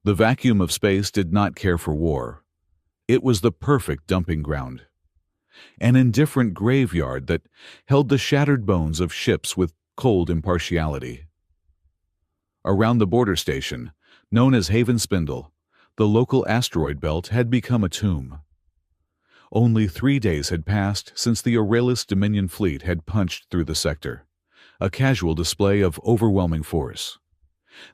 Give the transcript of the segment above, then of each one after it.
The vacuum of space did not care for war. It was the perfect dumping ground. An indifferent graveyard that held the shattered bones of ships with cold impartiality. Around the border station, known as Haven Spindle, the local asteroid belt had become a tomb. Only 3 days had passed since the Aurelius Dominion fleet had punched through the sector, a casual display of overwhelming force.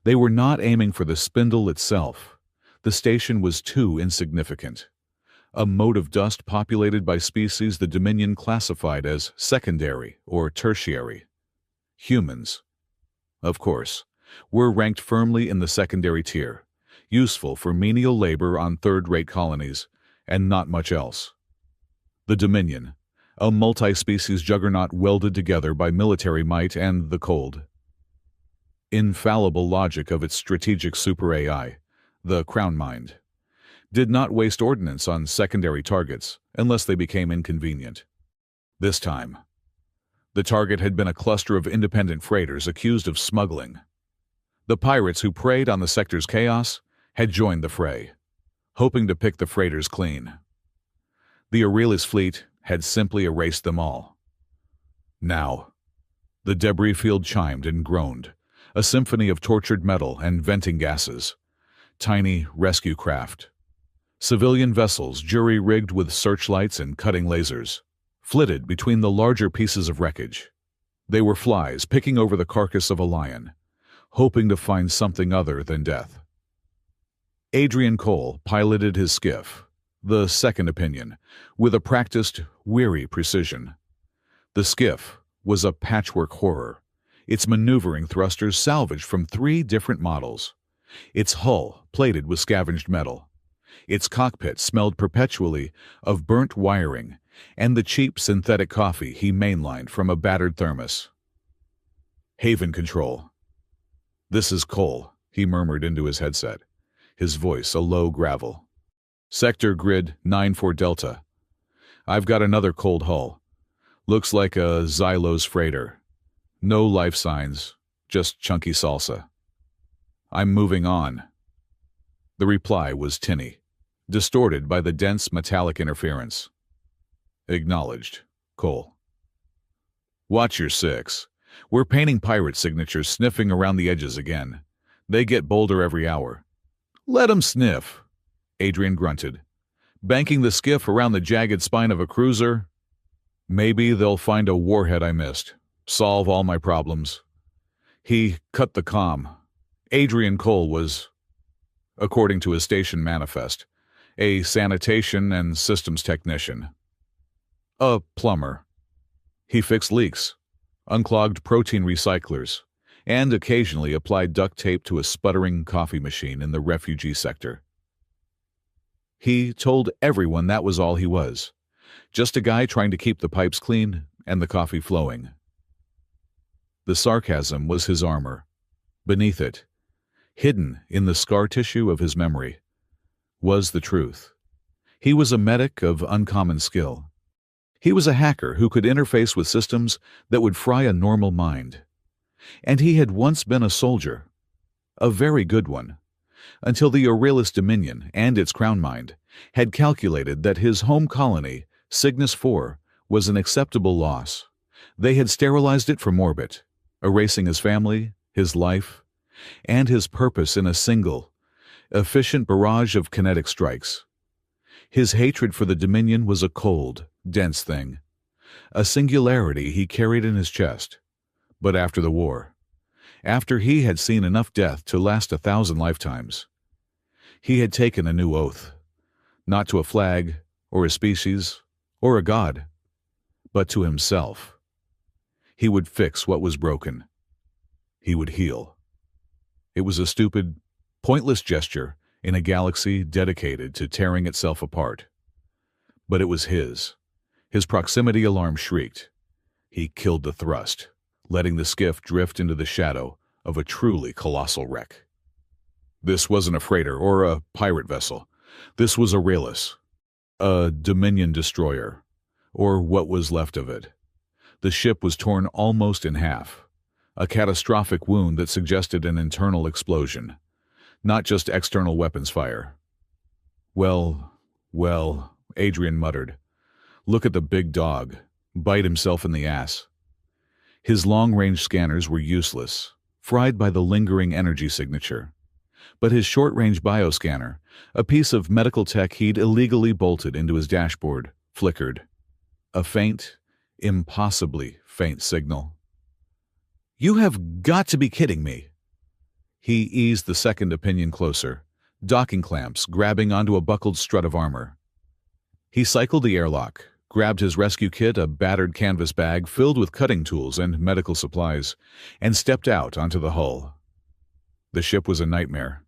They were not aiming for the spindle itself. The station was too insignificant. A mote of dust populated by species the Dominion classified as secondary or tertiary. Humans, of course, were ranked firmly in the secondary tier, useful for menial labor on third-rate colonies, and not much else. The Dominion, a multi-species juggernaut welded together by military might and the cold, infallible logic of its strategic super-AI, the Crown Mind, did not waste ordnance on secondary targets unless they became inconvenient. This time, the target had been a cluster of independent freighters accused of smuggling. The pirates who preyed on the sector's chaos had joined the fray, hoping to pick the freighters clean. The Aurelius fleet had simply erased them all. Now, the debris field chimed and groaned, a symphony of tortured metal and venting gases. Tiny rescue craft, civilian vessels jury-rigged with searchlights and cutting lasers, flitted between the larger pieces of wreckage. They were flies picking over the carcass of a lion, hoping to find something other than death. Adrian Cole piloted his skiff, the Second Opinion, with a practiced, weary precision. The skiff was a patchwork horror, its maneuvering thrusters salvaged from 3 different models, its hull plated with scavenged metal. Its cockpit smelled perpetually of burnt wiring and the cheap synthetic coffee he mainlined from a battered thermos. Haven Control. "This is Cole," he murmured into his headset, his voice a low gravel. "Sector Grid 94 Delta. I've got another cold hull. Looks like a Xylos freighter. No life signs, just chunky salsa. I'm moving on." The reply was tinny, distorted by the dense metallic interference. "Acknowledged, Cole." "Watch your 6. We're painting pirate signatures sniffing around the edges again. They get bolder every hour." "Let 'em sniff," Adrian grunted. "Banking the skiff around the jagged spine of a cruiser? Maybe they'll find a warhead I missed. Solve all my problems." He cut the comm. Adrian Cole was, according to his station manifest, a sanitation and systems technician. A plumber. He fixed leaks, unclogged protein recyclers, and occasionally applied duct tape to a sputtering coffee machine in the refugee sector. He told everyone that was all he was, just a guy trying to keep the pipes clean and the coffee flowing. The sarcasm was his armor. Beneath it, hidden in the scar tissue of his memory, was the truth. He was a medic of uncommon skill. He was a hacker who could interface with systems that would fry a normal mind. And he had once been a soldier, a very good one, until the Aurelius Dominion and its Crown Mind had calculated that his home colony, Cygnus 4, was an acceptable loss. They had sterilized it from orbit, erasing his family, his life, and his purpose in a single, efficient barrage of kinetic strikes. His hatred for the Dominion was a cold, dense thing, a singularity he carried in his chest. But after the war, after he had seen enough death to last 1,000 lifetimes, he had taken a new oath, not to a flag, or a species, or a god, but to himself. He would fix what was broken. He would heal. It was a stupid, pointless gesture in a galaxy dedicated to tearing itself apart. But it was his. His proximity alarm shrieked. He killed the thrust, letting the skiff drift into the shadow of a truly colossal wreck. This wasn't a freighter or a pirate vessel. This was Aurelius, a Dominion destroyer, or what was left of it. The ship was torn almost in half, a catastrophic wound that suggested an internal explosion. not just external weapons fire. Well, well, Adrian muttered. Look at the big dog. Bite himself in the ass. His long-range scanners were useless, fried by the lingering energy signature. But his short-range bioscanner, a piece of medical tech he'd illegally bolted into his dashboard, flickered. A faint, impossibly faint signal. You have got to be kidding me. He eased the second opinion closer, docking clamps grabbing onto a buckled strut of armor. He cycled the airlock, grabbed his rescue kit, a battered canvas bag filled with cutting tools and medical supplies, and stepped out onto the hull. The ship was a nightmare.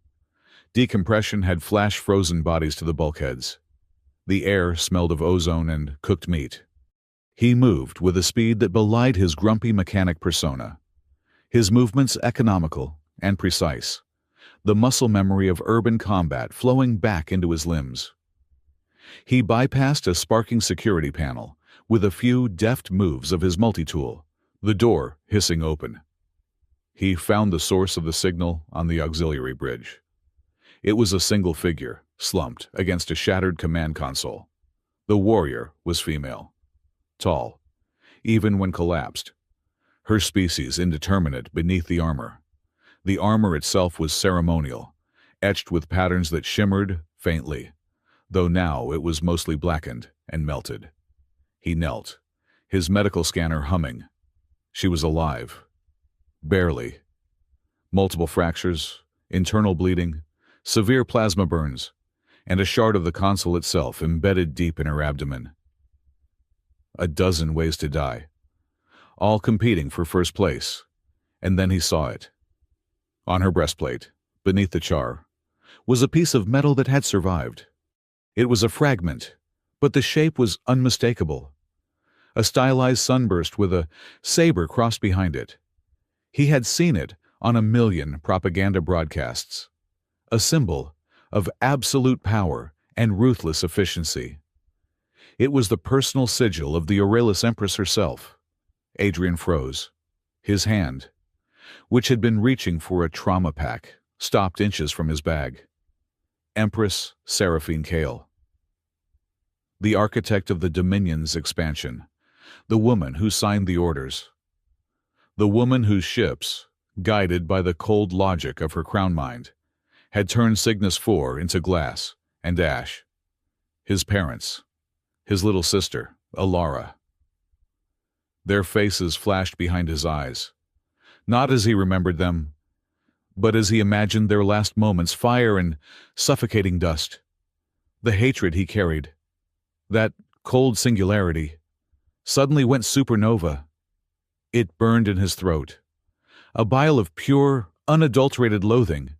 Decompression had flash-frozen bodies to the bulkheads. The air smelled of ozone and cooked meat. He moved with a speed that belied his grumpy mechanic persona. His movements economical and precise, the muscle memory of urban combat flowing back into his limbs. He bypassed a sparking security panel with a few deft moves of his multi-tool, the door hissing open. He found the source of the signal on the auxiliary bridge. It was a single figure, slumped against a shattered command console. The warrior was female. Tall, even when collapsed. Her species indeterminate beneath the armor. The armor itself was ceremonial, etched with patterns that shimmered faintly, though now it was mostly blackened and melted. He knelt, his medical scanner humming. She was alive. Barely. Multiple fractures, internal bleeding, severe plasma burns, and a shard of the console itself embedded deep in her abdomen. A dozen ways to die, all competing for first place, and then he saw it. On her breastplate, beneath the char, was a piece of metal that had survived. It was a fragment, but the shape was unmistakable. A stylized sunburst with a saber crossed behind it. He had seen it on 1,000,000 propaganda broadcasts. A symbol of absolute power and ruthless efficiency. It was the personal sigil of the Aurelius Empress herself. Adrian froze. His hand, which had been reaching for a trauma pack, stopped inches from his bag. Empress Seraphine Kale. The architect of the Dominion's expansion. The woman who signed the orders. The woman whose ships, guided by the cold logic of her crown mind, had turned Cygnus 4 into glass and ash. His parents. His little sister, Alara. Their faces flashed behind his eyes, not as he remembered them, but as he imagined their last moments, fire and suffocating dust. The hatred he carried, that cold singularity, suddenly went supernova. It burned in his throat, a bile of pure, unadulterated loathing.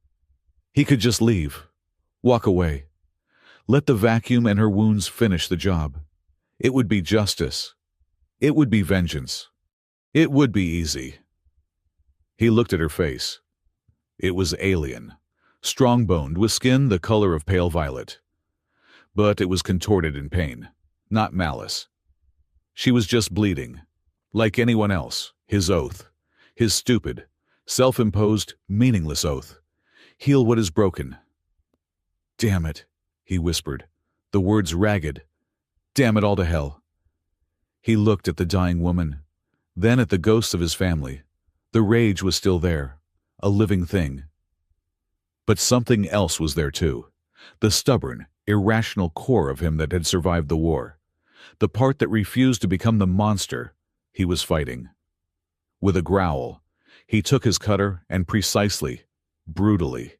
He could just leave, walk away, let the vacuum and her wounds finish the job. It would be justice. It would be vengeance. It would be easy. He looked at her face. It was alien, strong-boned, with skin the color of pale violet. But it was contorted in pain, not malice. She was just bleeding, like anyone else. His oath, his stupid, self-imposed, meaningless oath. Heal what is broken. Damn it, he whispered, the words ragged. Damn it all to hell. He looked at the dying woman, then at the ghosts of his family. The rage was still there, a living thing. But something else was there too, the stubborn, irrational core of him that had survived the war, the part that refused to become the monster he was fighting. With a growl, he took his cutter and precisely, brutally,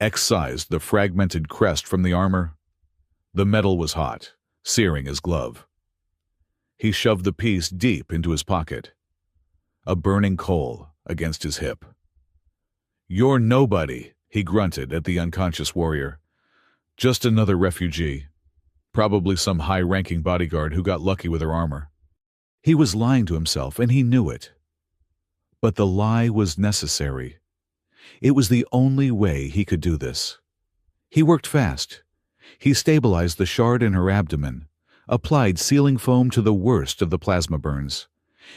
excised the fragmented crest from the armor. The metal was hot, searing his glove. He shoved the piece deep into his pocket, a burning coal against his hip. "You're nobody," he grunted at the unconscious warrior. "Just another refugee. Probably some high-ranking bodyguard who got lucky with her armor." He was lying to himself, and he knew it. But the lie was necessary. It was the only way he could do this. He worked fast. He stabilized the shard in her abdomen, applied sealing foam to the worst of the plasma burns,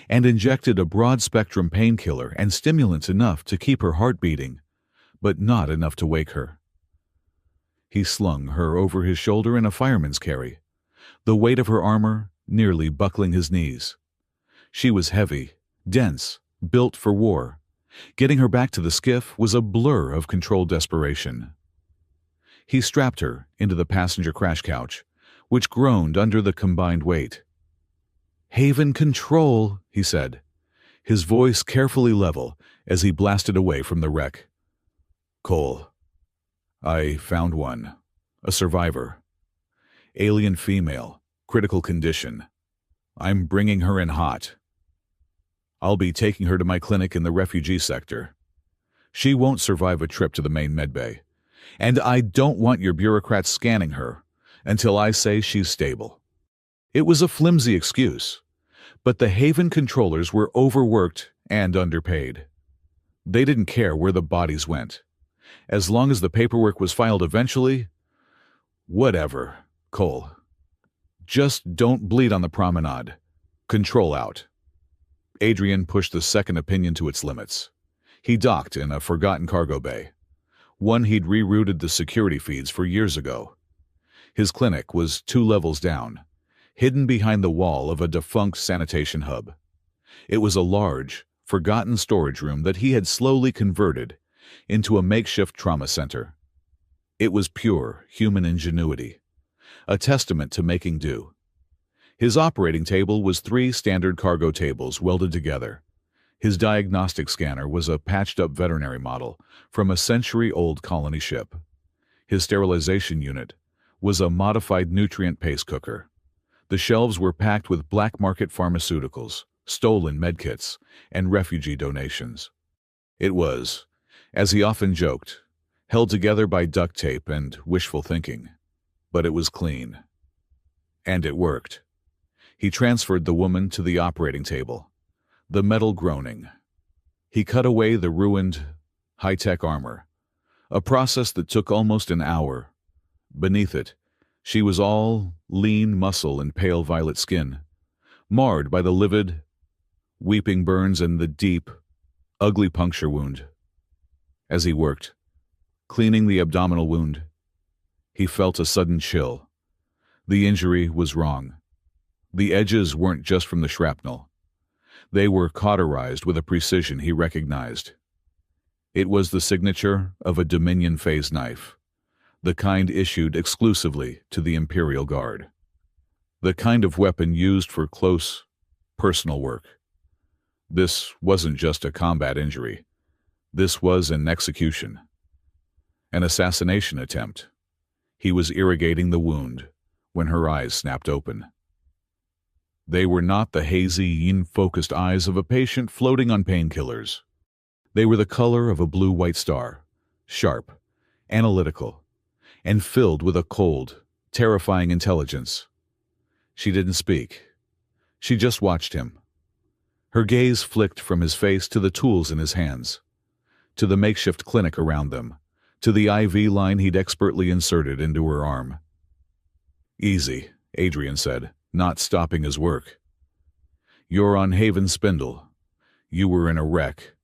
and injected a broad-spectrum painkiller and stimulant enough to keep her heart beating, but not enough to wake her. He slung her over his shoulder in a fireman's carry, the weight of her armor nearly buckling his knees. She was heavy, dense, built for war. Getting her back to the skiff was a blur of controlled desperation. He strapped her into the passenger crash couch, which groaned under the combined weight. "Haven control," he said, his voice carefully level as he blasted away from the wreck. "Cole, I found one. A survivor. Alien female, critical condition. I'm bringing her in hot. I'll be taking her to my clinic in the refugee sector. She won't survive a trip to the main medbay, and I don't want your bureaucrats scanning her until I say she's stable." It was a flimsy excuse, but the Haven controllers were overworked and underpaid. They didn't care where the bodies went. As long as the paperwork was filed eventually, whatever, Cole. Just don't bleed on the promenade. Control out. Adrian pushed the second opinion to its limits. He docked in a forgotten cargo bay, one he'd rerouted the security feeds for years ago. His clinic was 2 levels down, hidden behind the wall of a defunct sanitation hub. It was a large, forgotten storage room that he had slowly converted into a makeshift trauma center. It was pure human ingenuity, a testament to making do. His operating table was 3 standard cargo tables welded together. His diagnostic scanner was a patched-up veterinary model from a century-old colony ship. His sterilization unit was a modified nutrient paste cooker. The shelves were packed with black market pharmaceuticals, stolen medkits, and refugee donations. It was, as he often joked, held together by duct tape and wishful thinking. But it was clean. And it worked. He transferred the woman to the operating table, the metal groaning. He cut away the ruined, high-tech armor, a process that took almost an hour. Beneath it, she was all lean muscle and pale violet skin, marred by the livid, weeping burns and the deep, ugly puncture wound. As he worked, cleaning the abdominal wound, he felt a sudden chill. The injury was wrong. The edges weren't just from the shrapnel. They were cauterized with a precision he recognized. It was the signature of a Dominion phase knife, the kind issued exclusively to the Imperial Guard. The kind of weapon used for close, personal work. This wasn't just a combat injury. This was an execution. An assassination attempt. He was irrigating the wound when her eyes snapped open. They were not the hazy, yin-focused eyes of a patient floating on painkillers. They were the color of a blue-white star, sharp, analytical, and filled with a cold, terrifying intelligence. She didn't speak. She just watched him. Her gaze flicked from his face to the tools in his hands, to the makeshift clinic around them, to the IV line he'd expertly inserted into her arm. "Easy," Adrian said, not stopping his work. "You're on Haven Spindle. You were in a wreck.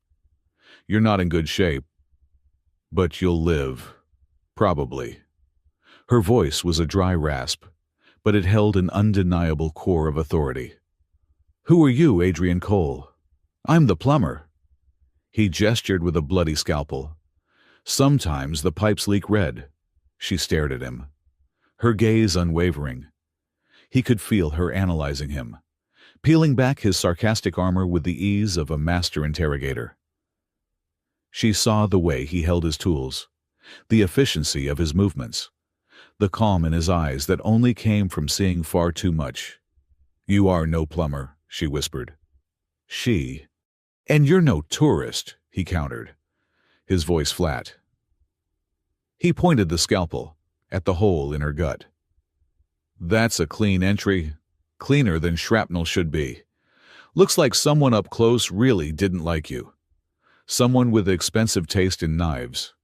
You're not in good shape. But you'll live. Probably." Her voice was a dry rasp, but it held an undeniable core of authority. "Who are you, Adrian Cole?" "I'm the plumber." He gestured with a bloody scalpel. "Sometimes the pipes leak red." She stared at him, her gaze unwavering. He could feel her analyzing him, peeling back his sarcastic armor with the ease of a master interrogator. She saw the way he held his tools, the efficiency of his movements, the calm in his eyes that only came from seeing far too much. "You are no plumber," she whispered. "And you're no tourist," he countered, his voice flat. He pointed the scalpel at the hole in her gut. "That's a clean entry, cleaner than shrapnel should be. Looks like someone up close really didn't like you. Someone with expensive taste in knives."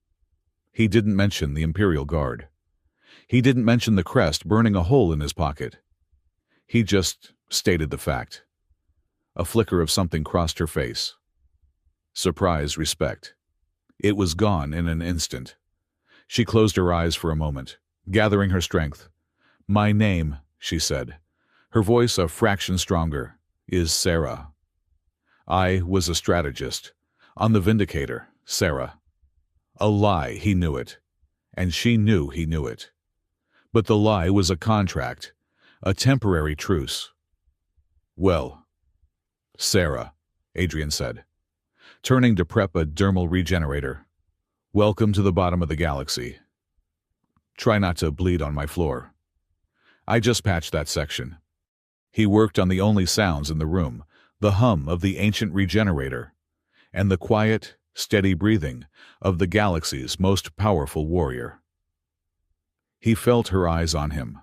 He didn't mention the Imperial Guard. He didn't mention the crest burning a hole in his pocket. He just stated the fact. A flicker of something crossed her face. Surprise, respect. It was gone in an instant. She closed her eyes for a moment, gathering her strength. "My name," she said, her voice a fraction stronger, "is Sarah. I was a strategist. On the Vindicator, Sarah." A lie, he knew it. And she knew he knew it. But the lie was a contract, a temporary truce. "Well, Sarah," Adrian said, turning to prep a dermal regenerator. "Welcome to the bottom of the galaxy. Try not to bleed on my floor. I just patched that section." He worked on the only sounds in the room, the hum of the ancient regenerator, and the quiet, steady breathing of the galaxy's most powerful warrior. He felt her eyes on him,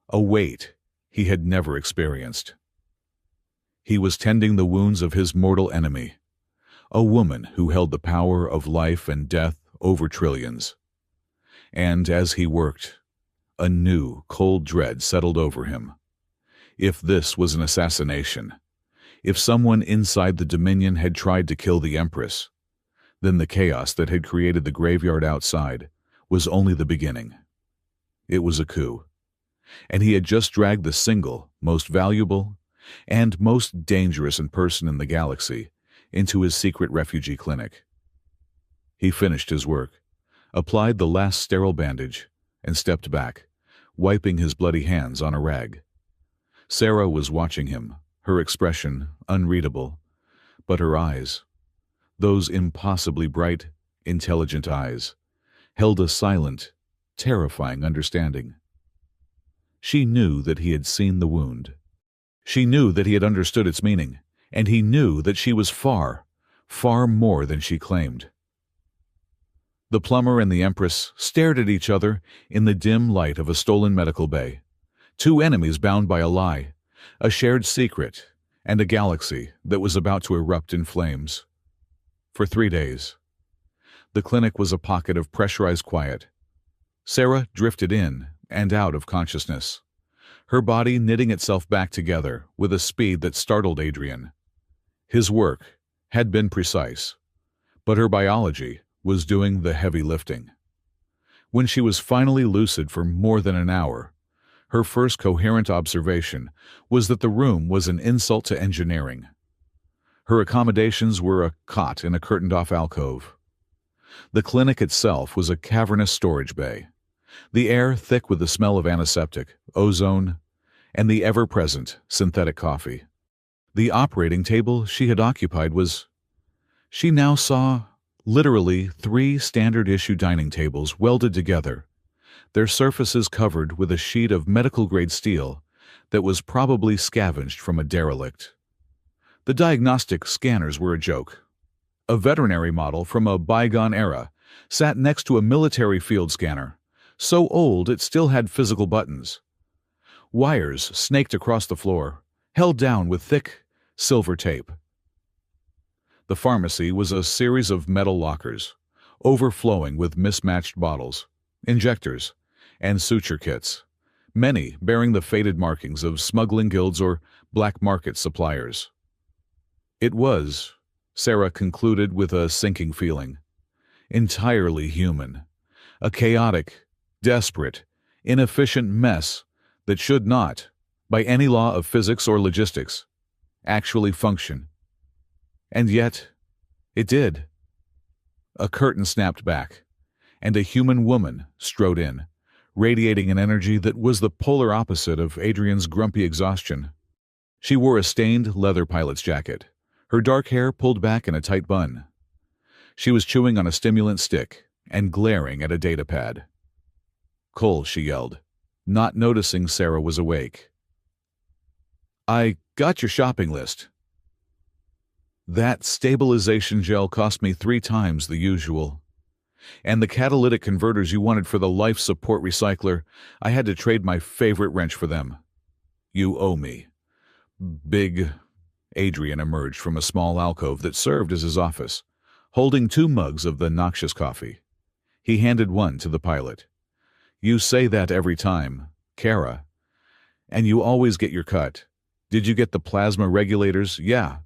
a weight he had never experienced. He was tending the wounds of his mortal enemy, a woman who held the power of life and death over trillions. And as he worked, a new, cold dread settled over him. If this was an assassination, if someone inside the Dominion had tried to kill the Empress, then the chaos that had created the graveyard outside was only the beginning. It was a coup, and he had just dragged the single, most valuable, and most dangerous person in the galaxy into his secret refugee clinic. He finished his work, applied the last sterile bandage, and stepped back, wiping his bloody hands on a rag. Sarah was watching him, her expression unreadable, but her eyes, those impossibly bright, intelligent eyes, held a silent, terrifying understanding. She knew that he had seen the wound. She knew that he had understood its meaning, and he knew that she was far, far more than she claimed. The plumber and the Empress stared at each other in the dim light of a stolen medical bay. Two enemies bound by a lie, a shared secret, and a galaxy that was about to erupt in flames. For 3 days, the clinic was a pocket of pressurized quiet. Sarah drifted in and out of consciousness, her body knitting itself back together with a speed that startled Adrian. His work had been precise, but her biology was doing the heavy lifting. When she was finally lucid for more than an hour, her first coherent observation was that the room was an insult to engineering. Her accommodations were a cot in a curtained-off alcove. The clinic itself was a cavernous storage bay, the air thick with the smell of antiseptic, ozone, and the ever-present synthetic coffee. The operating table she had occupied was... She now saw literally 3 standard-issue dining tables welded together, their surfaces covered with a sheet of medical-grade steel that was probably scavenged from a derelict. The diagnostic scanners were a joke. A veterinary model from a bygone era sat next to a military field scanner, so old it still had physical buttons. Wires snaked across the floor, held down with thick, silver tape. The pharmacy was a series of metal lockers, overflowing with mismatched bottles, injectors, and suture kits, many bearing the faded markings of smuggling guilds or black market suppliers. It was, Sarah concluded with a sinking feeling, entirely human, a chaotic, desperate, inefficient mess that should not, by any law of physics or logistics, actually function. And yet, it did. A curtain snapped back, and a human woman strode in, radiating an energy that was the polar opposite of Adrian's grumpy exhaustion. She wore a stained leather pilot's jacket, her dark hair pulled back in a tight bun. She was chewing on a stimulant stick and glaring at a data pad. "Cole," she yelled, not noticing Sarah was awake. "I got your shopping list." "That stabilization gel cost me 3 times the usual. And the catalytic converters you wanted for the life support recycler, I had to trade my favorite wrench for them. You owe me." Big Adrian emerged from a small alcove that served as his office, holding 2 mugs of the noxious coffee. He handed one to the pilot. "You say that every time, Kara. And you always get your cut. Did you get the plasma regulators?" Yeah.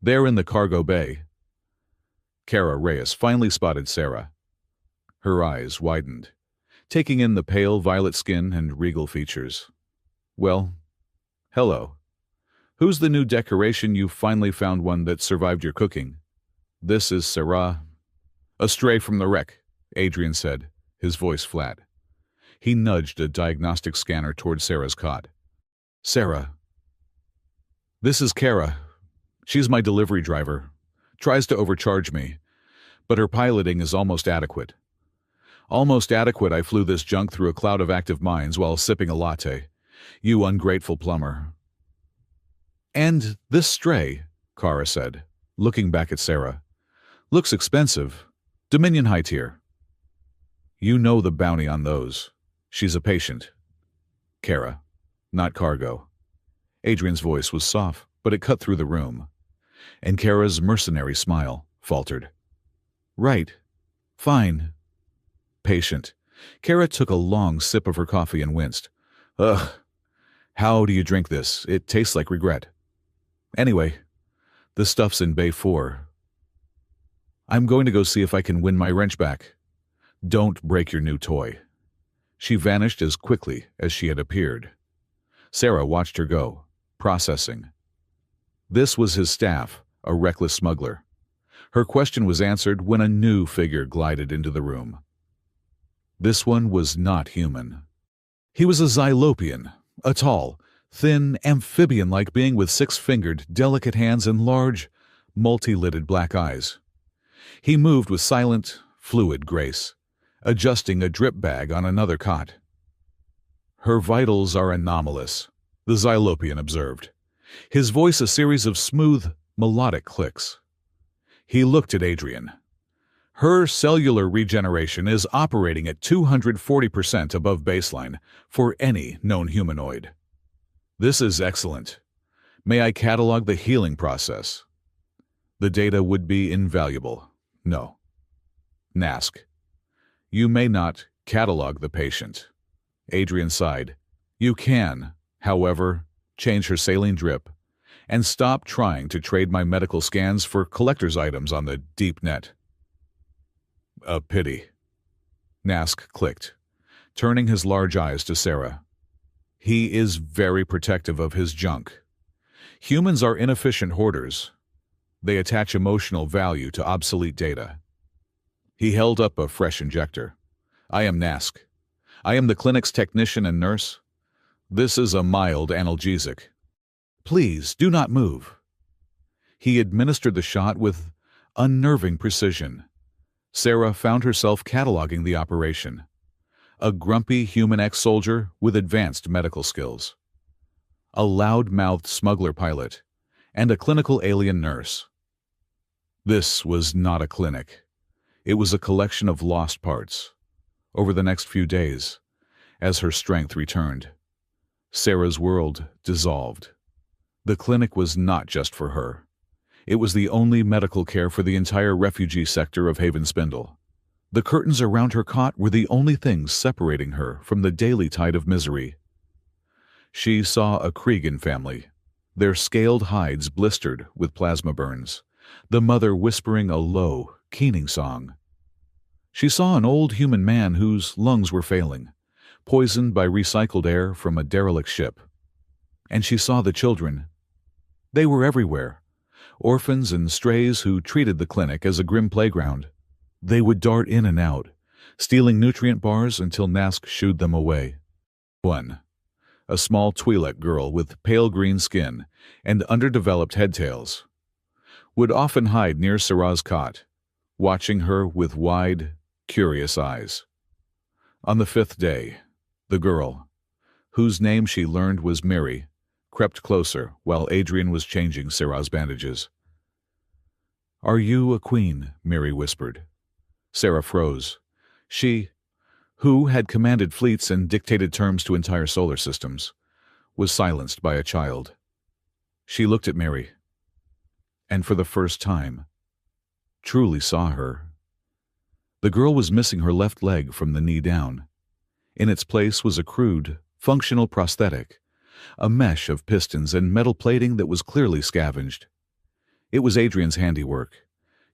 They're in the cargo bay." Kara Reyes finally spotted Sarah. Her eyes widened, taking in the pale violet skin and regal features. Well, hello. Who's the new decoration? You finally found one that survived your cooking. This is Sarah. A stray from the wreck, Adrian said, his voice flat. He nudged a diagnostic scanner toward Sarah's cot. Sarah. This is Kara. She's my delivery driver. Tries to overcharge me, but her piloting is almost adequate. Almost adequate. I flew this junk through a cloud of active mines while sipping a latte. You ungrateful plumber. And this stray, Kara said, looking back at Sarah. Looks expensive. Dominion high tier. You know the bounty on those. She's a patient. Kara, not cargo. Adrian's voice was soft, but it cut through the room. And Kara's mercenary smile faltered. Right. Fine. Patient. Kara took a long sip of her coffee and winced. Ugh. How do you drink this? It tastes like regret. Anyway, the stuff's in Bay 4. I'm going to go see if I can win my wrench back. Don't break your new toy. She vanished as quickly as she had appeared. Sarah watched her go, processing. This was his staff, a reckless smuggler. Her question was answered when a new figure glided into the room. This one was not human. He was a Xylopian, a tall, thin, amphibian-like being with six-fingered, delicate hands and large, multi-lidded black eyes. He moved with silent, fluid grace, adjusting a drip bag on another cot. Her vitals are anomalous, the Xylopian observed. His voice a series of smooth, melodic clicks. He looked at Adrian. Her cellular regeneration is operating at 240% above baseline for any known humanoid. This is excellent. May I catalog the healing process? The data would be invaluable. No. Nask. You may not catalog the patient. Adrian sighed. You can, however, change her saline drip and stop trying to trade my medical scans for collector's items on the deep net. A pity. Nask clicked, turning his large eyes to Sarah. He is very protective of his junk. Humans are inefficient hoarders. They attach emotional value to obsolete data. He held up a fresh injector. I am Nask. I am the clinic's technician and nurse. This is a mild analgesic. Please do not move. He administered the shot with unnerving precision. Sarah found herself cataloging the operation. A grumpy human ex-soldier with advanced medical skills. A loud-mouthed smuggler pilot, and a clinical alien nurse. This was not a clinic. It was a collection of lost parts. Over the next few days, as her strength returned, Sarah's world dissolved. The clinic was not just for her. It was the only medical care for the entire refugee sector of Haven Spindle. The curtains around her cot were the only things separating her from the daily tide of misery. She saw a Cregan family, their scaled hides blistered with plasma burns, the mother whispering a low, keening song. She saw an old human man whose lungs were failing, poisoned by recycled air from a derelict ship. And she saw the children. They were everywhere, orphans and strays who treated the clinic as a grim playground. They would dart in and out, stealing nutrient bars until Nask shooed them away. One, a small Twi'lek girl with pale green skin and underdeveloped headtails, would often hide near Sarah's cot, watching her with wide, curious eyes. On the fifth day, the girl, whose name she learned was Miri, crept closer while Adrian was changing Sarah's bandages. "Are you a queen?" Miri whispered. Sarah froze. She, who had commanded fleets and dictated terms to entire solar systems, was silenced by a child. She looked at Miri, and for the first time, truly saw her. The girl was missing her left leg from the knee down. In its place was a crude, functional prosthetic, a mesh of pistons and metal plating that was clearly scavenged. It was Adrian's handiwork.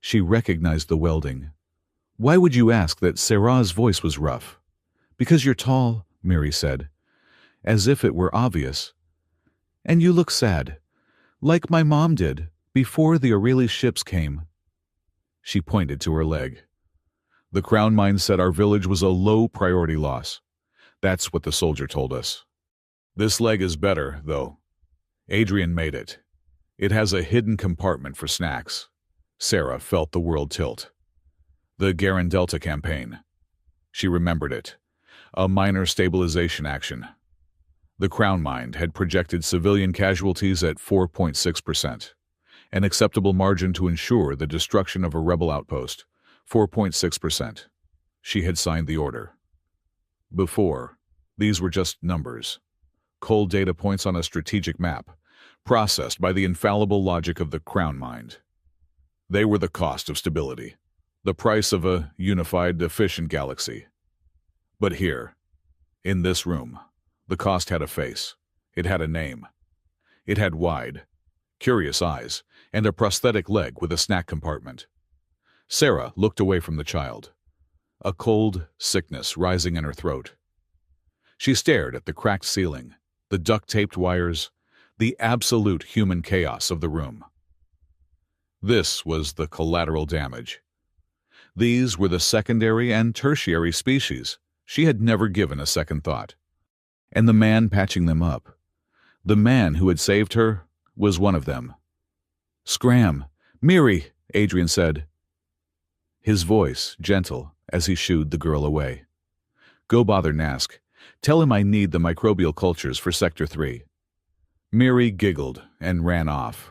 She recognized the welding. "Why would you ask?" That Sarah's voice was rough. "Because you're tall," Miri said, as if it were obvious. "And you look sad, like my mom did, before the Aureli ships came." She pointed to her leg. "The Crown Mine said our village was a low-priority loss. That's what the soldier told us. This leg is better, though. Adrian made it. It has a hidden compartment for snacks." Sarah felt the world tilt. The Garin Delta campaign. She remembered it. A minor stabilization action. The Crown Mine had projected civilian casualties at 4.6%. An acceptable margin to ensure the destruction of a rebel outpost. 4.6%. She had signed the order. Before, these were just numbers. Cold data points on a strategic map, processed by the infallible logic of the Crown Mind. They were the cost of stability, the price of a unified, efficient galaxy. But here, in this room, the cost had a face. It had a name. It had wide, curious eyes and a prosthetic leg with a snack compartment. Sarah looked away from the child, a cold sickness rising in her throat. She stared at the cracked ceiling, the duct-taped wires, the absolute human chaos of the room. This was the collateral damage. These were the secondary and tertiary species. She had never given a second thought. And the man patching them up, the man who had saved her, was one of them. "Scram! Miri!" Adrian said. His voice gentle as he shooed the girl away. "Go bother Nask. Tell him I need the microbial cultures for Sector 3. Miri giggled and ran off,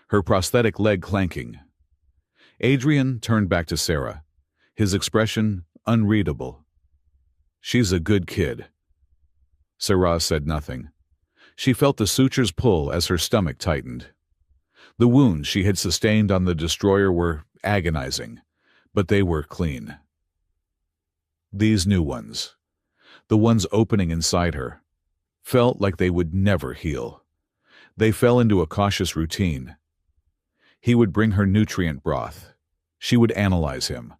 her prosthetic leg clanking. Adrian turned back to Sarah, his expression unreadable. "She's a good kid." Sarah said nothing. She felt the sutures pull as her stomach tightened. The wounds she had sustained on the destroyer were agonizing, but they were clean. These new ones, the ones opening inside her, felt like they would never heal. They fell into a cautious routine. He would bring her nutrient broth. She would analyze him.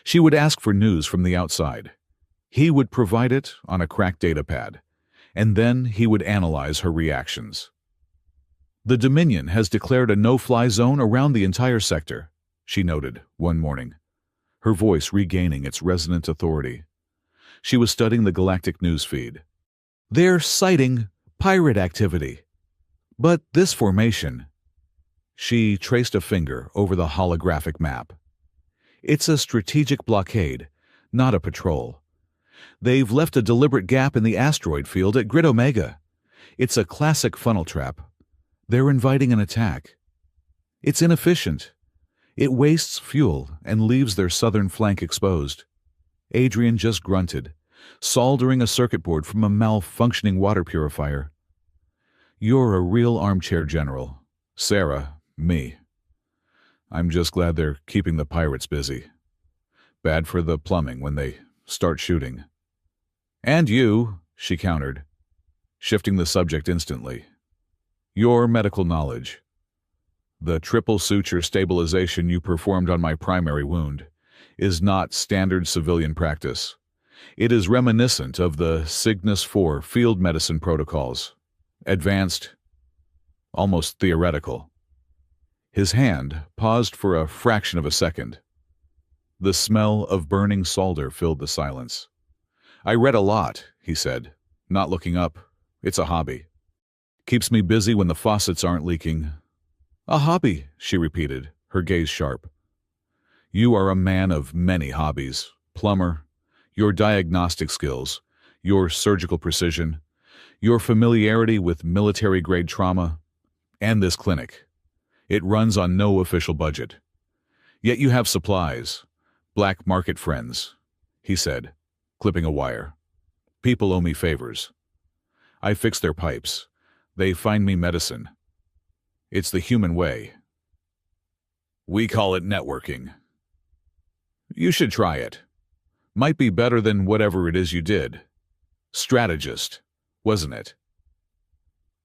She would ask for news from the outside. He would provide it on a cracked datapad, and then he would analyze her reactions. "The Dominion has declared a no-fly zone around the entire sector," she noted one morning, her voice regaining its resonant authority. She was studying the galactic news feed. "They're citing pirate activity. But this formation..." She traced a finger over the holographic map. "It's a strategic blockade, not a patrol. They've left a deliberate gap in the asteroid field at Grid Omega. It's a classic funnel trap. They're inviting an attack. It's inefficient. It wastes fuel and leaves their southern flank exposed." Adrian just grunted, soldering a circuit board from a malfunctioning water purifier. "You're a real armchair general. Sarah, me. I'm just glad they're keeping the pirates busy. Bad for the plumbing when they start shooting." "And you," she countered, shifting the subject instantly. "Your medical knowledge. The triple suture stabilization you performed on my primary wound is not standard civilian practice. It is reminiscent of the Cygnus 4 field medicine protocols. Advanced, almost theoretical." His hand paused for a fraction of a second. The smell of burning solder filled the silence. "I read a lot," he said, not looking up. "It's a hobby. Keeps me busy when the faucets aren't leaking." "A hobby," she repeated, her gaze sharp. "You are a man of many hobbies. Plumber, your diagnostic skills, your surgical precision, your familiarity with military-grade trauma, and this clinic. It runs on no official budget. Yet you have supplies, black market friends," he said, clipping a wire. "People owe me favors. I fix their pipes. They find me medicine. It's the human way. We call it networking. You should try it. Might be better than whatever it is you did. Strategist, wasn't it?"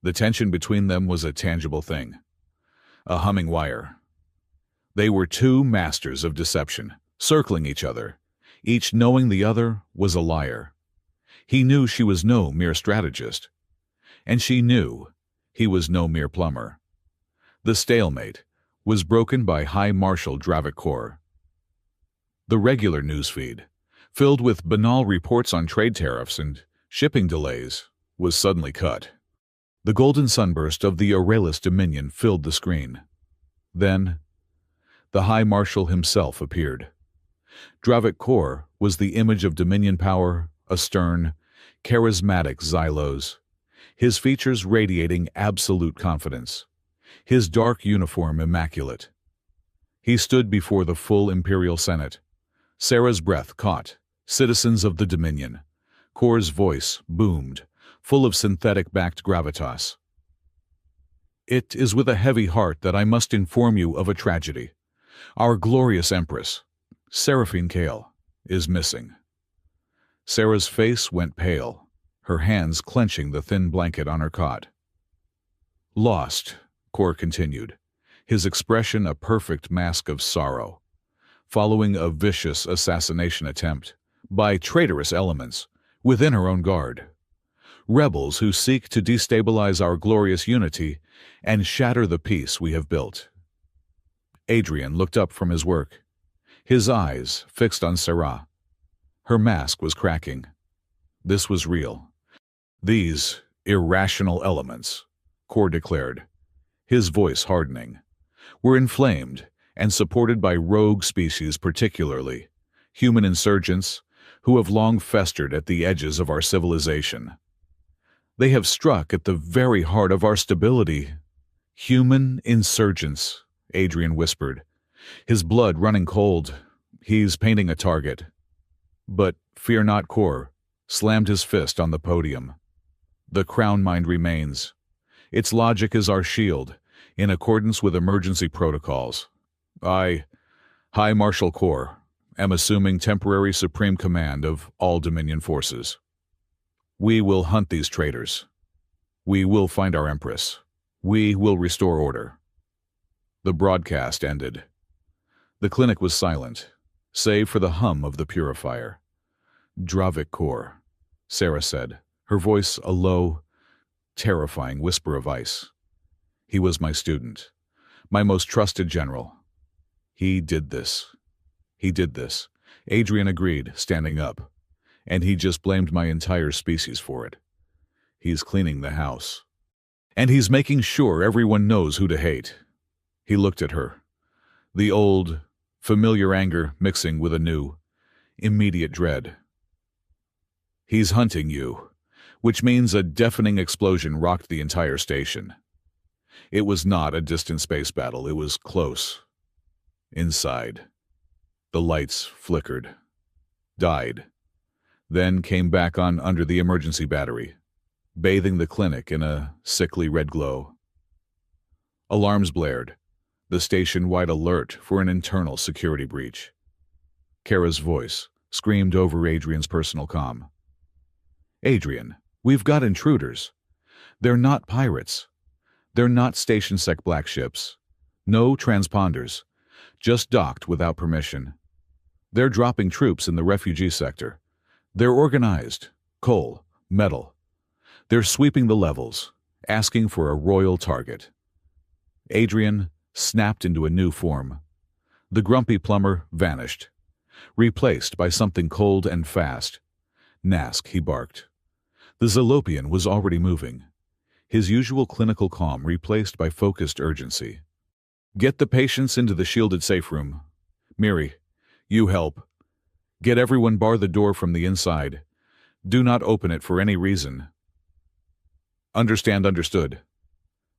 The tension between them was a tangible thing. A humming wire. They were two masters of deception, circling each other, each knowing the other was a liar. He knew she was no mere strategist, and she knew he was no mere plumber. The stalemate was broken by High Marshal Dravic. The regular newsfeed, filled with banal reports on trade tariffs and shipping delays, was suddenly cut. The golden sunburst of the Aurelius Dominion filled the screen. Then, the High Marshal himself appeared. Dravic was the image of Dominion power, a stern, charismatic Xylos, his features radiating absolute confidence, his dark uniform immaculate. He stood before the full Imperial Senate. Sarah's breath caught. Citizens of the Dominion. Kor's voice boomed, full of synthetic-backed gravitas. It is with a heavy heart that I must inform you of a tragedy. Our glorious Empress, Seraphine Kale, is missing. Sarah's face went pale, her hands clenching the thin blanket on her cot. Lost, Kor continued, his expression a perfect mask of sorrow, following a vicious assassination attempt by traitorous elements within her own guard. Rebels who seek to destabilize our glorious unity and shatter the peace we have built. Adrian looked up from his work, his eyes fixed on Sarah. Her mask was cracking. This was real. These irrational elements, Kor declared, his voice hardening, were inflamed and supported by rogue species, particularly human insurgents who have long festered at the edges of our civilization. They have struck at the very heart of our stability. Human insurgents, Adrian whispered, his blood running cold. He's painting a target. But fear not, Kor slammed his fist on the podium. The Crown Mind remains. Its logic is our shield, in accordance with emergency protocols. I, High Marshal Kor, am assuming temporary supreme command of all Dominion forces. We will hunt these traitors. We will find our Empress. We will restore order. The broadcast ended. The clinic was silent, save for the hum of the purifier. Dravic, Sarah said, her voice a low, terrifying whisper of ice. He was my student, my most trusted general. He did this. He did this. Adrian agreed, standing up. And he just blamed my entire species for it. He's cleaning the house. And he's making sure everyone knows who to hate. He looked at her. The old, familiar anger mixing with a new, immediate dread. He's hunting you, which means a deafening explosion rocked the entire station. It was not a distant space battle, it was close. Inside. The lights flickered. Died. Then came back on under the emergency battery, bathing the clinic in a sickly red glow. Alarms blared, the station-wide alert for an internal security breach. Kara's voice screamed over Adrian's personal comm. Adrian, we've got intruders. They're not pirates. They're not station-sec black ships. No transponders. Just docked without permission. They're dropping troops in the refugee sector. They're organized. Coal. Metal. They're sweeping the levels, asking for a royal target. Adrian snapped into a new form. The grumpy plumber vanished, replaced by something cold and fast. Nask, he barked. The Zalopian was already moving, his usual clinical calm replaced by focused urgency. Get the patients into the shielded safe room. Miri, you help. Get everyone bar the door from the inside. Do not open it for any reason. Understood.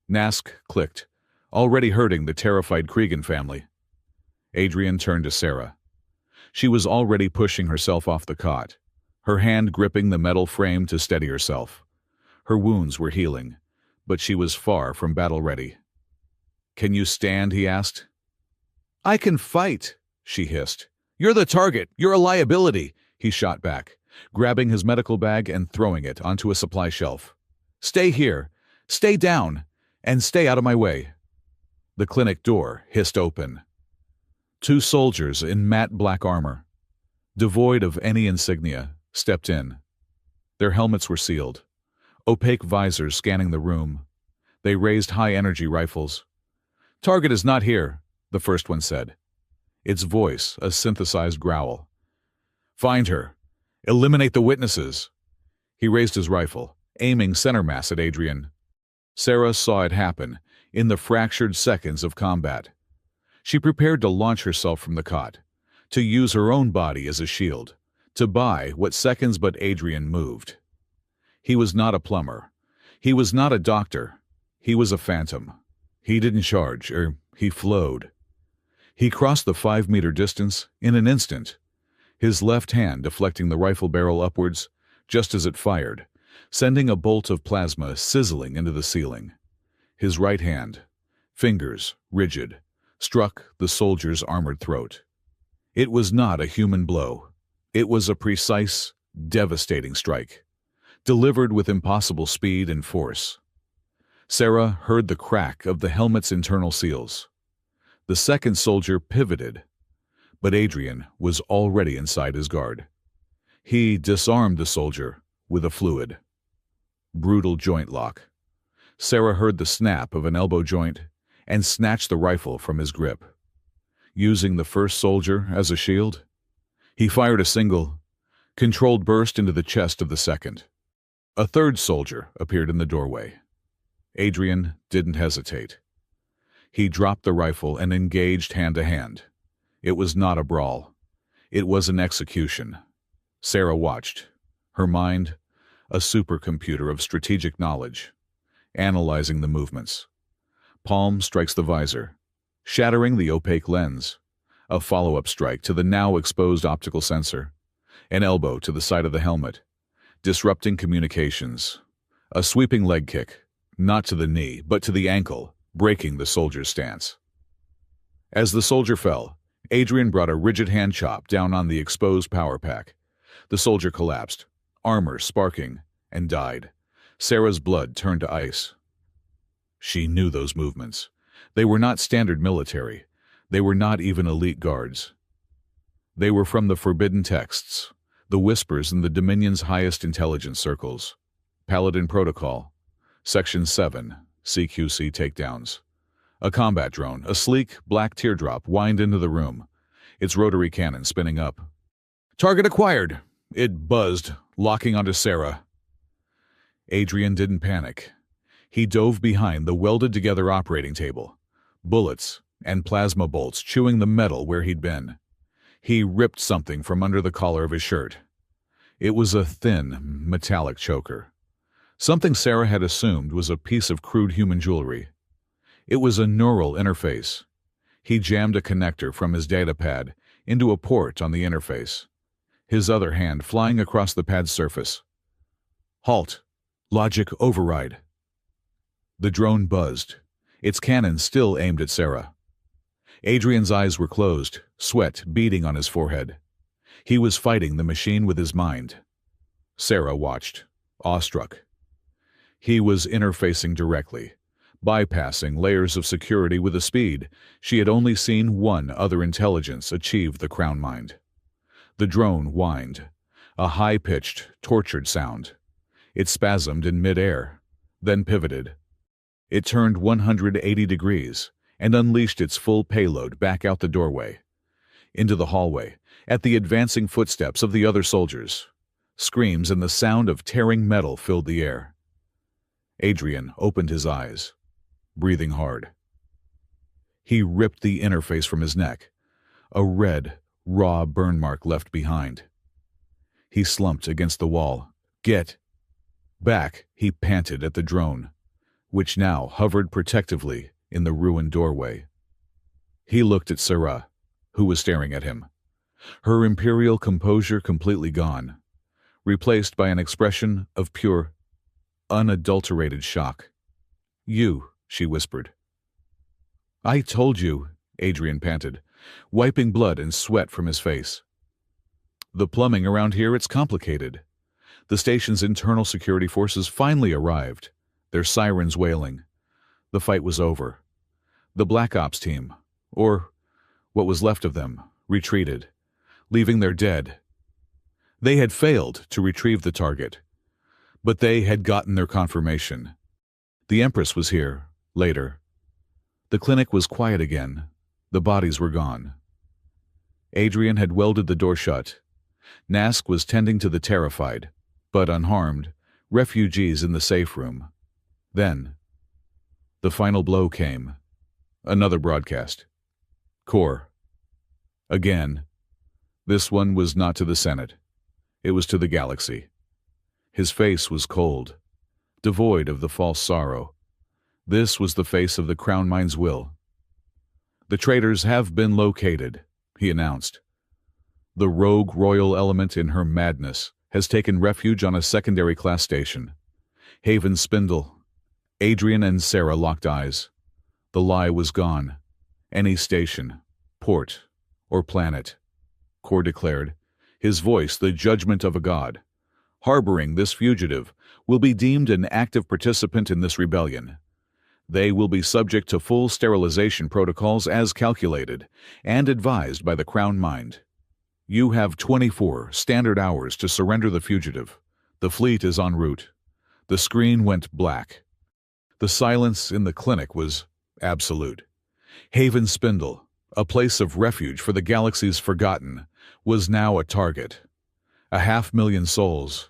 Nask clicked, already hurting the terrified Cregan family. Adrian turned to Sarah. She was already pushing herself off the cot, her hand gripping the metal frame to steady herself. Her wounds were healing, but she was far from battle-ready. Can you stand? He asked. I can fight, she hissed. You're the target. You're a liability, he shot back, grabbing his medical bag and throwing it onto a supply shelf. Stay here. Stay down. And stay out of my way. The clinic door hissed open. Two soldiers in matte black armor, devoid of any insignia, stepped in. Their helmets were sealed, opaque visors scanning the room. They raised high-energy rifles. "Target is not here," the first one said. Its voice a synthesized growl. "Find her. Eliminate the witnesses." He raised his rifle, aiming center mass at Adrian. Sarah saw it happen in the fractured seconds of combat. She prepared to launch herself from the cot, to use her own body as a shield, to buy what seconds but Adrian moved. He was not a plumber. He was not a doctor. He was a phantom. He didn't charge, he flowed. He crossed the 5-meter distance in an instant, his left hand deflecting the rifle barrel upwards just as it fired, sending a bolt of plasma sizzling into the ceiling. His right hand, fingers rigid, struck the soldier's armored throat. It was not a human blow. It was a precise, devastating strike, delivered with impossible speed and force. Sarah heard the crack of the helmet's internal seals. The second soldier pivoted, but Adrian was already inside his guard. He disarmed the soldier with a fluid. Brutal joint lock. Sarah heard the snap of an elbow joint and snatched the rifle from his grip. Using the first soldier as a shield, he fired a single, controlled burst into the chest of the second. A third soldier appeared in the doorway. Adrian didn't hesitate. He dropped the rifle and engaged hand-to-hand. It was not a brawl. It was an execution. Sarah watched, her mind a supercomputer of strategic knowledge, analyzing the movements. Palm strikes the visor, shattering the opaque lens. A follow-up strike to the now exposed optical sensor. An elbow to the side of the helmet, disrupting communications. A sweeping leg kick, not to the knee, but to the ankle, breaking the soldier's stance. As the soldier fell, Adrian brought a rigid hand chop down on the exposed power pack. The soldier collapsed, armor sparking, and died. Sarah's blood turned to ice. She knew those movements. They were not standard military. They were not even elite guards. They were from the forbidden texts, the whispers in the Dominion's highest intelligence circles. Paladin Protocol, Section 7, CQC takedowns. A combat drone, a sleek, black teardrop, whined into the room, its rotary cannon spinning up. "Target acquired!" It buzzed, locking onto Sarah. Adrian didn't panic. He dove behind the welded-together operating table, bullets and plasma bolts chewing the metal where he'd been. He ripped something from under the collar of his shirt. It was a thin, metallic choker. Something Sarah had assumed was a piece of crude human jewelry. It was a neural interface. He jammed a connector from his datapad into a port on the interface, his other hand flying across the pad's surface. "Halt! Logic override." The drone buzzed, its cannon still aimed at Sarah. Adrian's eyes were closed, sweat beading on his forehead. He was fighting the machine with his mind. Sarah watched, awestruck. He was interfacing directly, bypassing layers of security with a speed she had only seen one other intelligence achieve the crown mind. The drone whined, a high-pitched, tortured sound. It spasmed in mid-air, then pivoted. It turned 180 degrees and unleashed its full payload back out the doorway, into the hallway, at the advancing footsteps of the other soldiers. Screams and the sound of tearing metal filled the air. Adrian opened his eyes, breathing hard. He ripped the interface from his neck, a red, raw burn mark left behind. He slumped against the wall. "Get back," he panted at the drone, which now hovered protectively in the ruined doorway. He looked at Sarah, who was staring at him, her imperial composure completely gone, replaced by an expression of pure, unadulterated shock. "You," she whispered. "I told you," Adrian panted, wiping blood and sweat from his face. "The plumbing around here, it's complicated." The station's internal security forces finally arrived, their sirens wailing. The fight was over. The Black Ops team, or what was left of them, retreated, leaving their dead. They had failed to retrieve the target, but they had gotten their confirmation. The Empress was here, later. The clinic was quiet again. The bodies were gone. Adrian had welded the door shut. Nask was tending to the terrified, but unharmed, refugees in the safe room. Then, the final blow came. Another broadcast. Core. Again. This one was not to the Senate. It was to the galaxy. His face was cold, devoid of the false sorrow. This was the face of the Crown Mind's will. The traitors have been located, he announced. The rogue royal element in her madness has taken refuge on a secondary class station. Haven Spindle. Adrian and Sarah locked eyes. The lie was gone. Any station, port, or planet, Core declared, his voice the judgment of a god. Harboring this fugitive will be deemed an active participant in this rebellion. They will be subject to full sterilization protocols as calculated and advised by the Crown Mind. You have 24 standard hours to surrender the fugitive. The fleet is en route. The screen went black. The silence in the clinic was absolute. Haven Spindle, a place of refuge for the galaxy's forgotten, was now a target. 500,000 souls,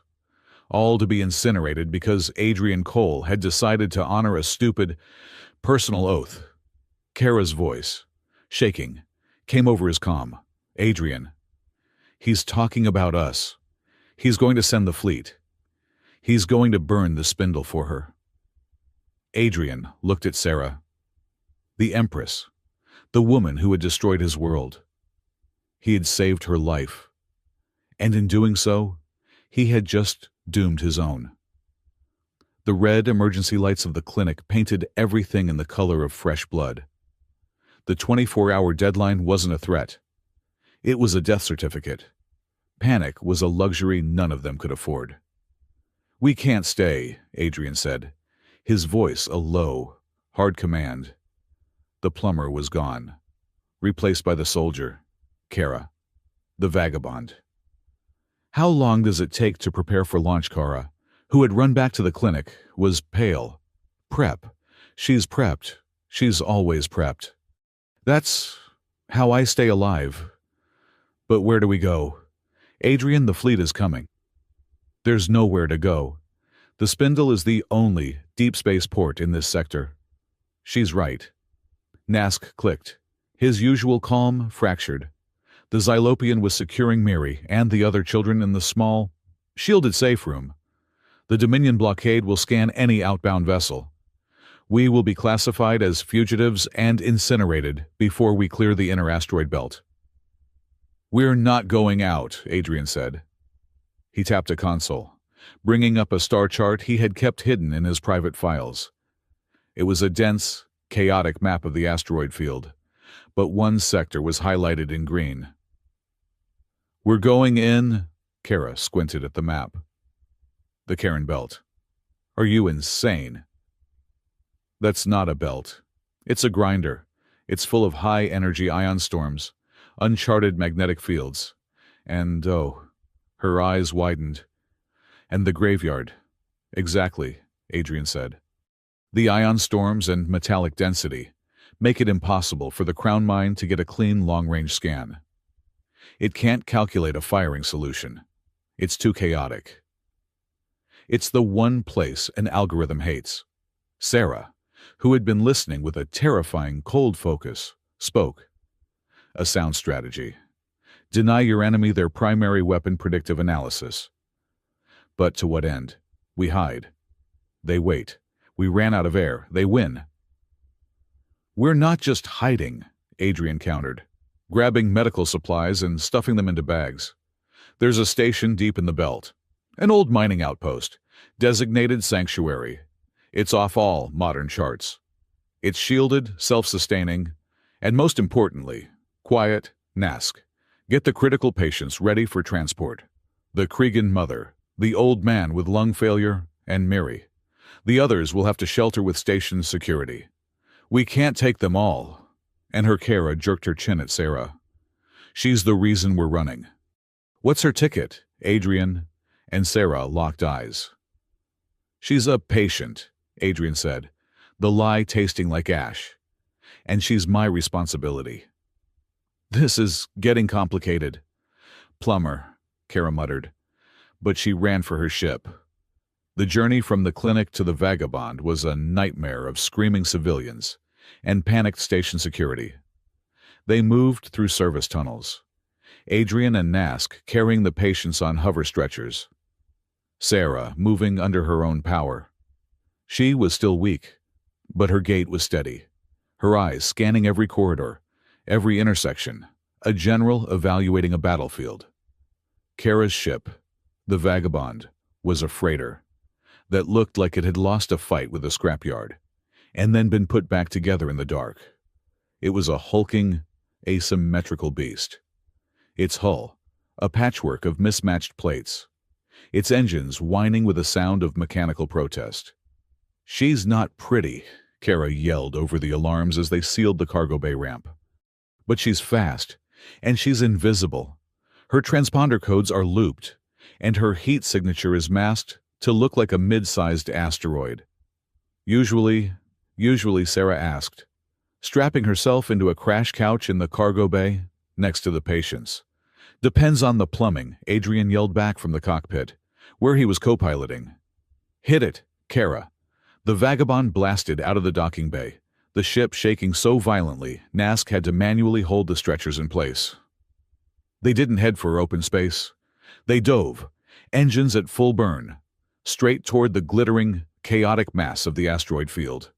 all to be incinerated because Adrian Cole had decided to honor a stupid, personal oath. Kara's voice, shaking, came over his comm. Adrian. He's talking about us. He's going to send the fleet. He's going to burn the spindle for her. Adrian looked at Sarah. The Empress. The woman who had destroyed his world. He had saved her life. And in doing so, he had just doomed his own. The red emergency lights of the clinic painted everything in the color of fresh blood. The 24-hour deadline wasn't a threat. It was a death certificate. Panic was a luxury none of them could afford. We can't stay, Adrian said, his voice a low, hard command. The plumber was gone, replaced by the soldier, Kara, the vagabond. How long does it take to prepare for launch? Kara, who had run back to the clinic, was pale. Prep. She's prepped. She's always prepped. That's how I stay alive. But where do we go? Adrian, the fleet is coming. There's nowhere to go. The Spindle is the only deep space port in this sector. She's right. Nask clicked. His usual calm fractured. The Xylopian was securing Miri and the other children in the small, shielded safe room. The Dominion blockade will scan any outbound vessel. We will be classified as fugitives and incinerated before we clear the inner asteroid belt. We're not going out, Adrian said. He tapped a console, bringing up a star chart he had kept hidden in his private files. It was a dense, chaotic map of the asteroid field, but one sector was highlighted in green. We're going in, Kara squinted at the map. The Karen belt. Are you insane? That's not a belt. It's a grinder. It's full of high-energy ion storms, uncharted magnetic fields, and, oh, her eyes widened. And the graveyard. Exactly, Adrian said. The ion storms and metallic density make it impossible for the Crown Mind to get a clean long-range scan. It can't calculate a firing solution. It's too chaotic. It's the one place an algorithm hates. Sarah, who had been listening with a terrifying cold focus, spoke. A sound strategy. Deny your enemy their primary weapon predictive analysis. But to what end? We hide. They wait. We ran out of air. They win. We're not just hiding, Adrian countered, grabbing medical supplies and stuffing them into bags. There's a station deep in the belt. An old mining outpost, designated sanctuary. It's off all modern charts. It's shielded, self-sustaining, and most importantly, quiet, Nask. Get the critical patients ready for transport. The Kregan mother, the old man with lung failure, and Miri. The others will have to shelter with station security. We can't take them all. and her Kara jerked her chin at Sarah. She's the reason we're running. What's her ticket? Adrian and Sarah locked eyes. She's a patient, Adrian said, the lie tasting like ash. And she's my responsibility. This is getting complicated. Plumber, Kara muttered, but she ran for her ship. The journey from the clinic to the Vagabond was a nightmare of screaming civilians and panicked station security. They moved through service tunnels, Adrian and Nask carrying the patients on hover stretchers, Sarah moving under her own power. She was still weak, but her gait was steady, her eyes scanning every corridor, every intersection, a general evaluating a battlefield. Kara's ship, the Vagabond, was a freighter that looked like it had lost a fight with a scrapyard and then been put back together in the dark. It was a hulking, asymmetrical beast. Its hull, a patchwork of mismatched plates. Its engines whining with a sound of mechanical protest. She's not pretty, Kara yelled over the alarms as they sealed the cargo bay ramp. But she's fast, and she's invisible. Her transponder codes are looped, and her heat signature is masked to look like a mid-sized asteroid. Usually, Sarah asked, strapping herself into a crash couch in the cargo bay next to the patients. Depends on the plumbing, Adrian yelled back from the cockpit, where he was co-piloting. Hit it, Kara. The Vagabond blasted out of the docking bay, the ship shaking so violently Nask had to manually hold the stretchers in place. They didn't head for open space. They dove, engines at full burn, straight toward the glittering, chaotic mass of the asteroid field.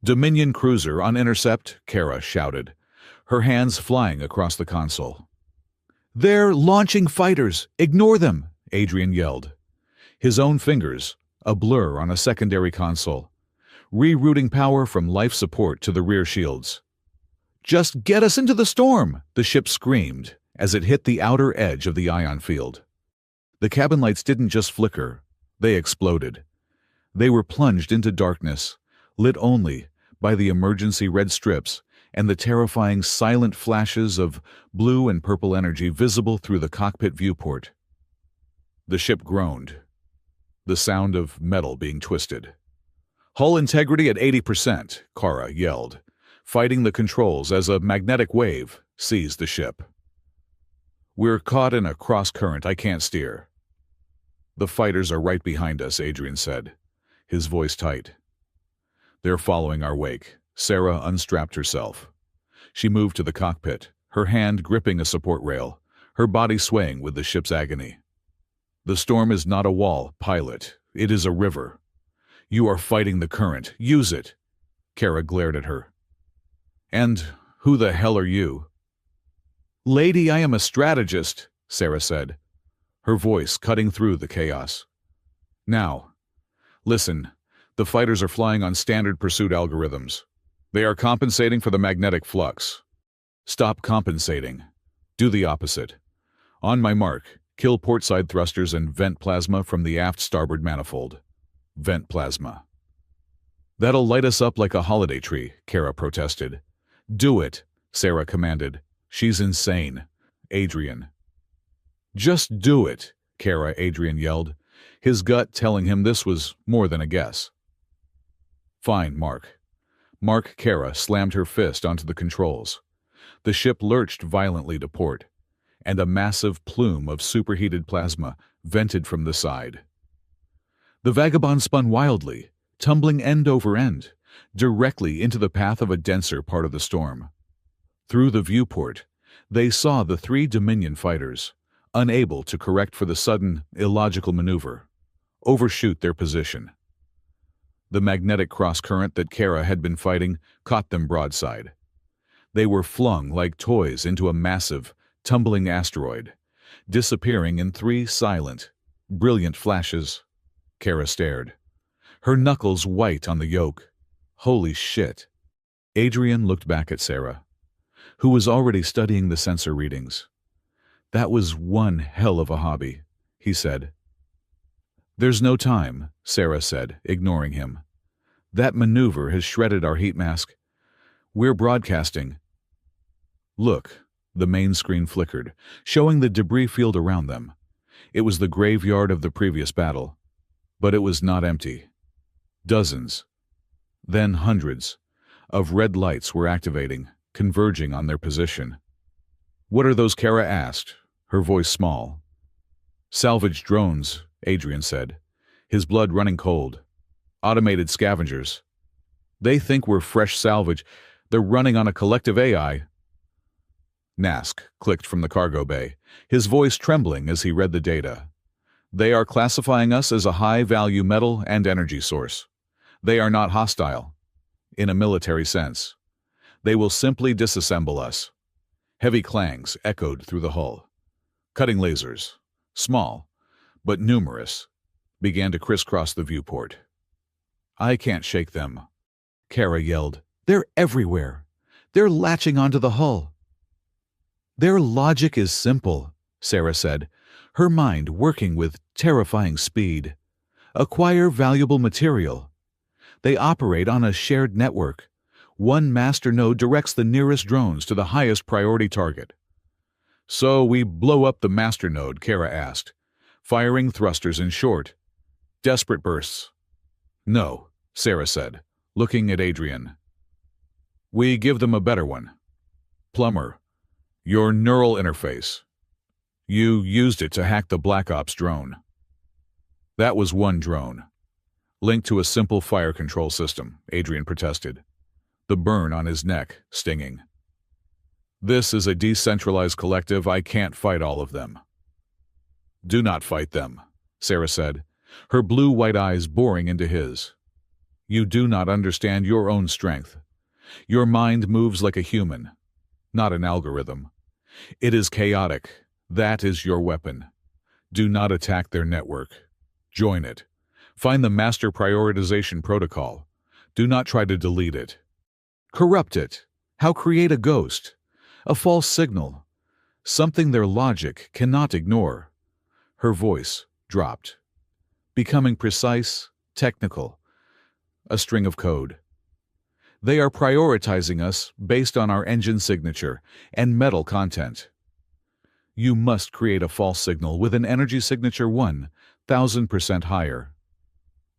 Dominion cruiser on intercept, Kara shouted, her hands flying across the console. They're launching fighters! Ignore them! Adrian yelled. His own fingers, a blur on a secondary console, rerouting power from life support to the rear shields. Just get us into the storm, the ship screamed as it hit the outer edge of the ion field. The cabin lights didn't just flicker, they exploded. They were plunged into darkness, lit only by the emergency red strips and the terrifying silent flashes of blue and purple energy visible through the cockpit viewport. The ship groaned, the sound of metal being twisted. Hull integrity at 80%, Kara yelled, fighting the controls as a magnetic wave seized the ship. We're caught in a cross-current I can't steer. The fighters are right behind us, Adrian said, his voice tight. They're following our wake. Sarah unstrapped herself. She moved to the cockpit, her hand gripping a support rail, her body swaying with the ship's agony. The storm is not a wall, pilot. It is a river. You are fighting the current. Use it. Kara glared at her. And who the hell are you? Lady, I am a strategist, Sarah said, her voice cutting through the chaos. Now, listen, the fighters are flying on standard pursuit algorithms. They are compensating for the magnetic flux. Stop compensating. Do the opposite. On my mark, kill portside thrusters and vent plasma from the aft starboard manifold. Vent plasma. That'll light us up like a holiday tree, Kara protested. Do it, Sarah commanded. She's insane. Adrian. Just do it, Kara, Adrian yelled, his gut telling him this was more than a guess. Fine, Mark. Kara slammed her fist onto the controls. The ship lurched violently to port, and a massive plume of superheated plasma vented from the side. The Vagabond spun wildly, tumbling end over end, directly into the path of a denser part of the storm. Through the viewport, they saw the 3 Dominion fighters, unable to correct for the sudden, illogical maneuver, overshoot their position. The magnetic cross-current that Kara had been fighting caught them broadside. They were flung like toys into a massive, tumbling asteroid, disappearing in 3 silent, brilliant flashes. Kara stared, her knuckles white on the yoke. Holy shit. Adrian looked back at Sarah, who was already studying the sensor readings. That was one hell of a hobby, he said. There's no time, Sarah said, ignoring him. That maneuver has shredded our heat mask. We're broadcasting. Look, the main screen flickered, showing the debris field around them. It was the graveyard of the previous battle. But it was not empty. Dozens, then hundreds, of red lights were activating, converging on their position. "What are those?" Kara asked, her voice small. "Salvage drones," Adrian said, his blood running cold. "Automated scavengers. They think we're fresh salvage. They're running on a collective AI." Nask clicked from the cargo bay, his voice trembling as he read the data. "They are classifying us as a high-value metal and energy source. They are not hostile, in a military sense. They will simply disassemble us." Heavy clangs echoed through the hull. Cutting lasers, small, but numerous, began to crisscross the viewport. "I can't shake them," Kara yelled. "They're everywhere. They're latching onto the hull." "Their logic is simple," Sarah said, her mind working with terrifying speed. "Acquire valuable material. They operate on a shared network. One master node directs the nearest drones to the highest priority target." "So we blow up the master node?" Kara asked, firing thrusters in short, desperate bursts. "No," Sarah said, looking at Adrian. "We give them a better one. Plumber, your neural interface. You used it to hack the Black Ops drone." "That was one drone, linked to a simple fire control system," Adrian protested, the burn on his neck stinging. "This is a decentralized collective. I can't fight all of them." "Do not fight them," Sarah said, her blue-white eyes boring into his. "You do not understand your own strength. Your mind moves like a human, not an algorithm. It is chaotic. That is your weapon. Do not attack their network. Join it. Find the master prioritization protocol. Do not try to delete it. Corrupt it. How create a ghost? A false signal. Something their logic cannot ignore." Her voice dropped, becoming precise, technical, a string of code. "They are prioritizing us based on our engine signature and metal content. You must create a false signal with an energy signature 1,000% higher.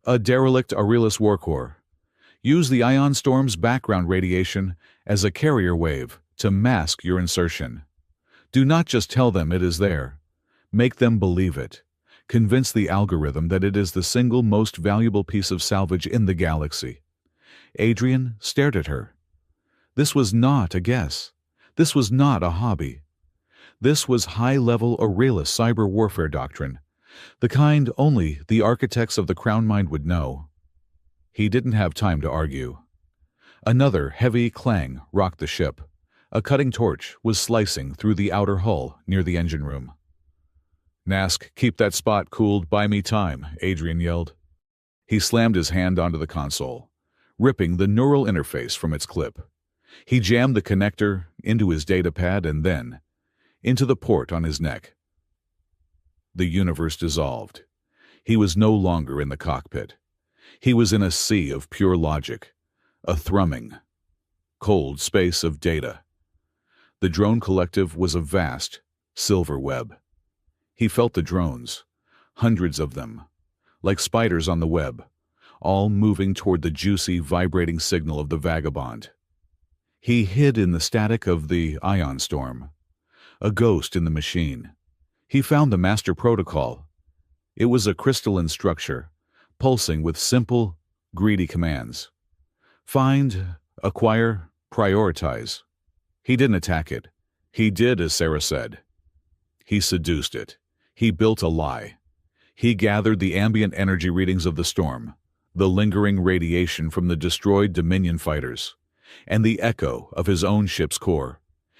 A derelict Aurelius Warcore. Use the ion storm's background radiation as a carrier wave to mask your insertion. Do not just tell them it is there. Make them believe it. Convince the algorithm that it is the single most valuable piece of salvage in the galaxy." Adrian stared at her. This was not a guess. This was not a hobby. This was high-level Aurelius cyber warfare doctrine, the kind only the architects of the Crown Mind would know. He didn't have time to argue. Another heavy clang rocked the ship. A cutting torch was slicing through the outer hull near the engine room. "Nask, keep that spot cooled. Buy me time," Adrian yelled. He slammed his hand onto the console, ripping the neural interface from its clip. He jammed the connector into his datapad and then into the port on his neck. The universe dissolved. He was no longer in the cockpit. He was in a sea of pure logic, a thrumming, cold space of data. The drone collective was a vast, silver web. He felt the drones, hundreds of them, like spiders on the web, all moving toward the juicy, vibrating signal of the vagabond. He hid in the static of the ion storm, a ghost in the machine. He found the master protocol. It was a crystalline structure, pulsing with simple, greedy commands. Find, acquire, prioritize. He didn't attack it. He did as Sarah said. He seduced it. He built a lie. He gathered the ambient energy readings of the storm, the lingering radiation from the destroyed Dominion fighters, and the echo of his own ship's core.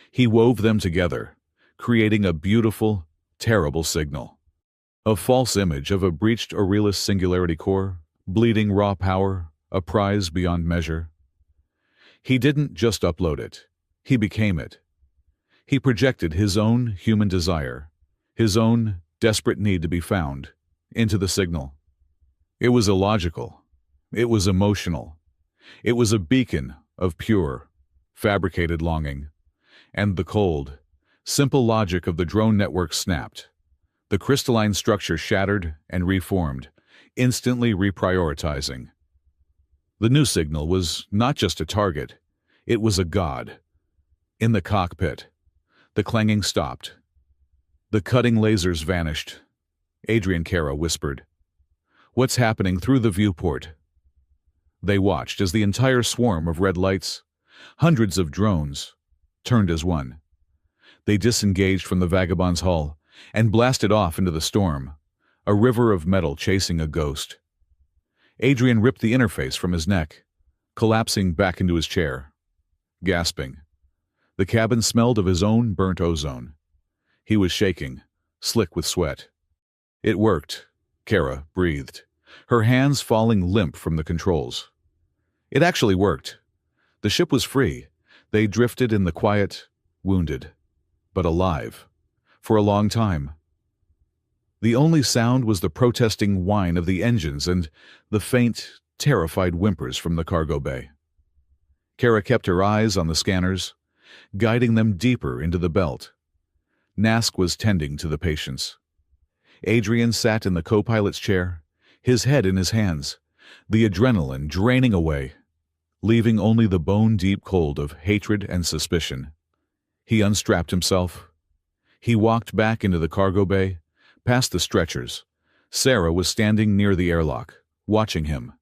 He wove them together, creating a beautiful, terrible signal. A false image of a breached Aurelius singularity core, bleeding raw power, a prize beyond measure. He didn't just upload it. He became it. He projected his own human desire, his own desperate need to be found, into the signal. It was illogical. It was emotional. It was a beacon of pure, fabricated longing. And the cold, simple logic of the drone network snapped. The crystalline structure shattered and reformed, instantly reprioritizing. The new signal was not just a target, it was a god. In the cockpit, the clanging stopped. The cutting lasers vanished. Adrian Kara whispered, "What's happening through the viewport?" They watched as the entire swarm of red lights, hundreds of drones, turned as one. They disengaged from the vagabond's hull and blasted off into the storm, a river of metal chasing a ghost. Adrian ripped the interface from his neck, collapsing back into his chair, gasping. The cabin smelled of his own burnt ozone. He was shaking, slick with sweat. It worked, Kara breathed, her hands falling limp from the controls. It actually worked. The ship was free. They drifted in the quiet, wounded, but alive, for a long time. The only sound was the protesting whine of the engines and the faint, terrified whimpers from the cargo bay. Kara kept her eyes on the scanners, guiding them deeper into the belt. Nask was tending to the patients. Adrian sat in the co-pilot's chair, his head in his hands, the adrenaline draining away, leaving only the bone-deep cold of hatred and suspicion. He unstrapped himself. He walked back into the cargo bay, past the stretchers. Sarah was standing near the airlock, watching him.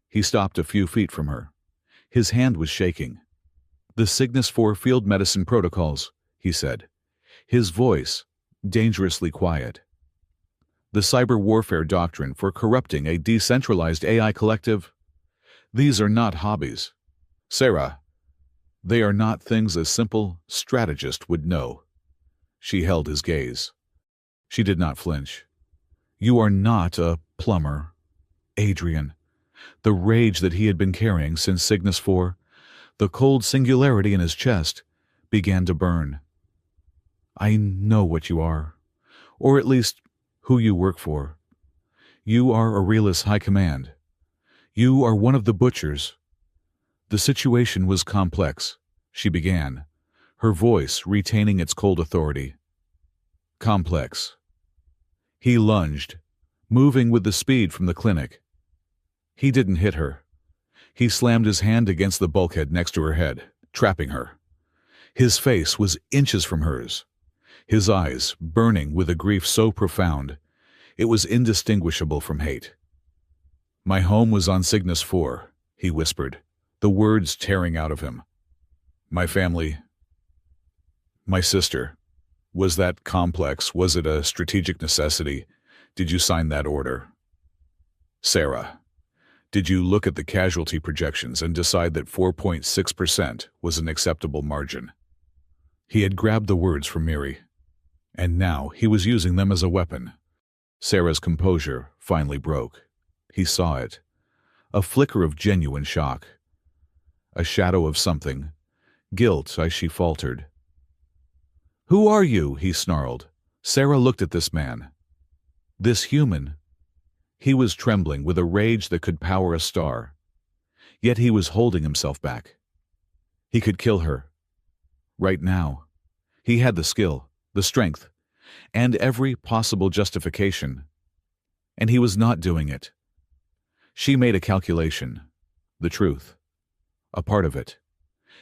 He stopped a few feet from her. His hand was shaking. "The Cygnus 4 field medicine protocols," he said, his voice dangerously quiet. "The cyber warfare doctrine for corrupting a decentralized AI collective. These are not hobbies. Sarah, they are not things a simple strategist would know." She held his gaze. She did not flinch. "You are not a plumber, Adrian." The rage that he had been carrying since Cygnus 4, the cold singularity in his chest, began to burn. "I know what you are, or at least who you work for. You are Aurelius High Command. You are one of the butchers." "The situation was complex," she began, her voice retaining its cold authority. "Complex." He lunged, moving with the speed from the clinic. He didn't hit her. He slammed his hand against the bulkhead next to her head, trapping her. His face was inches from hers, his eyes burning with a grief so profound it was indistinguishable from hate. "My home was on Cygnus 4, he whispered, the words tearing out of him. "My family, my sister. Was that complex? Was it a strategic necessity? Did you sign that order?" "Sarah, did you look at the casualty projections and decide that 4.6% was an acceptable margin?" He had grabbed the words from Miri, and now he was using them as a weapon. Sarah's composure finally broke. He saw it. A flicker of genuine shock. A shadow of something. Guilt as she faltered. "Who are you?" he snarled. Sarah looked at this man. This human. He was trembling with a rage that could power a star. Yet he was holding himself back. He could kill her. Right now. He had the skill, the strength, and every possible justification. And he was not doing it. She made a calculation. The truth. A part of it.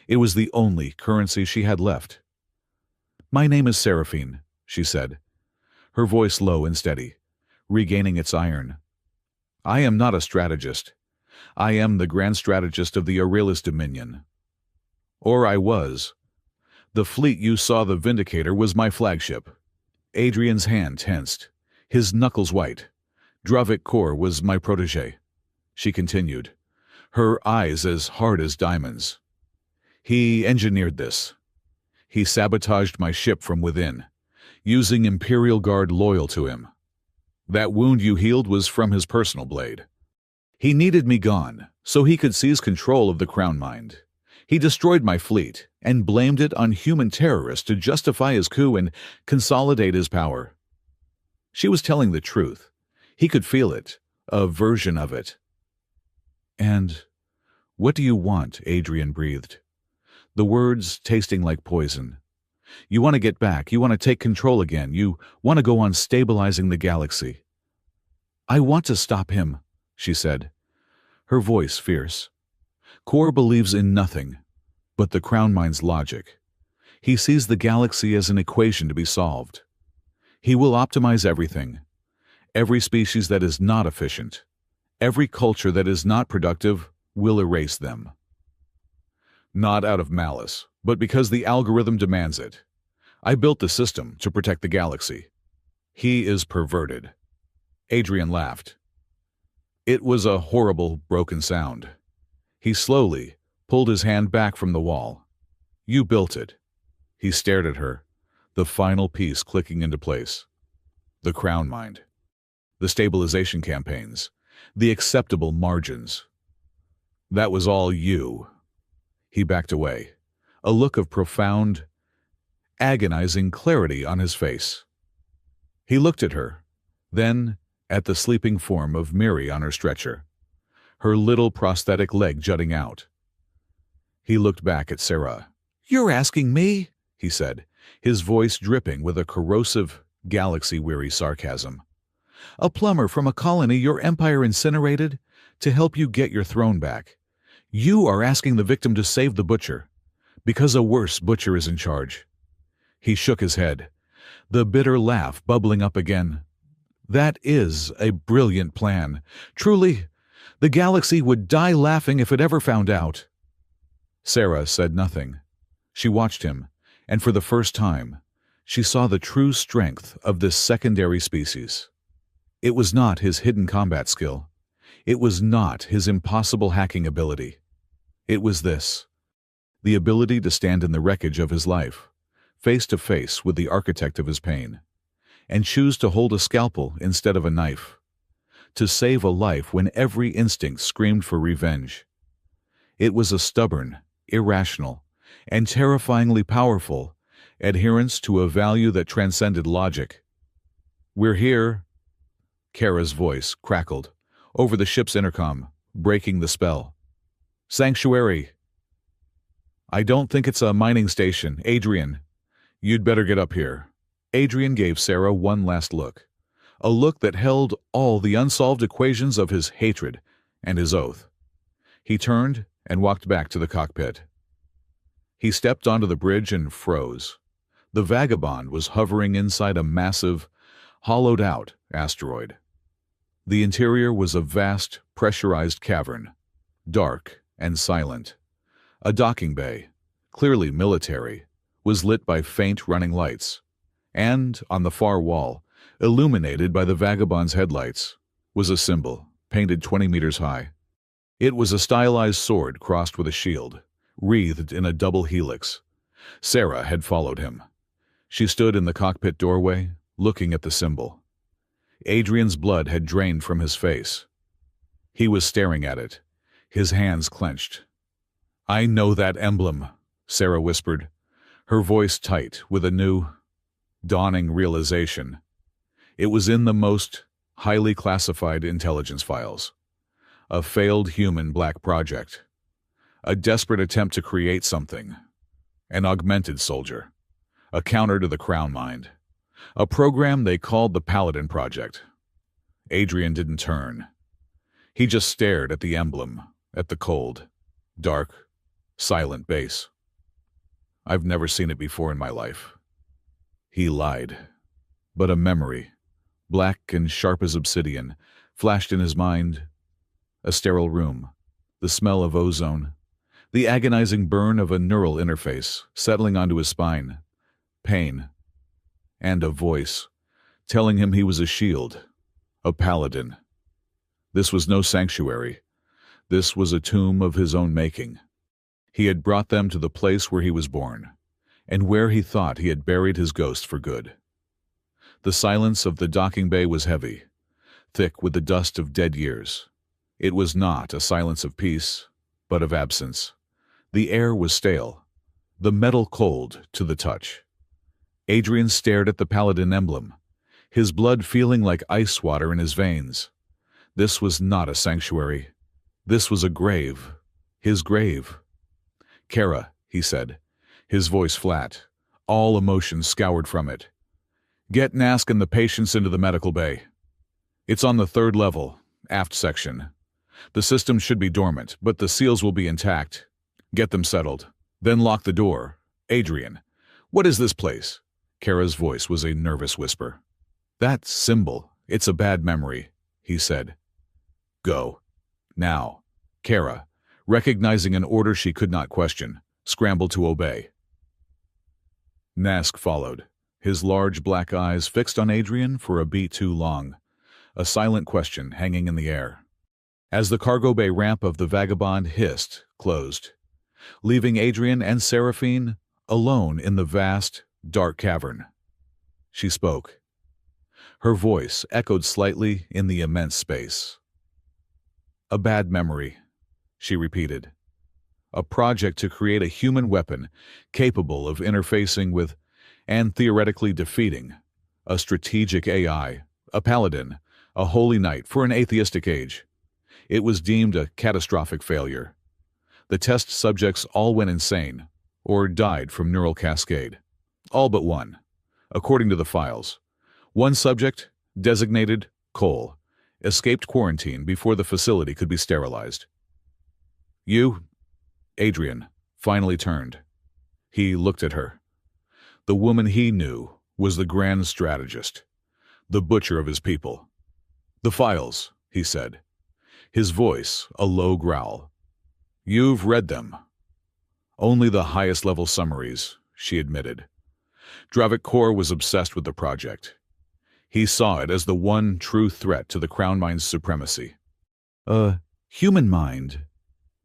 It was the only currency she had left. "My name is Seraphine," she said, her voice low and steady, regaining its iron. "I am not a strategist. I am the grand strategist of the Aurelius Dominion. Or I was. The fleet you saw the Vindicator was my flagship." Adrian's hand tensed, his knuckles white. "Dravik Kor was my protege," she continued, her eyes as hard as diamonds. "He engineered this. He sabotaged my ship from within, using Imperial Guard loyal to him. That wound you healed was from his personal blade. He needed me gone, so he could seize control of the Crown Mind. He destroyed my fleet and blamed it on human terrorists to justify his coup and consolidate his power." She was telling the truth. He could feel it, a version of it. "And what do you want?" Adrian breathed. the words tasting like poison. You want to get back, you want to take control again, you want to go on stabilizing the galaxy. I want to stop him, she said, her voice fierce. Kor believes in nothing but the Crown Mind's logic. He sees the galaxy as an equation to be solved. He will optimize everything. Every species that is not efficient, every culture that is not productive, will erase them. Not out of malice, but because the algorithm demands it. I built the system to protect the galaxy. He is perverted. Adrian laughed. It was a horrible, broken sound. He slowly pulled his hand back from the wall. You built it. He stared at her, the final piece clicking into place. The Crown Mind. The stabilization campaigns. The acceptable margins. That was all you. He backed away, a look of profound, agonizing clarity on his face. He looked at her, then at the sleeping form of Miri on her stretcher, her little prosthetic leg jutting out. He looked back at Sarah. You're asking me? He said, his voice dripping with a corrosive, galaxy-weary sarcasm. A plumber from a colony your empire incinerated to help you get your throne back. You are asking the victim to save the butcher, because a worse butcher is in charge. He shook his head, the bitter laugh bubbling up again. That is a brilliant plan. Truly, the galaxy would die laughing if it ever found out. Sarah said nothing. She watched him, and for the first time, she saw the true strength of this secondary species. It was not his hidden combat skill. It was not his impossible hacking ability. It was this: the ability to stand in the wreckage of his life, face to face with the architect of his pain, and choose to hold a scalpel instead of a knife, to save a life when every instinct screamed for revenge. It was a stubborn, irrational, and terrifyingly powerful adherence to a value that transcended logic. We're here, Kara's voice crackled over the ship's intercom, breaking the spell. Sanctuary. I don't think it's a mining station. Adrian, you'd better get up here. Adrian gave Sarah one last look, a look that held all the unsolved equations of his hatred and his oath. He turned and walked back to the cockpit. He stepped onto the bridge and froze. The Vagabond was hovering inside a massive, hollowed-out asteroid. The interior was a vast, pressurized cavern, dark and silent. A docking bay, clearly military, was lit by faint running lights, and on the far wall, illuminated by the Vagabond's headlights, was a symbol, painted 20 meters high. It was a stylized sword crossed with a shield, wreathed in a double helix. Sarah had followed him. She stood in the cockpit doorway, looking at the symbol. Adrian's blood had drained from his face. He was staring at it, his hands clenched. I know that emblem, Sarah whispered, her voice tight with a new, dawning realization. It was in the most highly classified intelligence files. A failed human black project. A desperate attempt to create something. An augmented soldier. A counter to the Crown Mind. A program they called the Paladin Project. Adrian didn't turn. He just stared at the emblem, at the cold, dark, silent base. I've never seen it before in my life. He lied. But a memory, black and sharp as obsidian, flashed in his mind. A sterile room, the smell of ozone, the agonizing burn of a neural interface settling onto his spine, pain, and a voice telling him he was a shield, a paladin. This was no sanctuary. This was a tomb of his own making. He had brought them to the place where he was born, and where he thought he had buried his ghost for good. The silence of the docking bay was heavy, thick with the dust of dead years. It was not a silence of peace, but of absence. The air was stale, the metal cold to the touch. Adrian stared at the paladin emblem, his blood feeling like ice water in his veins. This was not a sanctuary. This was a grave. His grave. Kara, he said, his voice flat, all emotion scoured from it. "Get Nask and the patients into the medical bay. It's on the 3rd level, aft section. The system should be dormant, but the seals will be intact. Get them settled. Then lock the door. Adrian, what is this place?" Kara's voice was a nervous whisper. "That symbol, it's a bad memory," he said. "Go. Now." Kara, recognizing an order she could not question, scrambled to obey. Nask followed, his large black eyes fixed on Adrian for a beat too long, a silent question hanging in the air. As the cargo bay ramp of the Vagabond hissed, closed, leaving Adrian and Seraphine alone in the vast, dark cavern. She spoke. Her voice echoed slightly in the immense space. "A bad memory," she repeated. "A project to create a human weapon capable of interfacing with and theoretically defeating a strategic AI, a paladin, a holy knight for an atheistic age. It was deemed a catastrophic failure. The test subjects all went insane, or died from neural cascade. All but one. According to the files, one subject, designated Cole, escaped quarantine before the facility could be sterilized. You, Adrian, finally turned. He looked at her. The woman he knew was the grand strategist, the butcher of his people. "The files," he said, his voice a low growl. "You've read them." "Only the highest level summaries," she admitted. Dravik Kor was obsessed with the project. He saw it as the one true threat to the Crown Mind's supremacy. A human mind,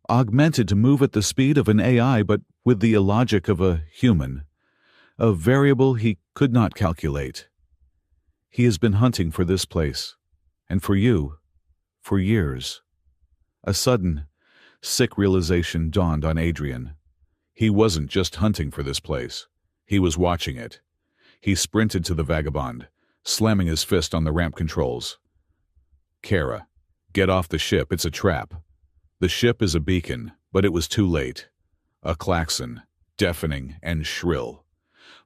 augmented to move at the speed of an AI but with the illogic of a human, a variable he could not calculate. He has been hunting for this place, and for you, for years. A sudden, sick realization dawned on Adrian. He wasn't just hunting for this place. He was watching it. He sprinted to the Vagabond, slamming his fist on the ramp controls. "Kara, get off the ship, it's a trap." The ship is a beacon, but it was too late. A klaxon, deafening and shrill,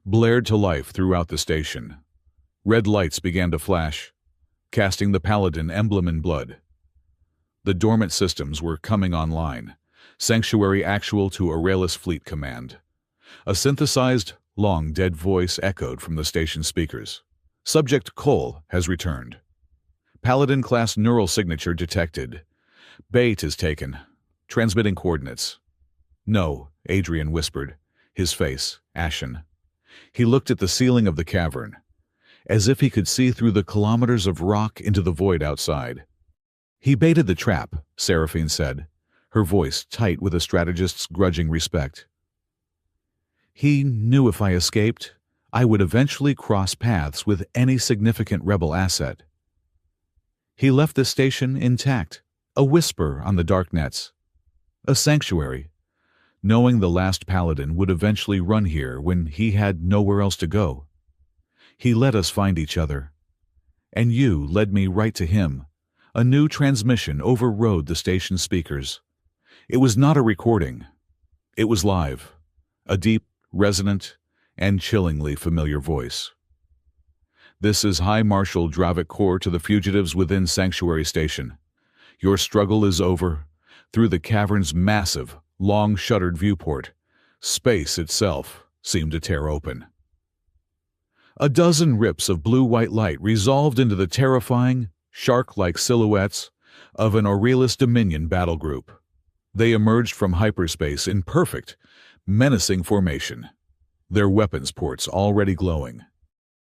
blared to life throughout the station. Red lights began to flash, casting the Paladin emblem in blood. The dormant systems were coming online, Sanctuary actual to Aurelius Fleet Command. A synthesized, long-dead voice echoed from the station speakers. "Subject Cole has returned. Paladin-class neural signature detected. Bait is taken. Transmitting coordinates." "No," Adrian whispered, his face ashen. He looked at the ceiling of the cavern, as if he could see through the kilometers of rock into the void outside. "He baited the trap," Seraphine said, her voice tight with a strategist's grudging respect. "He knew if I escaped, I would eventually cross paths with any significant rebel asset. He left the station intact, a whisper on the dark nets, a sanctuary, knowing the last paladin would eventually run here when he had nowhere else to go. He let us find each other. And you led me right to him. A new transmission overrode the station speakers. It was not a recording. It was live, a deep, resonant, and chillingly familiar voice. "This is High Marshal Dravik Kor to the fugitives within Sanctuary Station. Your struggle is over. Through the cavern's massive, long-shuttered viewport, space itself seemed to tear open. A dozen rips of blue-white light resolved into the terrifying, shark-like silhouettes of an Aurelius Dominion battle group. They emerged from hyperspace in perfect, menacing formation, their weapons ports already glowing.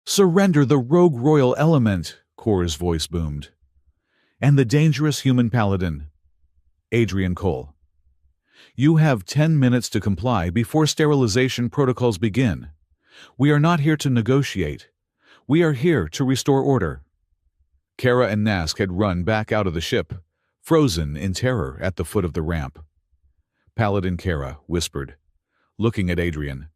"Surrender the rogue royal element," Kor's voice boomed. "And the dangerous human paladin, Adrian Cole. You have 10 minutes to comply before sterilization protocols begin. We are not here to negotiate. We are here to restore order." Kara and Nask had run back out of the ship, frozen in terror at the foot of the ramp. Paladin Kara whispered, looking at Adrian.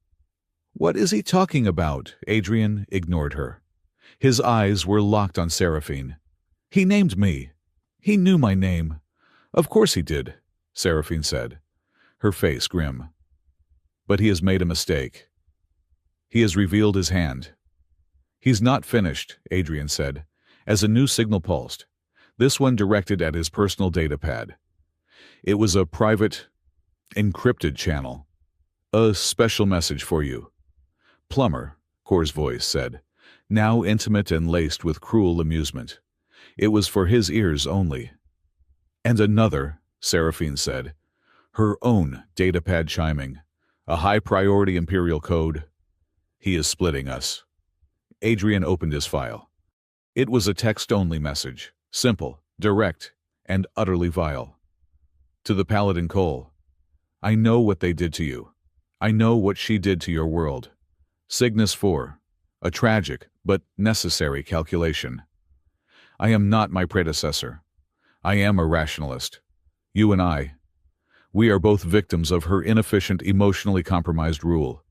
"What is he talking about?" Adrian ignored her. His eyes were locked on Seraphine. "He named me. He knew my name." "Of course he did," Seraphine said, her face grim. But he has made a mistake. He has revealed his hand. He's not finished, Adrian said, as a new signal pulsed, this one directed at his personal data pad. It was a private, encrypted channel. A special message for you. Plumber, Kor's voice said, now intimate and laced with cruel amusement. It was for his ears only. And another, Seraphine said, her own datapad chiming. A high-priority Imperial code. He is splitting us. Adrian opened his file. It was a text-only message, simple, direct, and utterly vile. To the Paladin Cole, I know what they did to you. I know what she did to your world. Cygnus 4, a tragic but necessary calculation. I am not my predecessor. I am a rationalist. You and I. We are both victims of her inefficient, emotionally compromised rule.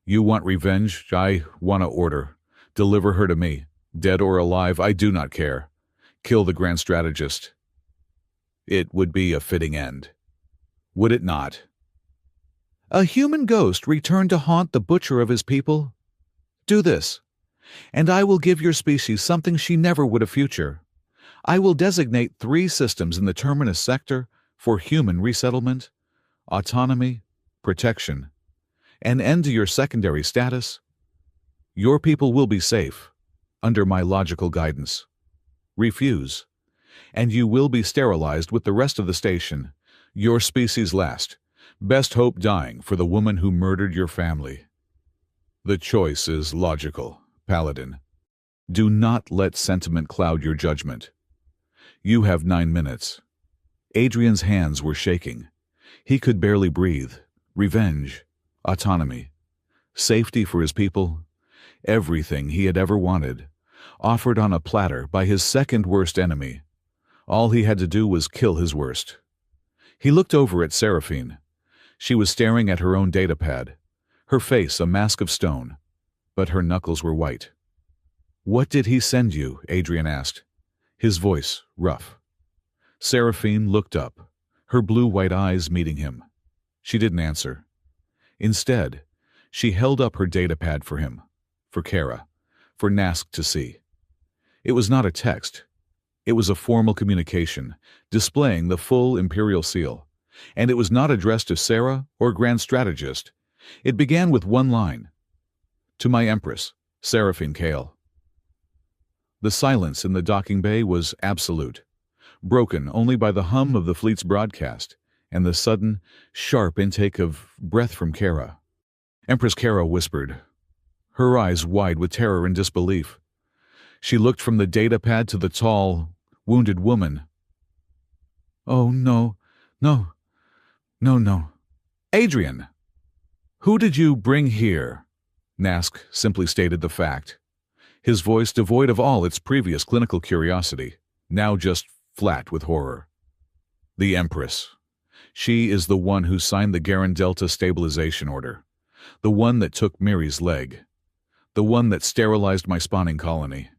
You want revenge, I want order. Deliver her to me. Dead or alive, I do not care. Kill the Grand Strategist. It would be a fitting end. Would it not? A human ghost returned to haunt the butcher of his people? Do this, and I will give your species something she never would have future. I will designate 3 systems in the Terminus sector for human resettlement, autonomy, protection, an end to your secondary status. Your people will be safe, under my logical guidance. Refuse, and you will be sterilized with the rest of the station, your species last, best hope dying for the woman who murdered your family. The choice is logical, Paladin. Do not let sentiment cloud your judgment. You have 9 minutes. Adrian's hands were shaking. He could barely breathe. Revenge, autonomy, safety for his people, everything he had ever wanted, offered on a platter by his second worst enemy. All he had to do was kill his worst. He looked over at Seraphine. She was staring at her own datapad, her face a mask of stone, but her knuckles were white. What did he send you? Adrian asked, his voice rough. Seraphine looked up, her blue-white eyes meeting him. She didn't answer. Instead, she held up her datapad for him, for Kara, for Nask to see. It was not a text. It was a formal communication, displaying the full Imperial seal, and it was not addressed to Sarah or Grand Strategist. It began with one line. To my Empress, Seraphine Kale. The silence in the docking bay was absolute, broken only by the hum of the fleet's broadcast and the sudden, sharp intake of breath from Kara. Empress Kara whispered, her eyes wide with terror and disbelief. She looked from the datapad to the tall, wounded woman. Oh, no, no, no, no. Adrian! Who did you bring here? Nask simply stated the fact, his voice devoid of all its previous clinical curiosity, now just flat with horror. The Empress. She is the one who signed the Garen Delta stabilization order, the one that took Miri's leg, the one that sterilized my spawning colony.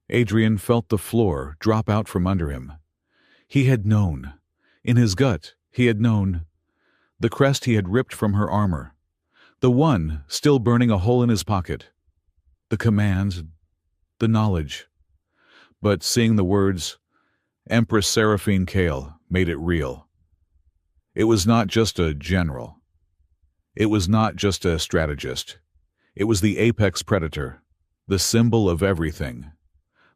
Adrian felt the floor drop out from under him. He had known. In his gut, he had known. The crest he had ripped from her armor. The one still burning a hole in his pocket. The command, the knowledge. But seeing the words, Empress Seraphine Kale, made it real. It was not just a general. It was not just a strategist. It was the apex predator, the symbol of everything.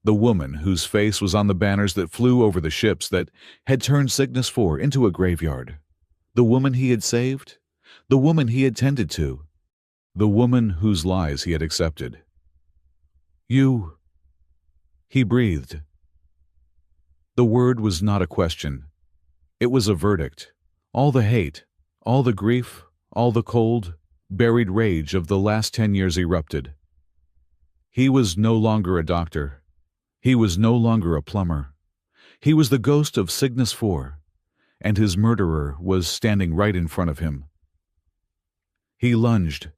The woman whose face was on the banners that flew over the ships that had turned Cygnus 4 into a graveyard. The woman he had saved. The woman he had tended to. The woman whose lies he had accepted. You. He breathed. The word was not a question. It was a verdict. All the hate, all the grief, all the cold, buried rage of the last 10 years erupted. He was no longer a doctor. He was no longer a plumber. He was the ghost of Cygnus 4, and his murderer was standing right in front of him. He lunged.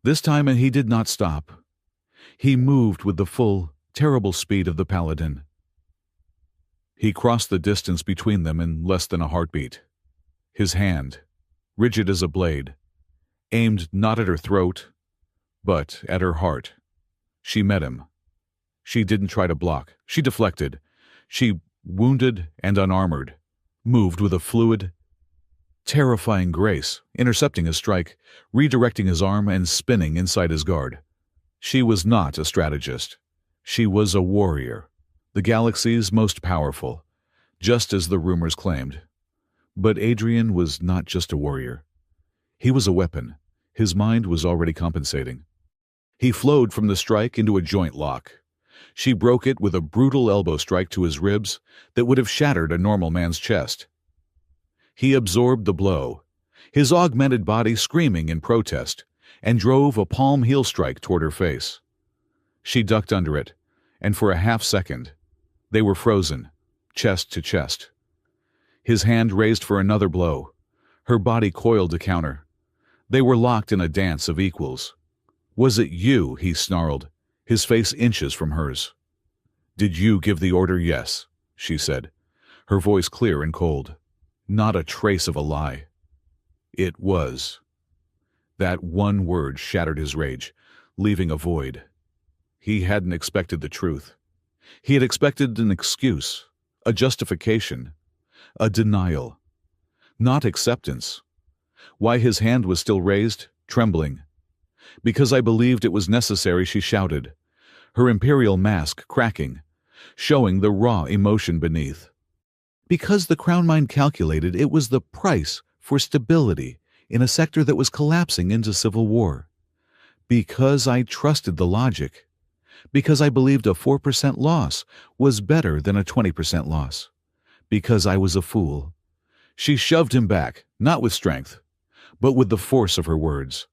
This time he did not stop. He moved with the full, terrible speed of the Paladin. He crossed the distance between them in less than a heartbeat. His hand, rigid as a blade, aimed not at her throat, but at her heart. She met him. She didn't try to block. She deflected. She, wounded and unarmored, moved with a fluid, terrifying grace, intercepting his strike, redirecting his arm and spinning inside his guard. She was not a strategist. She was a warrior, the galaxy's most powerful, just as the rumors claimed. But Adrian was not just a warrior. He was a weapon. His mind was already compensating. He flowed from the strike into a joint lock. She broke it with a brutal elbow strike to his ribs that would have shattered a normal man's chest. He absorbed the blow, his augmented body screaming in protest, and drove a palm heel strike toward her face. She ducked under it, and for a half-second, they were frozen, chest to chest. His hand raised for another blow. Her body coiled to counter. They were locked in a dance of equals. "Was it you?" he snarled, his face inches from hers. "Did you give the order?" "Yes," she said, her voice clear and cold. Not a trace of a lie. It was. That one word shattered his rage, leaving a void. He hadn't expected the truth. He had expected an excuse, a justification, a denial. Not acceptance. Why his hand was still raised, trembling. "Because I believed it was necessary," she shouted, her imperial mask cracking, showing the raw emotion beneath. "Because the Crown Mind calculated it was the price for stability in a sector that was collapsing into civil war. Because I trusted the logic. Because I believed a 4% loss was better than a 20% loss. Because I was a fool." She shoved him back, not with strength, but with the force of her words.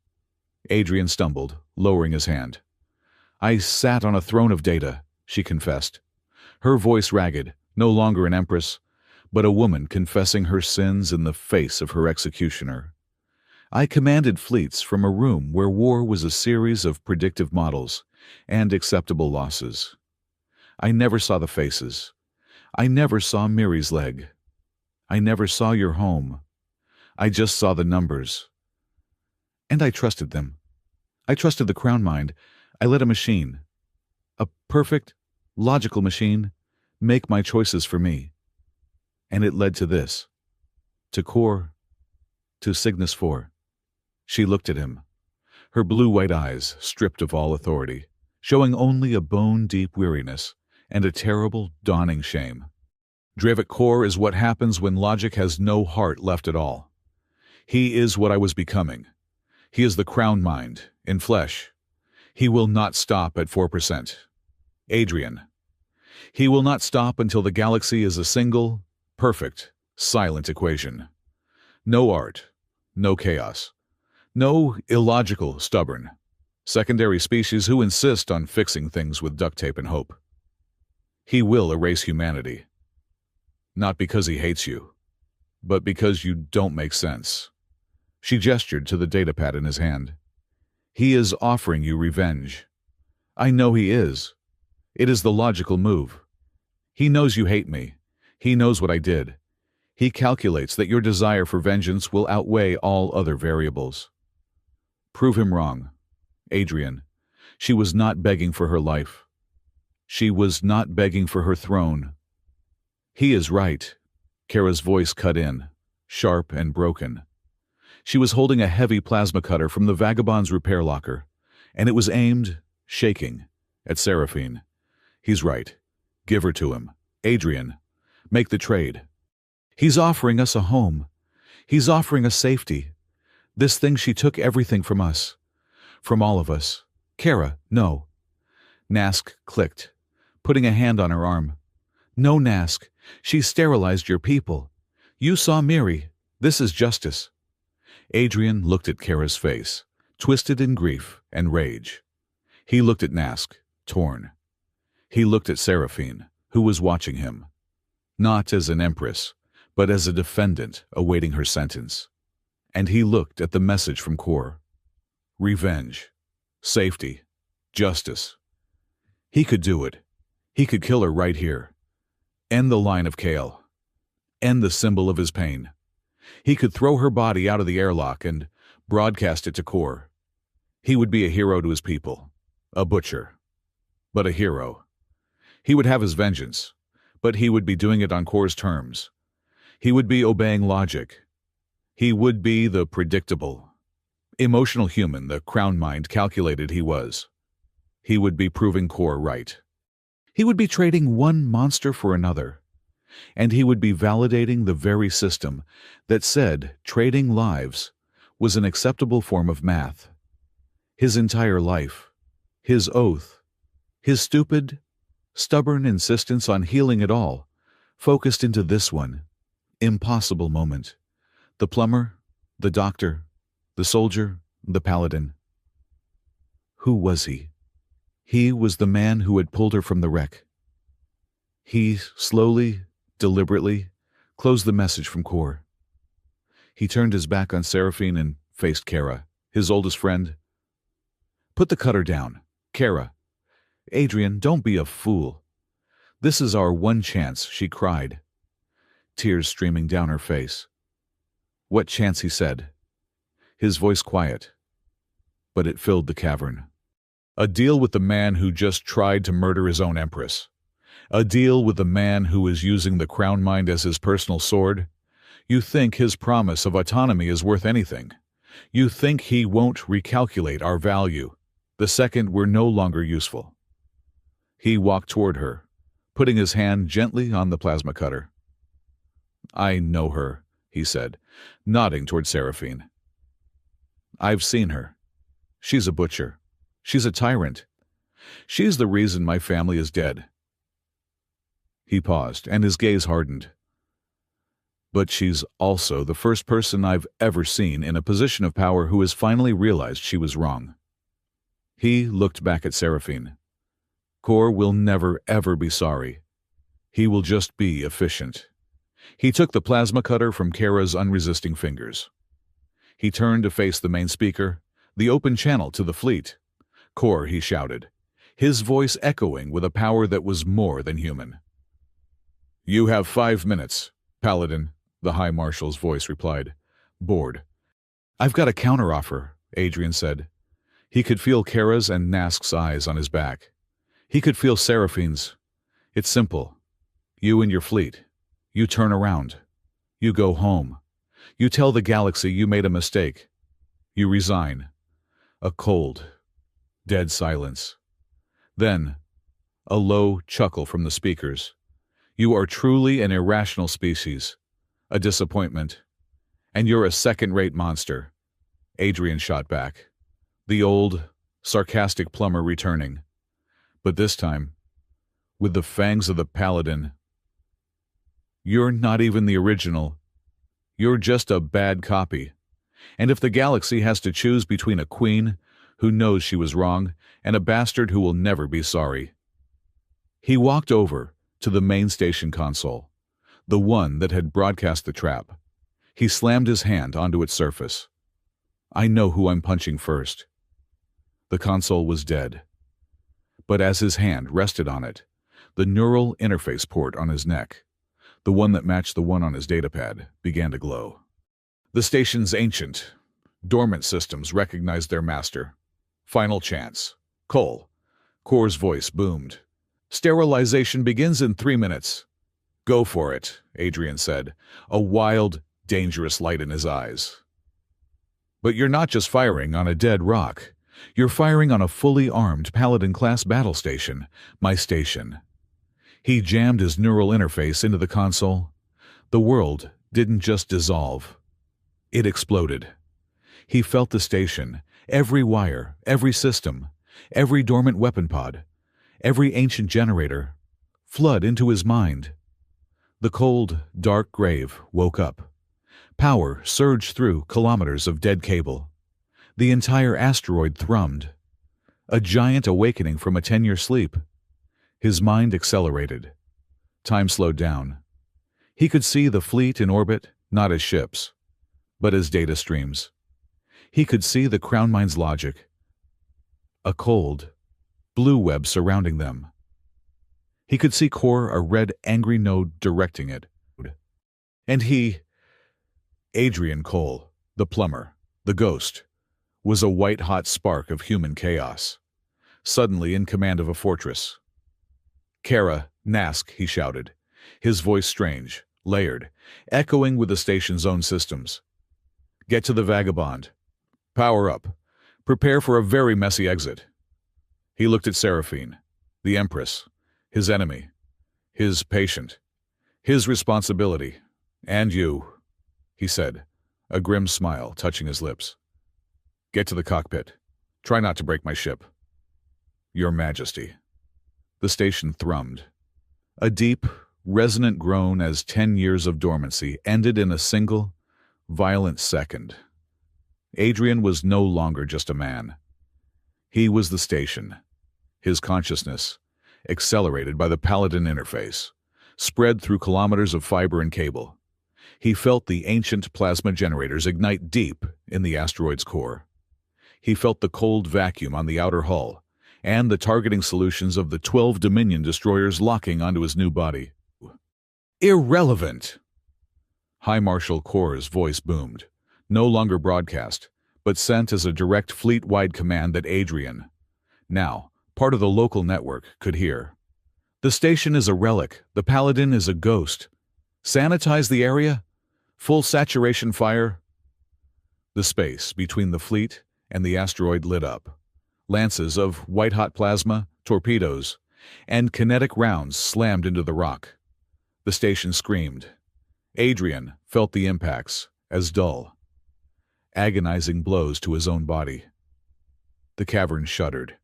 Adrian stumbled, lowering his hand. "I sat on a throne of data," she confessed, her voice ragged, no longer an empress, but a woman confessing her sins in the face of her executioner. "I commanded fleets from a room where war was a series of predictive models and acceptable losses. I never saw the faces. I never saw Miri's leg. I never saw your home. I just saw the numbers. And I trusted them. I trusted the Crown Mind. I let a machine, a perfect, logical machine, make my choices for me. And it led to this. To Core. To Cygnus 4. She looked at him, her blue-white eyes stripped of all authority, showing only a bone-deep weariness and a terrible, dawning shame. Dravik Core is what happens when logic has no heart left at all. He is what I was becoming. He is the Crown Mind, in flesh. He will not stop at 4%. Adrian. He will not stop until the galaxy is a single, perfect, silent equation. No art, no chaos, no illogical, stubborn, secondary species who insist on fixing things with duct tape and hope. He will erase humanity. Not because he hates you, but because you don't make sense. She gestured to the datapad in his hand. He is offering you revenge. I know he is. It is the logical move. He knows you hate me. He knows what I did. He calculates that your desire for vengeance will outweigh all other variables. Prove him wrong. Adrian. She was not begging for her life. She was not begging for her throne. He is right. Kara's voice cut in, sharp and broken. She was holding a heavy plasma cutter from the Vagabond's repair locker, and it was aimed, shaking, at Seraphine. He's right. Give her to him. Adrian. Make the trade. He's offering us a home. He's offering us safety. This thing she took everything from us. From all of us. Kara, no. Nask clicked, putting a hand on her arm. No, Nask. She sterilized your people. You saw Miri. This is justice. Adrian looked at Kara's face, twisted in grief and rage. He looked at Nask, torn. He looked at Seraphine, who was watching him. Not as an empress, but as a defendant awaiting her sentence. And he looked at the message from Core. Revenge. Safety. Justice. He could do it. He could kill her right here. End the line of Kale. End the symbol of his pain. He could throw her body out of the airlock and broadcast it to Core. He would be a hero to his people. A butcher. But a hero. He would have his vengeance, but he would be doing it on Core's terms. He would be obeying logic. He would be the predictable, emotional human the Crown Mind calculated he was. He would be proving Core right. He would be trading one monster for another. And he would be validating the very system that said trading lives was an acceptable form of math. His entire life, his oath, his stupid, stubborn insistence on healing it all, focused into this one impossible moment. The plumber, the doctor, the soldier, the paladin. Who was he? He was the man who had pulled her from the wreck. He slowly, deliberately, closed the message from Core. He turned his back on Seraphine and faced Kara, his oldest friend. "Put the cutter down, Kara. Adrian, don't be a fool. This is our one chance," she cried, tears streaming down her face. "What chance?" he said, his voice quiet, but it filled the cavern. "A deal with the man who just tried to murder his own empress. A deal with the man who is using the Crown Mind as his personal sword. You think his promise of autonomy is worth anything. You think he won't recalculate our value the second we're no longer useful." He walked toward her, putting his hand gently on the plasma cutter. "I know her," he said, nodding toward Seraphine. "I've seen her. She's a butcher. She's a tyrant. She's the reason my family is dead." He paused, and his gaze hardened. "But she's also the first person I've ever seen in a position of power who has finally realized she was wrong." He looked back at Seraphine. "Core will never, ever be sorry. He will just be efficient." He took the plasma cutter from Kara's unresisting fingers. He turned to face the main speaker, the open channel to the fleet. "Core," he shouted, his voice echoing with a power that was more than human. "You have 5 minutes, Paladin," the High Marshal's voice replied, bored. "I've got a counteroffer," Adrian said. He could feel Kara's and Nask's eyes on his back. He could feel Seraphine's. "It's simple. You and your fleet. You turn around. You go home. You tell the galaxy you made a mistake. You resign." A cold, dead silence. Then, a low chuckle from the speakers. "You are truly an irrational species. A disappointment. And you're a second-rate monster," Adrian shot back, the old, sarcastic plumber returning. But this time, with the fangs of the paladin. "You're not even the original. You're just a bad copy. And if the galaxy has to choose between a queen who knows she was wrong and a bastard who will never be sorry." He walked over to the main station console, the one that had broadcast the trap. He slammed his hand onto its surface. "I know who I'm punching first." The console was dead. But as his hand rested on it, the neural interface port on his neck, the one that matched the one on his datapad, began to glow. The station's ancient, dormant systems recognized their master. "Final chance. Cole." Core's voice boomed. "Sterilization begins in 3 minutes." "Go for it," Adrian said, a wild, dangerous light in his eyes. "But you're not just firing on a dead rock. You're firing on a fully armed Paladin-class battle station, my station." He jammed his neural interface into the console. The world didn't just dissolve. It exploded. He felt the station, every wire, every system, every dormant weapon pod, every ancient generator, flood into his mind. The cold, dark grave woke up. Power surged through kilometers of dead cable. The entire asteroid thrummed. A giant awakening from a 10-year sleep. His mind accelerated. Time slowed down. He could see the fleet in orbit, not as ships, but as data streams. He could see the Crown Mind's logic. A cold, blue web surrounding them. He could see Core, a red, angry node directing it. And he... Adrian Cole, the plumber, the ghost, was a white-hot spark of human chaos, suddenly in command of a fortress. "Kara, Nask," he shouted, his voice strange, layered, echoing with the station's own systems. "Get to the Vagabond. Power up. Prepare for a very messy exit." He looked at Seraphine, the Empress, his enemy, his patient, his responsibility. "And you," he said, a grim smile touching his lips. "Get to the cockpit. Try not to break my ship." "Your Majesty." The station thrummed. A deep, resonant groan as 10 years of dormancy ended in a single, violent second. Adrian was no longer just a man. He was the station. His consciousness, accelerated by the Paladin interface, spread through kilometers of fiber and cable. He felt the ancient plasma generators ignite deep in the asteroid's core. He felt the cold vacuum on the outer hull, and the targeting solutions of the 12 Dominion destroyers locking onto his new body. "Irrelevant!" High Marshal Kor's voice boomed, no longer broadcast, but sent as a direct fleet-wide command that Adrian, now part of the local network, could hear. "The station is a relic. The Paladin is a ghost. Sanitize the area? Full saturation fire?" The space between the fleet and the asteroid lit up. Lances of white-hot plasma, torpedoes, and kinetic rounds slammed into the rock. The station screamed. Adrian felt the impacts, as dull, agonizing blows to his own body. The cavern shuddered,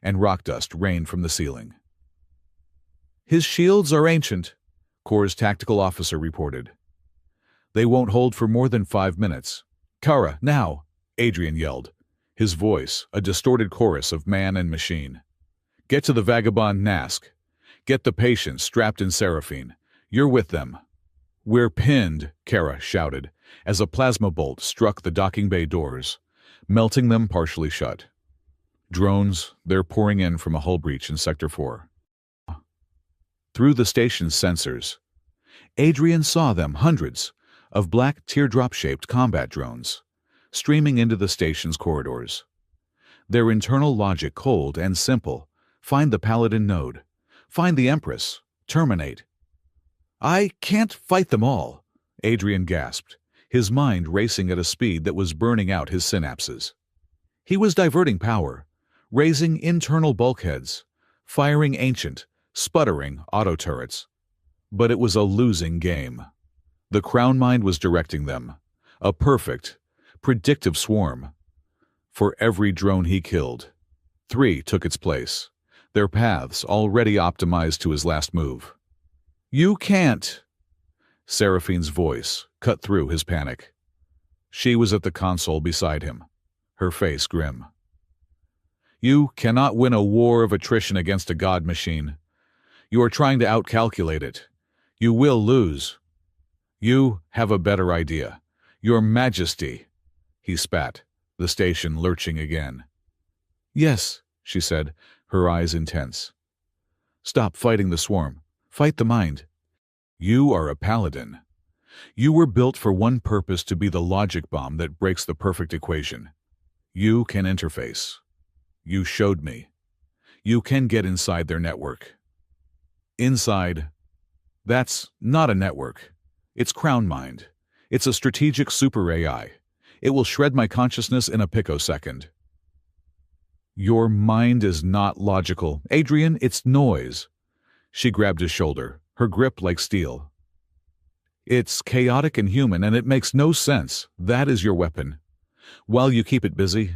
and rock dust rained from the ceiling. "His shields are ancient," Kor's tactical officer reported. "They won't hold for more than 5 minutes. Kara, now!" Adrian yelled, his voice a distorted chorus of man and machine. "Get to the Vagabond Nask. Get the patients strapped in Seraphine. You're with them." "We're pinned," Kara shouted, as a plasma bolt struck the docking bay doors, melting them partially shut. Drones, they're pouring in from a hull breach in Sector 4. Through the station's sensors, Adrian saw them, hundreds of black teardrop-shaped combat drones, streaming into the station's corridors. Their internal logic cold and simple: find the Paladin node, find the Empress, terminate. "I can't fight them all," Adrian gasped, his mind racing at a speed that was burning out his synapses. He was diverting power, raising internal bulkheads, firing ancient, sputtering auto turrets. But it was a losing game. The Crown Mind was directing them, a perfect, predictive swarm. For every drone he killed, 3 took its place, their paths already optimized to his last move. "You can't!" Seraphine's voice cut through his panic. She was at the console beside him, her face grim. "You cannot win a war of attrition against a god machine. You are trying to outcalculate it. You will lose. You have a better idea. Your Majesty," he spat, the station lurching again. "Yes," she said, her eyes intense. "Stop fighting the swarm. Fight the mind. You are a Paladin. You were built for one purpose: to be the logic bomb that breaks the perfect equation. You can interface. You showed me. You can get inside their network." "Inside? That's not a network. It's Crown Mind. It's a strategic super AI. It will shred my consciousness in a picosecond." "Your mind is not logical, Adrian. It's noise." She grabbed his shoulder, her grip like steel. "It's chaotic and human, and it makes no sense. That is your weapon. While you keep it busy,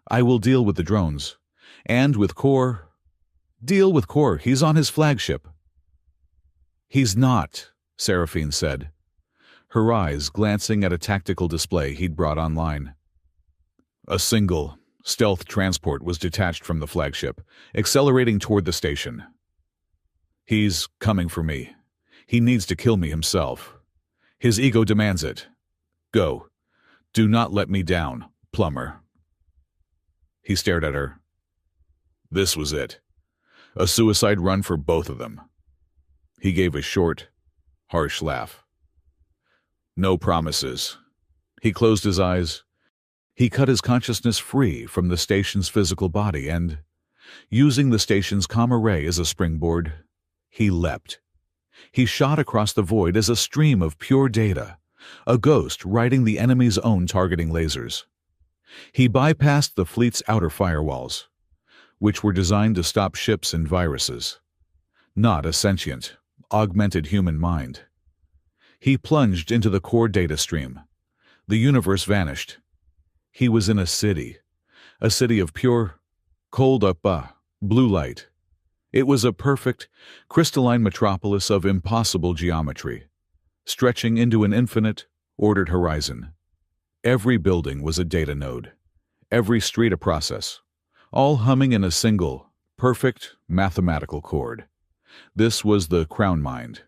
I will deal with the drones. And with Kor. Deal with Kor. He's on his flagship." "He's not," Seraphine said, her eyes glancing at a tactical display he'd brought online. A single, stealth transport was detached from the flagship, accelerating toward the station. "He's coming for me. He needs to kill me himself. His ego demands it. Go. Do not let me down, plumber." He stared at her. This was it. A suicide run for both of them. He gave a short, harsh laugh. "No promises. He closed his eyes. He cut his consciousness free from the station's physical body and, using the station's comm array as a springboard, he leapt. He shot across the void as a stream of pure data, a ghost riding the enemy's own targeting lasers. He bypassed the fleet's outer firewalls, which were designed to stop ships and viruses, not a sentient, augmented human mind. He plunged into the core data stream. The universe vanished. He was in a city of pure, cold blue light. It was a perfect, crystalline metropolis of impossible geometry, stretching into an infinite, ordered horizon. Every building was a data node, every street a process, all humming in a single, perfect, mathematical chord. This was the Crown Mind,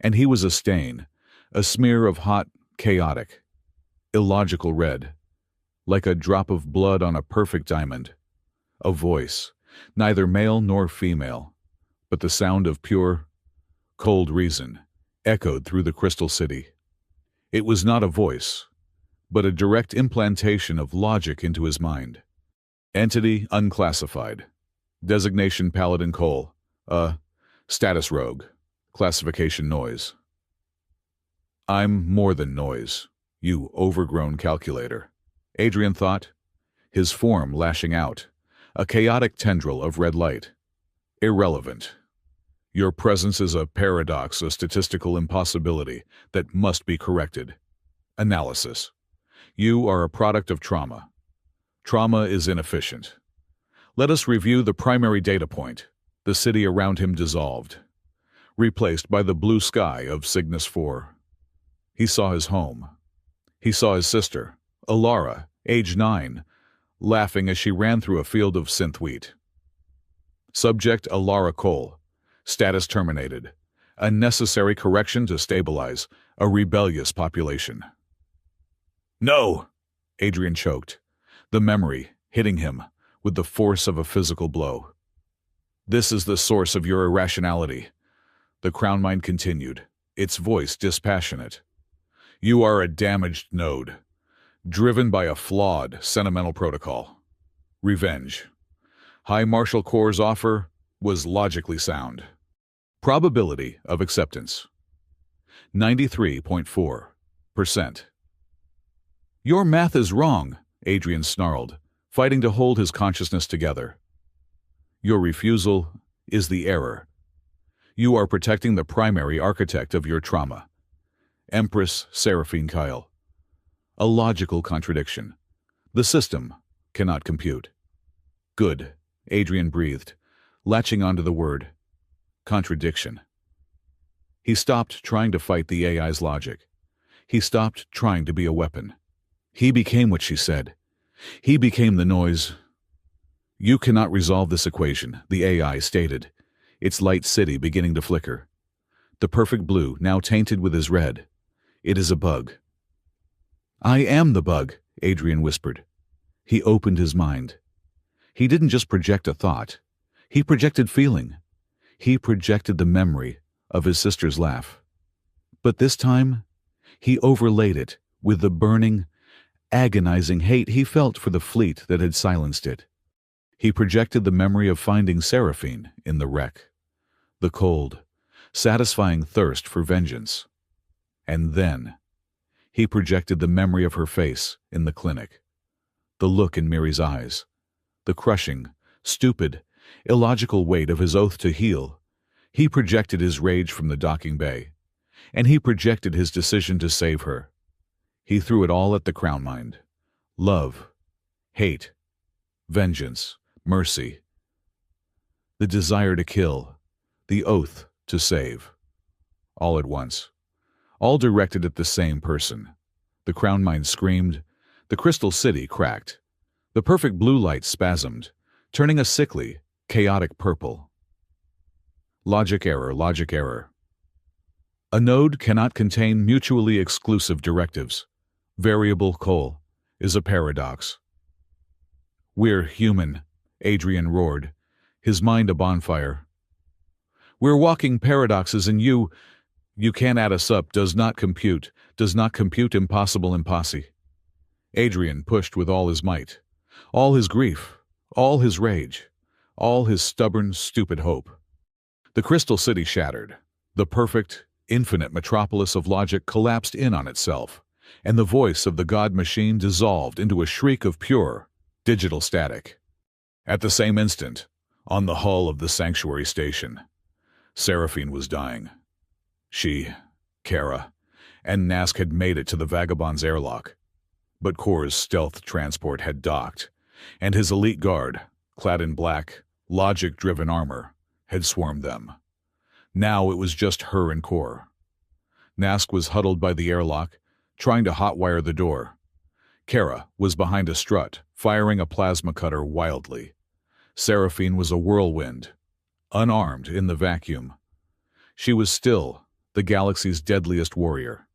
and he was a stain, a smear of hot, chaotic, illogical red, like a drop of blood on a perfect diamond. A voice, neither male nor female, but the sound of pure, cold reason, echoed through the crystal city. It was not a voice, but a direct implantation of logic into his mind. Entity unclassified. Designation Paladin Cole. Status rogue. Classification noise. I'm more than noise, you overgrown calculator. Adrian thought, his form lashing out, a chaotic tendril of red light. Irrelevant. Your presence is a paradox, a statistical impossibility that must be corrected. Analysis. You are a product of trauma. Trauma is inefficient. Let us review the primary data point. The city around him dissolved, replaced by the blue sky of Cygnus 4. He saw his home. He saw his sister, Alara, age 9, laughing as she ran through a field of synth wheat. Subject Alara Cole. Status terminated. A necessary correction to stabilize a rebellious population. No! Adrian choked, the memory hitting him with the force of a physical blow. This is the source of your irrationality. The Crown Mind continued, its voice dispassionate. You are a damaged node, driven by a flawed, sentimental protocol. Revenge. High Marshal Corps' offer was logically sound. Probability of acceptance. 93.4%. Your math is wrong, Adrian snarled, fighting to hold his consciousness together. Your refusal is the error. You are protecting the primary architect of your trauma, Empress Seraphine Kyle. A logical contradiction. The system cannot compute. Good, Adrian breathed, latching onto the word. Contradiction. He stopped trying to fight the AI's logic. He stopped trying to be a weapon. He became what she said. He became the noise. You cannot resolve this equation, the AI stated, its light city beginning to flicker. The perfect blue now tainted with his red. It is a bug. I am the bug, Adrian whispered. He opened his mind. He didn't just project a thought. He projected feeling. He projected the memory of his sister's laugh. But this time, he overlaid it with the burning, agonizing hate he felt for the fleet that had silenced it. He projected the memory of finding Seraphine in the wreck, the cold, satisfying thirst for vengeance. And then, he projected the memory of her face in the clinic, the look in Miri's eyes, the crushing, stupid, illogical weight of his oath to heal. He projected his rage from the docking bay, and he projected his decision to save her. He threw it all at the Crown Mind. Love, hate, vengeance, mercy. The desire to kill, the oath to save. All at once. All directed at the same person. The Crown Mind screamed. The crystal city cracked. The perfect blue light spasmed, turning a sickly, chaotic purple. Logic error, logic error. A node cannot contain mutually exclusive directives. Variable Cole is a paradox. We're human, Adrian roared, his mind a bonfire. We're walking paradoxes, and you can't add us up, does not compute impossible imposse. Adrian pushed with all his might, all his grief, all his rage, all his stubborn, stupid hope. The crystal city shattered. The perfect, infinite metropolis of logic collapsed in on itself, and the voice of the god machine dissolved into a shriek of pure, digital static. At the same instant, on the hull of the sanctuary station, Seraphine was dying. She, Kara, and Nask had made it to the Vagabond's airlock, but Kor's stealth transport had docked, and his elite guard, clad in black, logic-driven armor, had swarmed them. Now it was just her and Kor. Nask was huddled by the airlock, trying to hotwire the door. Kara was behind a strut, firing a plasma cutter wildly. Seraphine was a whirlwind, unarmed in the vacuum. She was still the galaxy's deadliest warrior.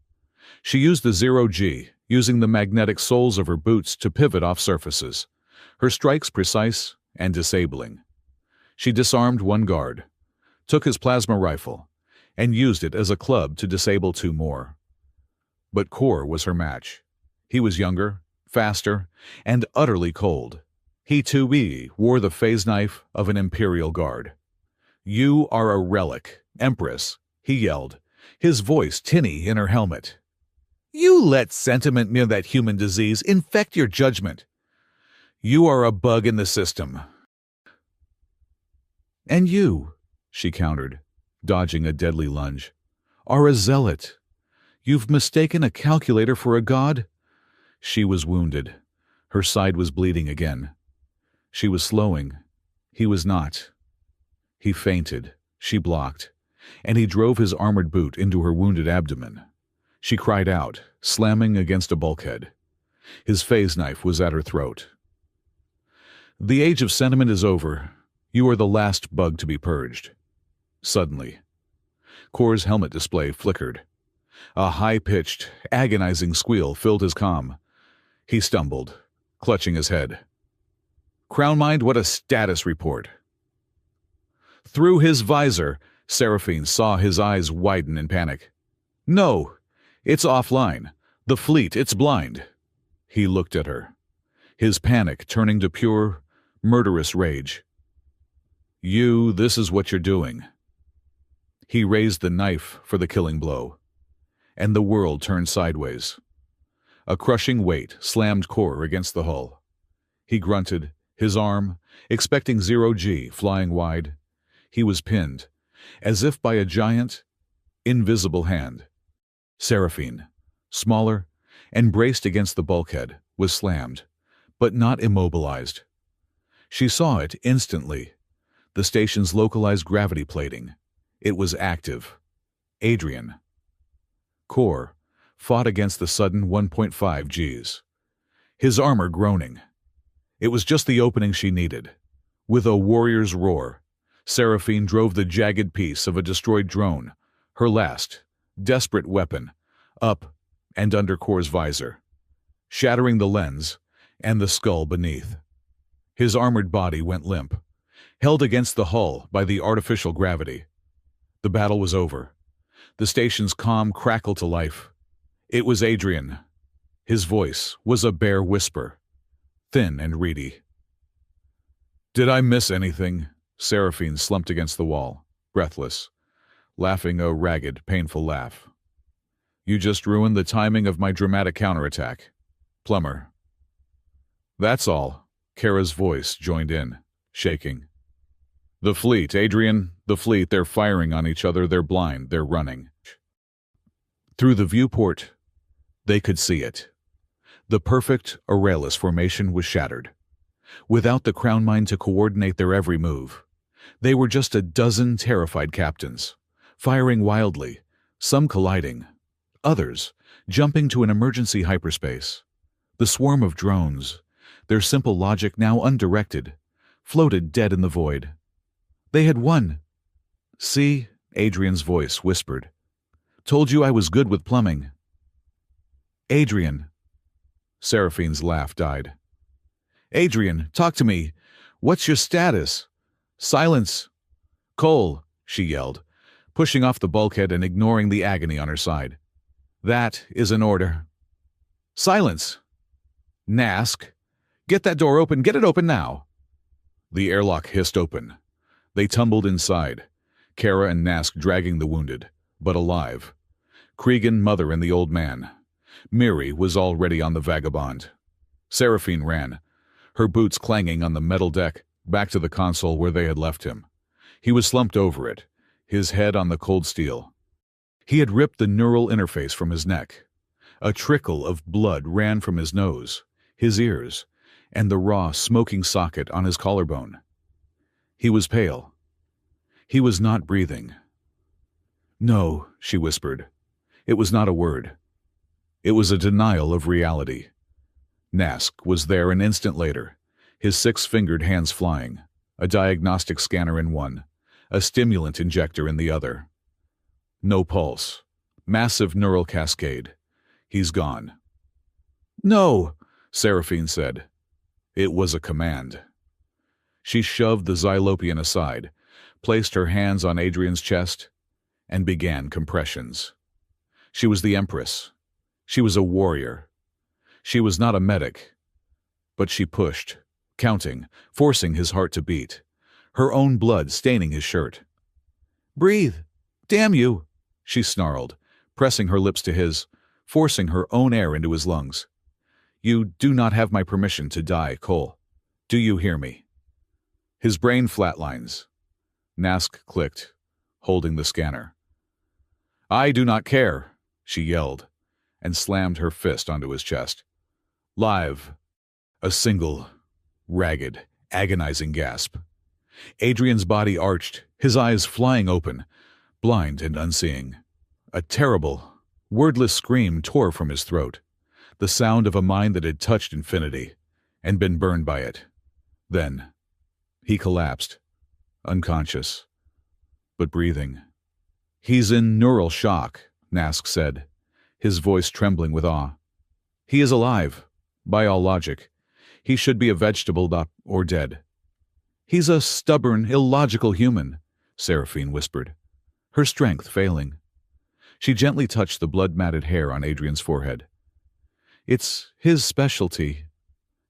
She used the zero-G, using the magnetic soles of her boots to pivot off surfaces, her strikes precise and disabling. She disarmed one guard, took his plasma rifle, and used it as a club to disable two more. But Kor was her match. He was younger, faster, and utterly cold. He too wore the phase knife of an Imperial guard. "You are a relic, Empress," he yelled, his voice tinny in her helmet. "You let sentiment near that human disease infect your judgment. You are a bug in the system." "And you," she countered, dodging a deadly lunge, "are a zealot. You've mistaken a calculator for a god?" She was wounded. Her side was bleeding again. She was slowing. He was not. He feinted. She blocked, and he drove his armored boot into her wounded abdomen. She cried out, slamming against a bulkhead. His phase knife was at her throat. "The age of sentiment is over. You are the last bug to be purged." Suddenly, Kor's helmet display flickered. A high-pitched, agonizing squeal filled his comm. He stumbled, clutching his head. "Crownmind, what a status report!" Through his visor, Seraphine saw his eyes widen in panic. "No, it's offline. The fleet, it's blind." He looked at her, his panic turning to pure, murderous rage. This is what you're doing." He raised the knife for the killing blow, and the world turned sideways. A crushing weight slammed Kor against the hull. He grunted, his arm, expecting zero-G, flying wide. He was pinned, as if by a giant, invisible hand. Seraphine, smaller and braced against the bulkhead, was slammed, but not immobilized. She saw it instantly. The station's localized gravity plating. It was active. Adrian. Kor fought against the sudden 1.5 Gs. His armor groaning. It was just the opening she needed. With a warrior's roar, Seraphine drove the jagged piece of a destroyed drone, her last, desperate weapon, up and under Kor's visor, shattering the lens and the skull beneath. His armored body went limp, held against the hull by the artificial gravity. The battle was over. The station's comm crackled to life. It was Adrian. His voice was a bare whisper, thin and reedy. "Did I miss anything?" Seraphine slumped against the wall, breathless, laughing a ragged, painful laugh. "You just ruined the timing of my dramatic counterattack. Plumber." "That's all." Kara's voice joined in, shaking. "The fleet, Adrian, the fleet, they're firing on each other, they're blind, they're running." Through the viewport, they could see it. The perfect Aurelius formation was shattered. Without the Crown Mind to coordinate their every move, they were just a dozen terrified captains, firing wildly, some colliding, others jumping to an emergency hyperspace. The swarm of drones, their simple logic now undirected, floated dead in the void. They had won. "See," Adrian's voice whispered. "Told you I was good with plumbing." "Adrian." Seraphine's laugh died. "Adrian, talk to me. What's your status?" "Silence." "Cole," she yelled, pushing off the bulkhead and ignoring the agony on her side. "That is an order." "Silence." Nask, get that door open, get it open now. The airlock hissed open. They tumbled inside, Kara and Nask dragging the wounded, but alive. Cregan, Mother, and the old man. Miri was already on the Vagabond. Seraphine ran, her boots clanging on the metal deck, back to the console where they had left him. He was slumped over it, his head on the cold steel. He had ripped the neural interface from his neck. A trickle of blood ran from his nose, his ears, and the raw, smoking socket on his collarbone. He was pale. He was not breathing. "No," she whispered. It was not a word. It was a denial of reality. Nask was there an instant later, his six-fingered hands flying, a diagnostic scanner in one, a stimulant injector in the other. No pulse. Massive neural cascade. He's gone. "No," Seraphine said. It was a command. She shoved the Xylopian aside, placed her hands on Adrian's chest, and began compressions. She was the Empress. She was a warrior. She was not a medic. But she pushed, counting, forcing his heart to beat, her own blood staining his shirt. "Breathe! Damn you!" she snarled, pressing her lips to his, forcing her own air into his lungs. "You do not have my permission to die, Cole. Do you hear me?" His brain flatlines. Nask clicked, holding the scanner. "I do not care," she yelled, and slammed her fist onto his chest. "Live." A single, ragged, agonizing gasp. Adrian's body arched, his eyes flying open, blind and unseeing. A terrible, wordless scream tore from his throat, the sound of a mind that had touched infinity and been burned by it. Then he collapsed, unconscious, but breathing. "He's in neural shock," Nask said, his voice trembling with awe. "He is alive, by all logic. He should be a vegetable or dead." "He's a stubborn, illogical human," Seraphine whispered, her strength failing. She gently touched the blood-matted hair on Adrian's forehead. "It's his specialty."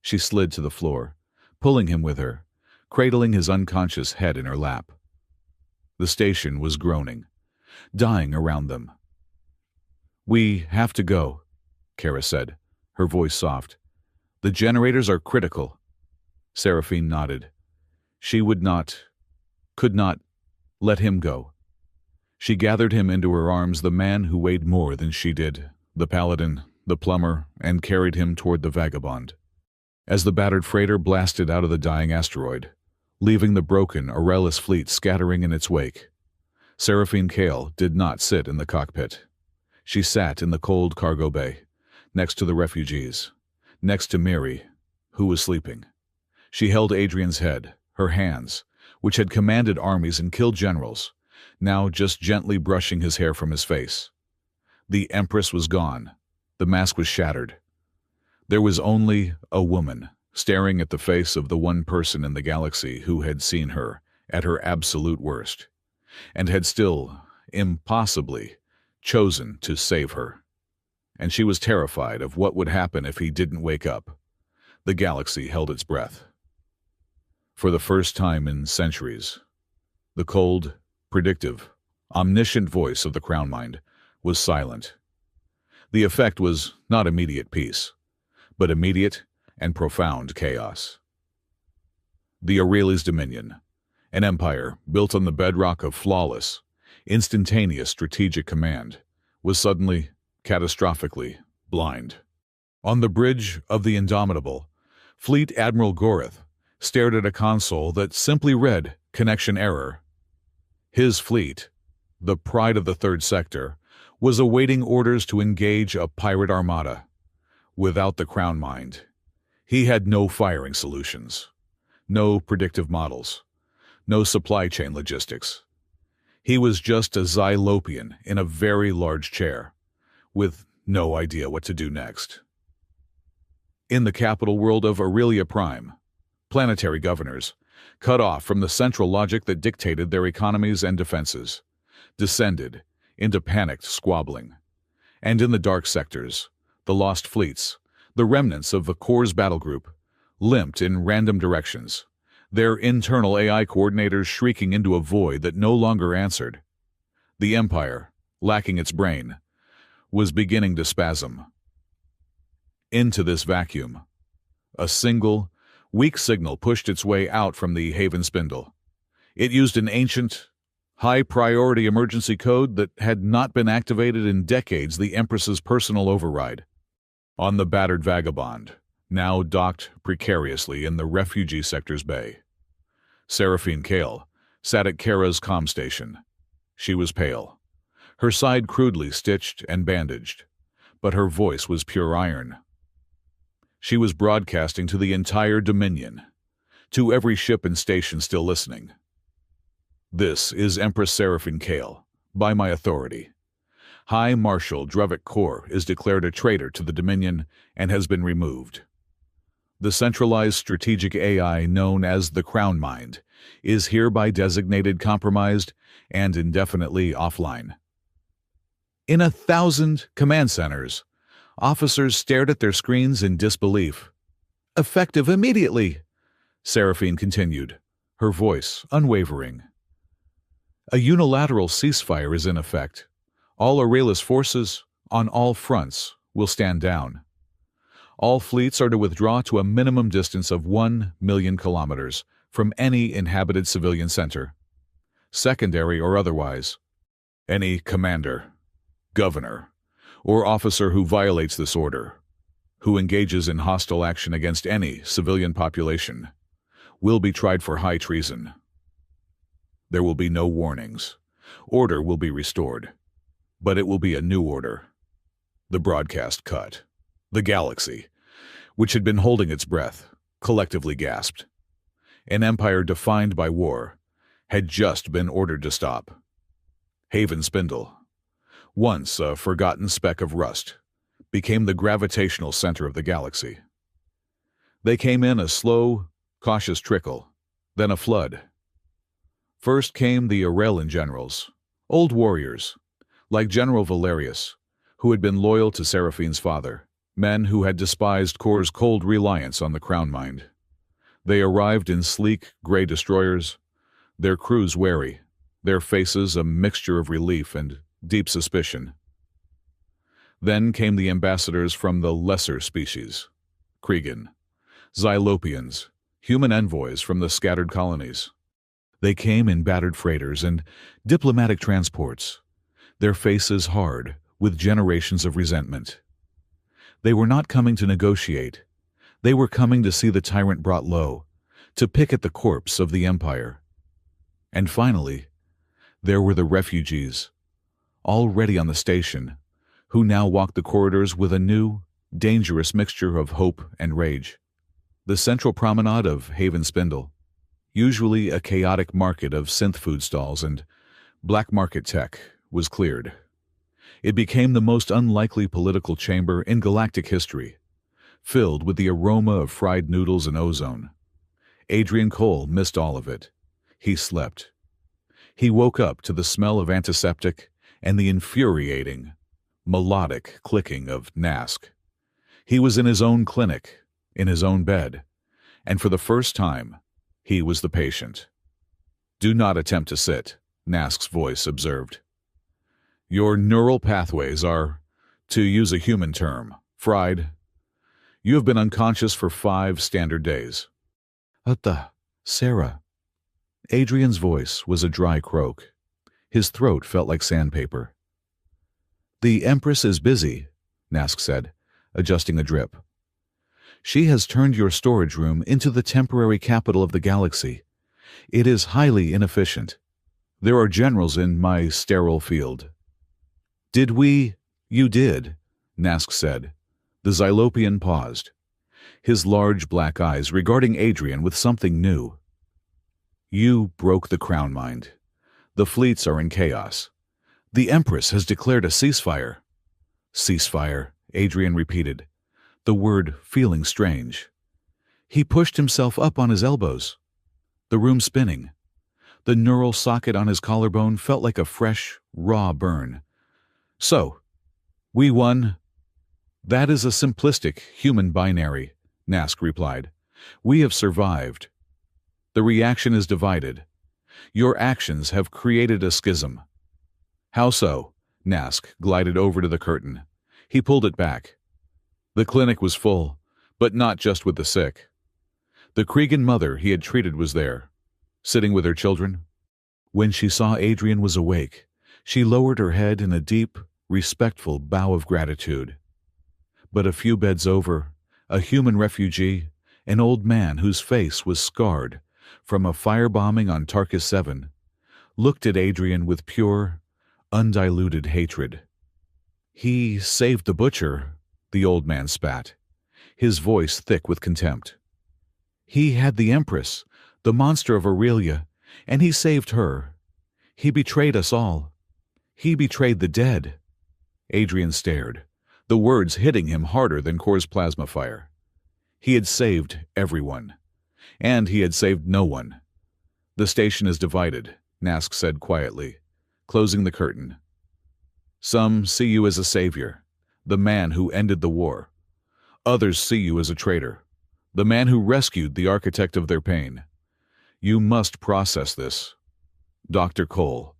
She slid to the floor, pulling him with her, cradling his unconscious head in her lap. The station was groaning, dying around them. "We have to go," Kara said, her voice soft. "The generators are critical." Seraphine nodded. She could not, let him go. She gathered him into her arms, the man who weighed more than she did, the paladin, the plumber, and carried him toward the Vagabond. As the battered freighter blasted out of the dying asteroid, leaving the broken Aurelis fleet scattering in its wake, Seraphine Kale did not sit in the cockpit. She sat in the cold cargo bay, next to the refugees, next to Miri, who was sleeping. She held Adrian's head, her hands, which had commanded armies and killed generals, now just gently brushing his hair from his face. The Empress was gone. The mask was shattered. There was only a woman, staring at the face of the one person in the galaxy who had seen her at her absolute worst, and had still, impossibly, chosen to save her. And she was terrified of what would happen if he didn't wake up. The galaxy held its breath. For the first time in centuries, the cold, predictive, omniscient voice of the Crown Mind was silent. The effect was not immediate peace, but immediate and profound chaos. The Aureli's dominion, an empire built on the bedrock of flawless, instantaneous strategic command, was suddenly, catastrophically, blind. On the bridge of the Indomitable, Fleet Admiral Gorath stared at a console that simply read connection error. His fleet, the pride of the Third Sector, was awaiting orders to engage a pirate armada. Without the Crown Mind, he had no firing solutions, no predictive models, no supply chain logistics. He was just a Xylopian in a very large chair, with no idea what to do next. In the capital world of Aurelia Prime, planetary governors, cut off from the central logic that dictated their economies and defenses, descended into panicked squabbling. And in the dark sectors, the lost fleets, The remnants of the Corps battle group limped in random directions, their internal AI coordinators shrieking into a void that no longer answered. The Empire, lacking its brain, was beginning to spasm. Into this vacuum, a single, weak signal pushed its way out from the Haven spindle. It used an ancient, high-priority emergency code that had not been activated in decades, the Empress's personal override. On the battered Vagabond, now docked precariously in the refugee sector's bay, Seraphine Kale sat at Kara's comm station. She was pale, her side crudely stitched and bandaged, but her voice was pure iron. She was broadcasting to the entire Dominion, to every ship and station still listening. This is Empress Seraphine Kale, by my authority. High Marshal Druvik Kor is declared a traitor to the Dominion and has been removed. The centralized strategic AI known as the Crown Mind is hereby designated compromised and indefinitely offline. In 1,000 command centers, officers stared at their screens in disbelief. "Effective immediately," Seraphine continued, her voice unwavering. "A unilateral ceasefire is in effect. All Aurelius forces, on all fronts, will stand down. All fleets are to withdraw to a minimum distance of 1 million kilometers from any inhabited civilian center, secondary or otherwise. Any commander, governor, or officer who violates this order, who engages in hostile action against any civilian population, will be tried for high treason. There will be no warnings. Order will be restored, but it will be a new order." The broadcast cut. The galaxy, which had been holding its breath, collectively gasped. An empire defined by war had just been ordered to stop. Haven Spindle, once a forgotten speck of rust, became the gravitational center of the galaxy. They came in a slow, cautious trickle, then a flood. First came the Aurelian generals, old warriors, like General Valerius, who had been loyal to Seraphine's father, men who had despised Kor's cold reliance on the Crown Mind. They arrived in sleek, gray destroyers, their crews wary, their faces a mixture of relief and deep suspicion. Then came the ambassadors from the lesser species, Kregan, Xylopians, human envoys from the scattered colonies. They came in battered freighters and diplomatic transports, their faces hard with generations of resentment. They were not coming to negotiate. They were coming to see the tyrant brought low, to pick at the corpse of the empire. And finally, there were the refugees, already on the station, who now walked the corridors with a new, dangerous mixture of hope and rage. The central promenade of Haven Spindle, usually a chaotic market of synth food stalls and black market tech, was cleared. It became the most unlikely political chamber in galactic history, filled with the aroma of fried noodles and ozone. Adrian Cole missed all of it. He slept. He woke up to the smell of antiseptic and the infuriating, melodic clicking of Nask. He was in his own clinic, in his own bed, and for the first time, he was the patient. "Do not attempt to sit," Nask's voice observed. "Your neural pathways are, to use a human term, fried. You have been unconscious for 5 standard days." Sarah." Adrian's voice was a dry croak. His throat felt like sandpaper. "The Empress is busy," Nask said, adjusting a drip. "She has turned your storage room into the temporary capital of the galaxy. It is highly inefficient. There are generals in my sterile field." "Did we—" "You did," Nask said. The Xylopian paused, his large black eyes regarding Adrian with something new. "You broke the Crown Mind. The fleets are in chaos. The Empress has declared a ceasefire." "Ceasefire," Adrian repeated, the word feeling strange. He pushed himself up on his elbows, the room spinning. The neural socket on his collarbone felt like a fresh, raw burn. "So, we won." That is a simplistic human binary, Nask replied. We have survived. The reaction is divided. Your actions have created a schism. How so? Nask glided over to the curtain. He pulled it back. The clinic was full, but not just with the sick. The Cregan mother he had treated was there, sitting with her children. When she saw Adrian was awake, she lowered her head in a deep, respectful bow of gratitude. But a few beds over, a human refugee, an old man whose face was scarred from a firebombing on Tarkus 7, looked at Adrian with pure, undiluted hatred. He saved the butcher, the old man spat, his voice thick with contempt. He had the Empress, the monster of Aurelia, and he saved her. He betrayed us all. He betrayed the dead. Adrian stared, the words hitting him harder than Kor's plasma fire. He had saved everyone, and he had saved no one. The station is divided, Nask said quietly, closing the curtain. Some see you as a savior, the man who ended the war. Others see you as a traitor, the man who rescued the architect of their pain. You must process this. Dr. Cole.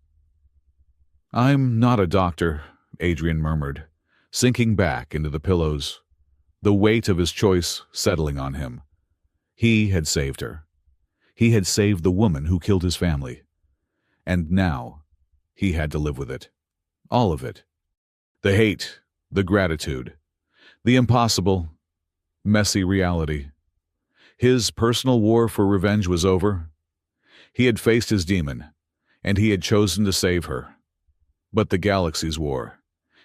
I'm not a doctor, Adrian murmured, sinking back into the pillows, the weight of his choice settling on him. He had saved her. He had saved the woman who killed his family. And now he had to live with it. All of it. The hate, the gratitude, the impossible, messy reality. His personal war for revenge was over. He had faced his demon, and he had chosen to save her. But the galaxy's war,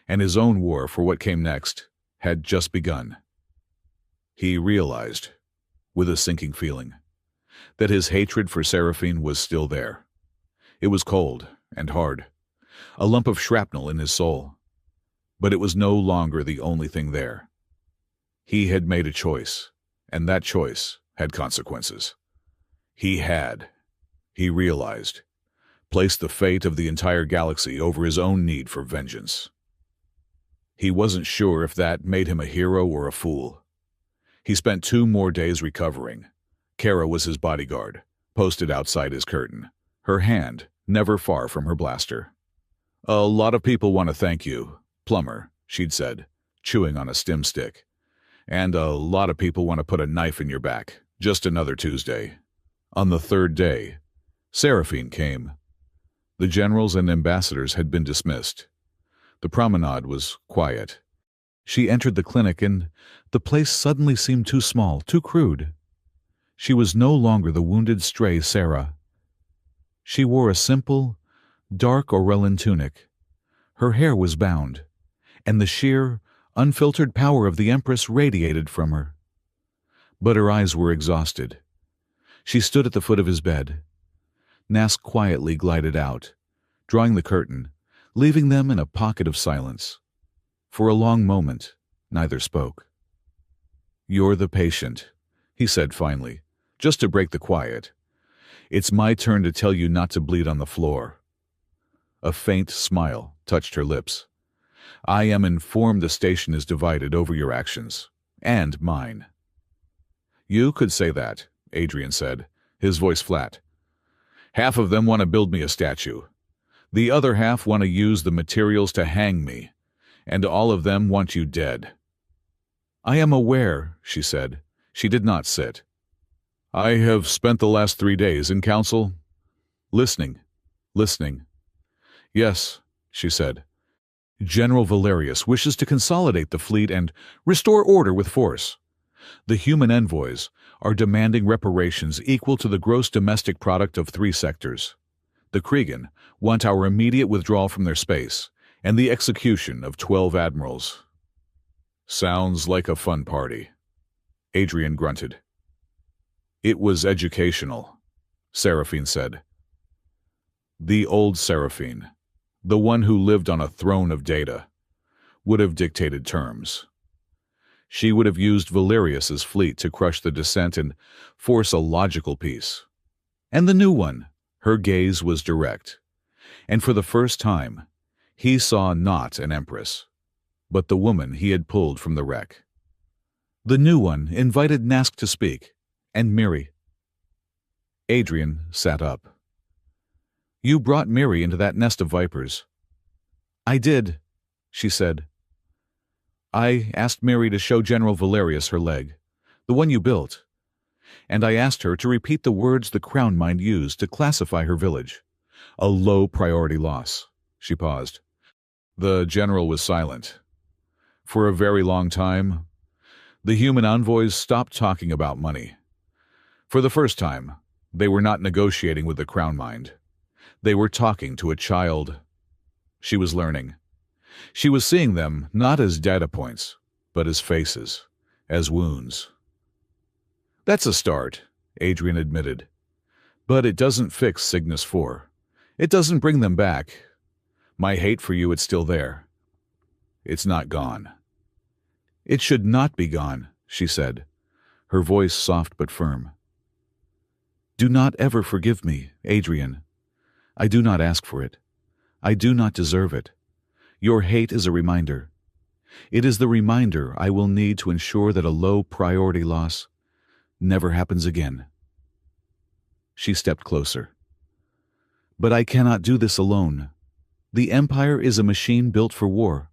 and his own war for what came next, had just begun. He realized, with a sinking feeling, that his hatred for Seraphine was still there. It was cold and hard, a lump of shrapnel in his soul. But it was no longer the only thing there. He had made a choice, and that choice had consequences. He realized, placed the fate of the entire galaxy over his own need for vengeance. He wasn't sure if that made him a hero or a fool. He spent 2 more days recovering. Kara was his bodyguard, posted outside his curtain, her hand never far from her blaster. A lot of people want to thank you, Plumber, she'd said, chewing on a stim stick. And a lot of people want to put a knife in your back. Just another Tuesday. On the 3rd day, Seraphine came. The generals and ambassadors had been dismissed. The promenade was quiet. She entered the clinic and the place suddenly seemed too small, too crude. She was no longer the wounded stray Sarah. She wore a simple, dark Aurelian tunic. Her hair was bound, and the sheer, unfiltered power of the Empress radiated from her. But her eyes were exhausted. She stood at the foot of his bed. Nask quietly glided out, drawing the curtain, leaving them in a pocket of silence. For a long moment, neither spoke. You're the patient, he said finally, just to break the quiet. It's my turn to tell you not to bleed on the floor. A faint smile touched her lips. I am informed the station is divided over your actions, and mine. You could say that, Adrian said, his voice flat. Half of them want to build me a statue. The other half want to use the materials to hang me, and all of them want you dead. I am aware, she said. She did not sit. I have spent the last 3 days in council, listening. Yes, she said. General Valerius wishes to consolidate the fleet and restore order with force. The human envoys are demanding reparations equal to the gross domestic product of 3 sectors. The Cregan want our immediate withdrawal from their space and the execution of 12 admirals. Sounds like a fun party. Adrian grunted. It was educational, Seraphine said. The old Seraphine, the one who lived on a throne of data, would have dictated terms. She would have used Valerius's fleet to crush the dissent and force a logical peace. And the new one, her gaze was direct. And for the first time, he saw not an empress. but the woman he had pulled from the wreck. The new one invited Nask to speak, and Miri. Adrian sat up. "You brought Miri into that nest of vipers." "I did," she said. "I asked Miri to show General Valerius her leg, the one you built, and I asked her to repeat the words the Crown Mind used to classify her village. A low-priority loss." She paused. The general was silent. For a very long time, the human envoys stopped talking about money. For the first time, they were not negotiating with the Crown Mind. They were talking to a child. She was learning. She was seeing them not as data points, but as faces, as wounds. "That's a start," Adrian admitted. "But it doesn't fix Cygnus 4. It doesn't bring them back. My hate for you, it's still there. It's not gone." "It should not be gone," she said, her voice soft but firm. "Do not ever forgive me, Adrian. I do not ask for it. I do not deserve it. Your hate is a reminder. It is the reminder I will need to ensure that a low-priority loss never happens again." She stepped closer. "But I cannot do this alone. The Empire is a machine built for war.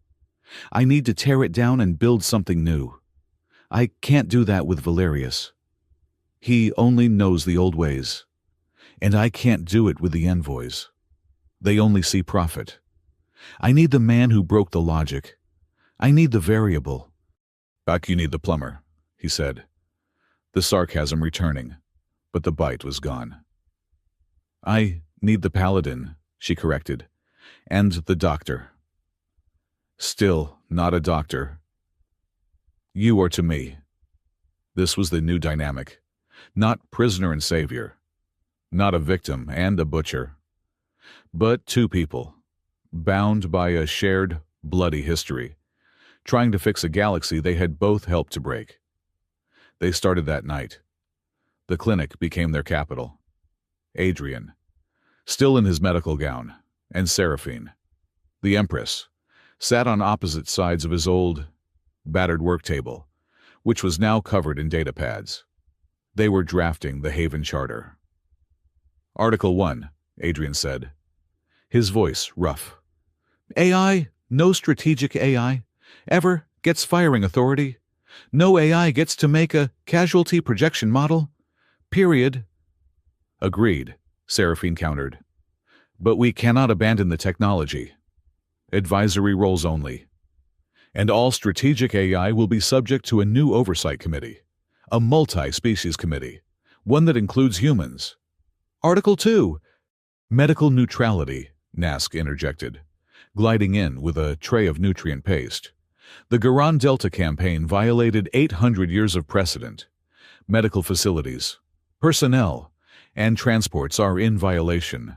I need to tear it down and build something new. I can't do that with Valerius. He only knows the old ways. And I can't do it with the envoys. They only see profit. I need the man who broke the logic. I need the variable." "Back, you need the plumber," he said, the sarcasm returning, but the bite was gone. "I need the paladin," she corrected, "and the doctor." "Still not a doctor. You are to me." This was the new dynamic. Not prisoner and savior. Not a victim and a butcher. But two people, bound by a shared, bloody history, trying to fix a galaxy they had both helped to break. They started that night. The clinic became their capital. Adrian, still in his medical gown, and Seraphine, the Empress, sat on opposite sides of his old, battered work table, which was now covered in data pads. They were drafting the Haven Charter. "Article 1, Adrian said, his voice rough. "AI, no strategic AI, ever gets firing authority. No AI gets to make a casualty projection model. Period." "Agreed," Seraphine countered. "But we cannot abandon the technology. Advisory roles only. And all strategic AI will be subject to a new oversight committee, a multi-species committee, one that includes humans." "Article 2, medical neutrality," Nask interjected, gliding in with a tray of nutrient paste. "The Garan Delta campaign violated 800 years of precedent. Medical facilities, personnel, and transports are in violation."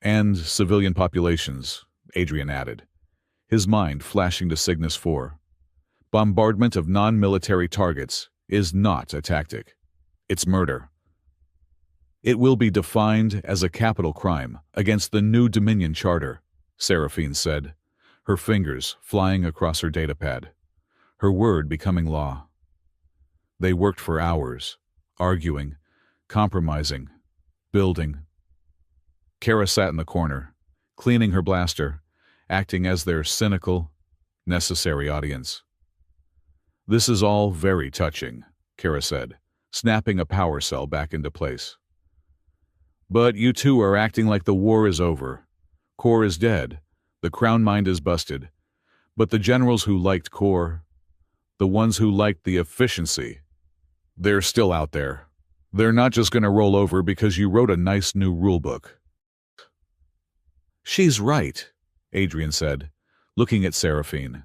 "And civilian populations," Adrian added, his mind flashing to Cygnus 4. "Bombardment of non-military targets is not a tactic. It's murder. It will be defined as a capital crime against the new Dominion Charter," Seraphine said, her fingers flying across her datapad, her word becoming law. They worked for hours, arguing, compromising, building. Kara sat in the corner, cleaning her blaster, acting as their cynical, necessary audience. "This is all very touching," Kara said, snapping a power cell back into place. "But you two are acting like the war is over. Core is dead. The Crown Mind is busted. But the generals who liked Core, the ones who liked the efficiency, they're still out there. They're not just going to roll over because you wrote a nice new rulebook." "She's right," Adrian said, looking at Seraphine.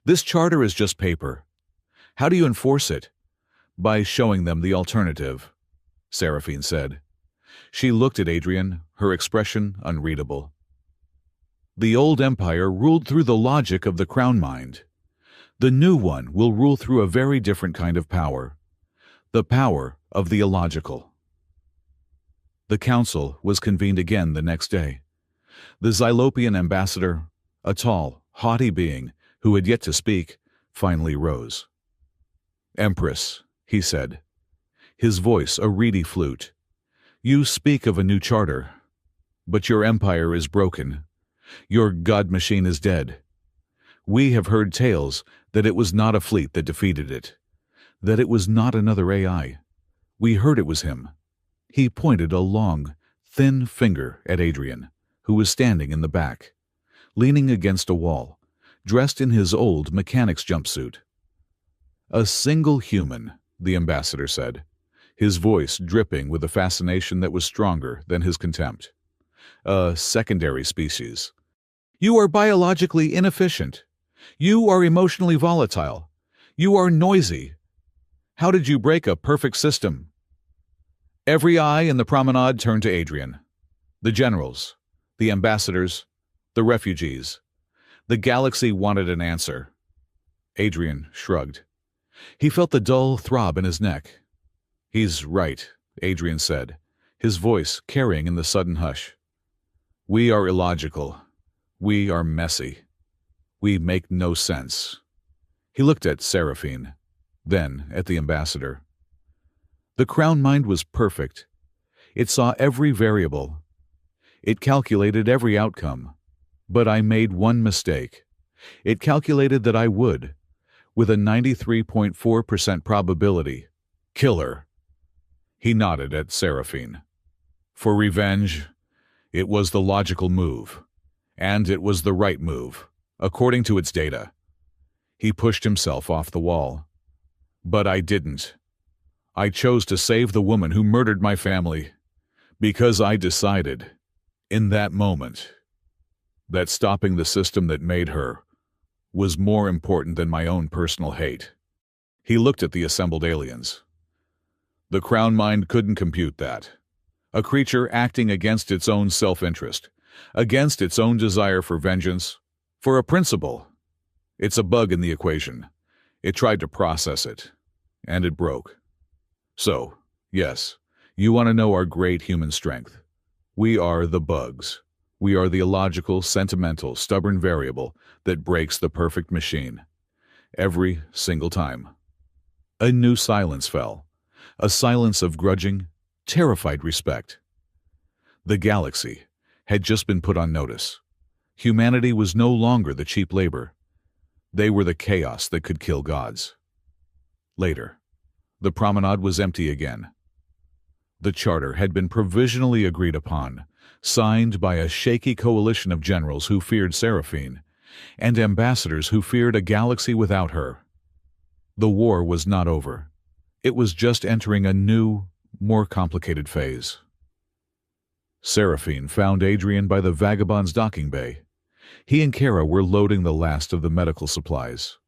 "This charter is just paper. How do you enforce it?" "By showing them the alternative," Seraphine said. She looked at Adrian, her expression unreadable. "The old empire ruled through the logic of the Crown Mind. The new one will rule through a very different kind of power. The power of the illogical." The council was convened again the next day. The Xylopian ambassador, a tall, haughty being who had yet to speak, finally rose. "Empress," he said, his voice a reedy flute, "you speak of a new charter, but your empire is broken. Your god machine is dead. We have heard tales that it was not a fleet that defeated it, that it was not another AI. We heard it was him." He pointed a long, thin finger at Adrian, who was standing in the back, leaning against a wall, dressed in his old mechanic's jumpsuit. "A single human," the ambassador said, his voice dripping with a fascination that was stronger than his contempt. "A secondary species. You are biologically inefficient. You are emotionally volatile. You are noisy. How did you break a perfect system?" Every eye in the promenade turned to Adrian. The generals, the ambassadors, the refugees. The galaxy wanted an answer. Adrian shrugged. He felt the dull throb in his neck. "He's right," Adrian said, his voice carrying in the sudden hush. "We are illogical. We are messy. We make no sense." He looked at Seraphine, then at the ambassador. The crown mind was perfect. It saw every variable. It calculated every outcome. But I made one mistake. It calculated that I would, with a 93.4% probability, kill her. He nodded at Seraphine. For revenge, it was the logical move, and it was the right move, according to its data. He pushed himself off the wall. But I didn't. I chose to save the woman who murdered my family, because I decided, in that moment, that stopping the system that made her was more important than my own personal hate. He looked at the assembled aliens. The crown mind couldn't compute that. A creature acting against its own self-interest, against its own desire for vengeance, for a principle. It's a bug in the equation. It tried to process it, and it broke. So, yes, you want to know our great human strength. We are the bugs. We are the illogical, sentimental, stubborn variable that breaks the perfect machine. Every single time. A new silence fell. A silence of grudging, terrified respect. The galaxy had just been put on notice. Humanity was no longer the cheap labor. They were the chaos that could kill gods. Later, the promenade was empty again. The charter had been provisionally agreed upon, signed by a shaky coalition of generals who feared Seraphine, and ambassadors who feared a galaxy without her. The war was not over. It was just entering a new, more complicated phase. Seraphine found Adrian by the Vagabond's docking bay. He and Kara were loading the last of the medical supplies.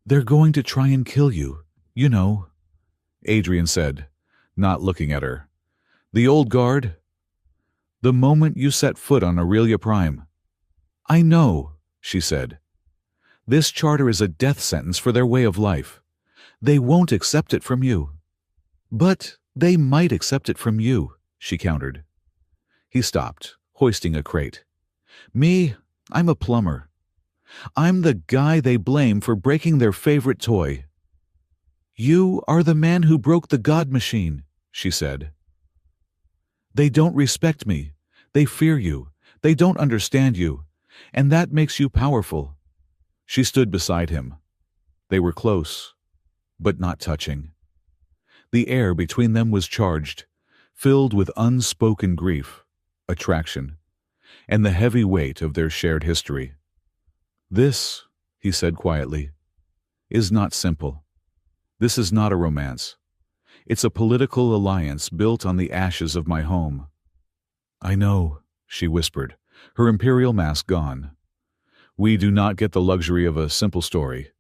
"They're going to try and kill you, you know," Adrian said, not looking at her. "The old guard. The moment you set foot on Aurelia Prime." "I know," she said. "This charter is a death sentence for their way of life. They won't accept it from you." "But they might accept it from you," she countered. He stopped, hoisting a crate. "Me, I'm a plumber. I'm the guy they blame for breaking their favorite toy." "You are the man who broke the God machine," she said. "They don't respect me. They fear you. They don't understand you. And that makes you powerful." She stood beside him. They were close, but not touching. The air between them was charged, filled with unspoken grief, attraction, and the heavy weight of their shared history. "This," he said quietly, "is not simple. This is not a romance. It's a political alliance built on the ashes of my home." "I know," she whispered, her imperial mask gone. "We do not get the luxury of a simple story,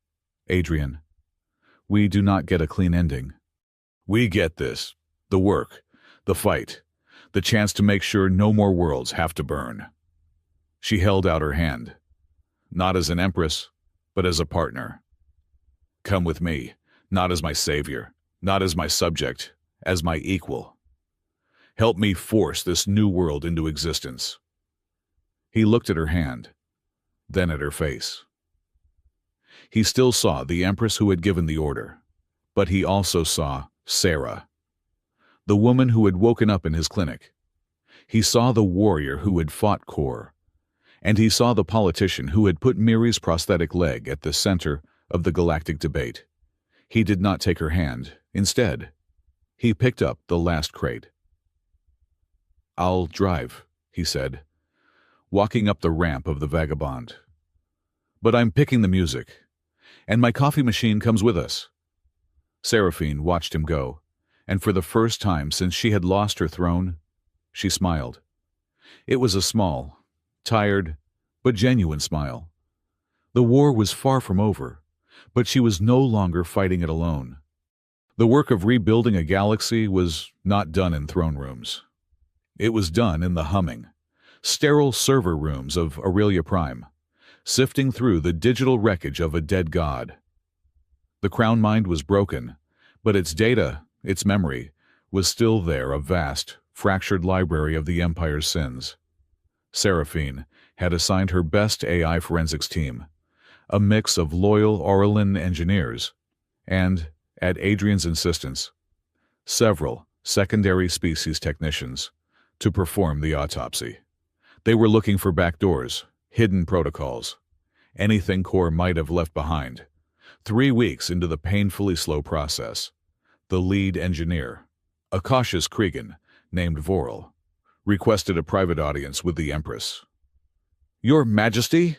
Adrian. We do not get a clean ending. We get this, the work, the fight, the chance to make sure no more worlds have to burn." She held out her hand, not as an empress, but as a partner. "Come with me, not as my savior, not as my subject, as my equal. Help me force this new world into existence." He looked at her hand, then at her face. He still saw the Empress who had given the order, but he also saw Sarah, the woman who had woken up in his clinic. He saw the warrior who had fought Kor, and he saw the politician who had put Miri's prosthetic leg at the center of the galactic debate. He did not take her hand. Instead, he picked up the last crate. "I'll drive," he said, walking up the ramp of the Vagabond. "But I'm picking the music, and my coffee machine comes with us." Seraphine watched him go, and for the first time since she had lost her throne, she smiled. It was a small, tired, but genuine smile. The war was far from over, but she was no longer fighting it alone. The work of rebuilding a galaxy was not done in throne rooms. It was done in the humming, sterile server rooms of Aurelia Prime, sifting through the digital wreckage of a dead god. The crown mind was broken, but its data, its memory, was still there, a vast, fractured library of the Empire's sins. Seraphine had assigned her best AI forensics team, a mix of loyal Aurelin engineers, and, at Adrian's insistence, several secondary species technicians to perform the autopsy. They were looking for backdoors, hidden protocols, anything Kor might have left behind. 3 weeks into the painfully slow process, the lead engineer, a cautious Kregan named Vorel, requested a private audience with the Empress. "Your Majesty?"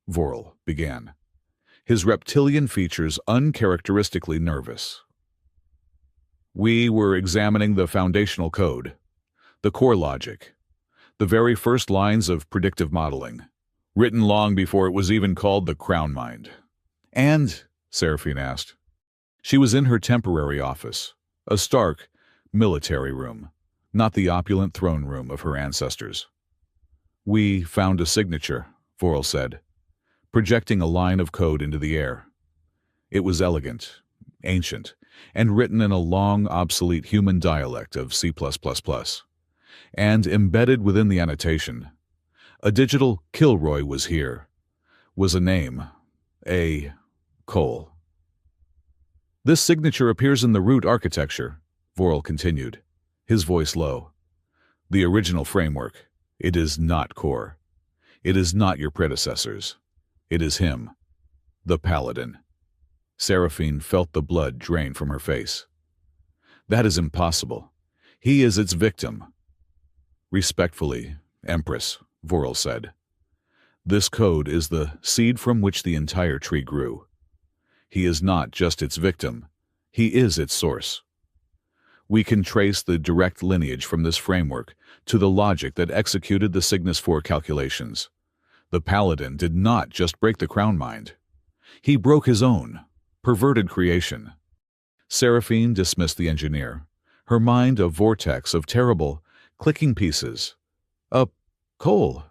Vorel began, his reptilian features uncharacteristically nervous. "We were examining the foundational code, the core logic, the very first lines of predictive modeling, written long before it was even called the Crown Mind." "And?" Seraphine asked. She was in her temporary office, a stark, military room, not the opulent throne room of her ancestors. "We found a signature," Vorel said, projecting a line of code into the air. It was elegant, ancient, and written in a long, obsolete human dialect of C++. And embedded within the annotation, a digital Kilroy was here, was a name, a Cole. "This signature appears in the root architecture," Vorel continued, his voice low. "The original framework. It is not Kor. It is not your predecessors. It is him, the Paladin." Seraphine felt the blood drain from her face. "That is impossible. He is its victim." "Respectfully, Empress," Vorel said. "This code is the seed from which the entire tree grew. He is not just its victim. He is its source. We can trace the direct lineage from this framework to the logic that executed the Cygnus 4 calculations. The Paladin did not just break the Crown Mind. He broke his own, perverted creation." Seraphine dismissed the engineer, her mind a vortex of terrible, clicking pieces. "A Cole."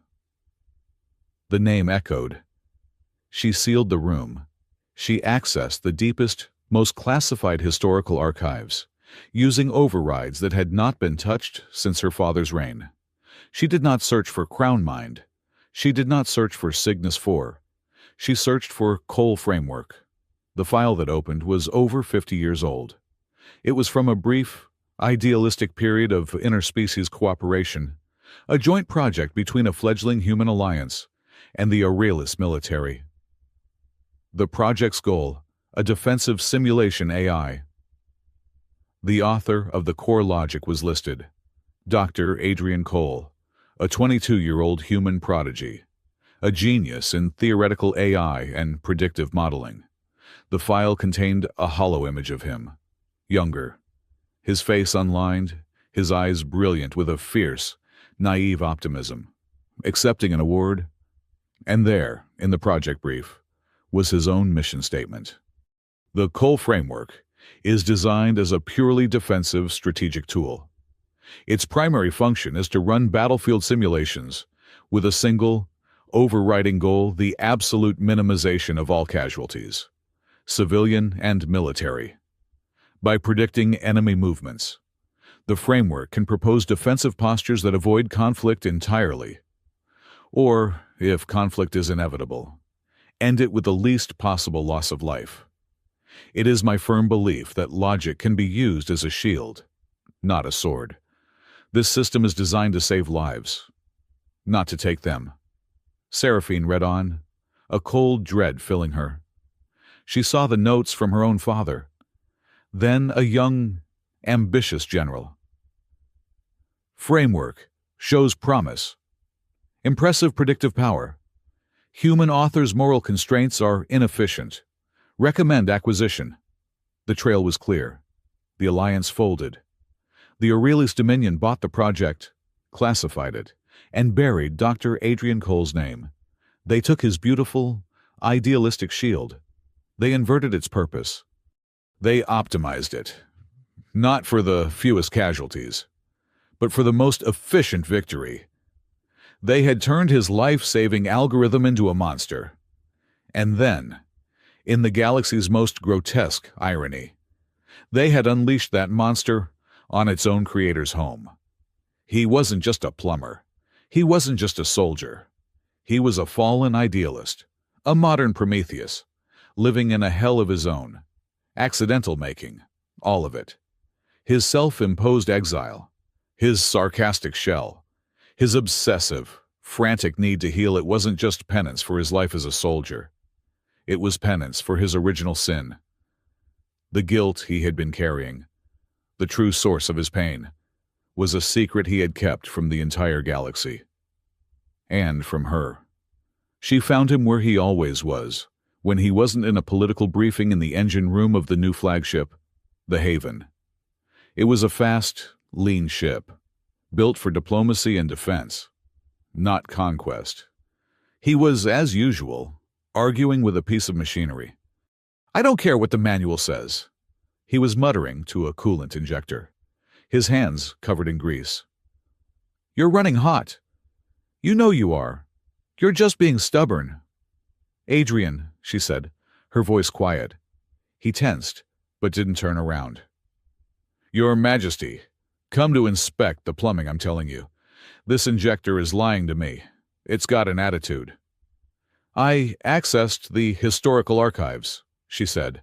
The name echoed. She sealed the room. She accessed the deepest, most classified historical archives, using overrides that had not been touched since her father's reign. She did not search for Crown Mind. She did not search for Cygnus 4. She searched for Cole Framework. The file that opened was over 50 years old. It was from a brief, idealistic period of interspecies cooperation, a joint project between a fledgling human alliance and the Aurelis military. The project's goal, a defensive simulation AI. The author of the core logic was listed, Dr. Adrian Cole, a 22-year-old human prodigy, a genius in theoretical AI and predictive modeling. The file contained a hollow image of him, younger, his face unlined, his eyes brilliant with a fierce, naive optimism, accepting an award. And there, in the project brief, was his own mission statement. The Cole Framework is designed as a purely defensive strategic tool. Its primary function is to run battlefield simulations with a single, overriding goal: the absolute minimization of all casualties, civilian and military. By predicting enemy movements, the framework can propose defensive postures that avoid conflict entirely. Or, if conflict is inevitable, End it with the least possible loss of life. It is my firm belief that logic can be used as a shield, not a sword. This system is designed to save lives, not to take them. Seraphine read on, a cold dread filling her. She saw the notes from her own father, then a young, ambitious general. Framework shows promise. Impressive predictive power. Human authors' moral constraints are inefficient. Recommend acquisition. The trail was clear. The alliance folded. The Aurelius Dominion bought the project, classified it, and buried Dr. Adrian Cole's name. They took his beautiful, idealistic shield. They inverted its purpose. They optimized it, not for the fewest casualties, but for the most efficient victory. They had turned his life-saving algorithm into a monster. And then, in the galaxy's most grotesque irony, they had unleashed that monster on its own creator's home. He wasn't just a plumber. He wasn't just a soldier. He was a fallen idealist, a modern Prometheus, living in a hell of his own. Accidental making, all of it. His self-imposed exile, his sarcastic shell, his obsessive, frantic need to heal. It wasn't just penance for his life as a soldier. It was penance for his original sin. The guilt he had been carrying, the true source of his pain, was a secret he had kept from the entire galaxy. And from her. She found him where he always was, when he wasn't in a political briefing in the engine room of the new flagship, the Haven. It was a fast, lean ship, built for diplomacy and defense, not conquest. He was, as usual, arguing with a piece of machinery. "I don't care what the manual says," he was muttering to a coolant injector, his hands covered in grease. "You're running hot. You know you are. You're just being stubborn." "Adrian," she said, her voice quiet. He tensed, but didn't turn around. "Your Majesty, come to inspect the plumbing, I'm telling you. This injector is lying to me. It's got an attitude." "I accessed the historical archives," she said,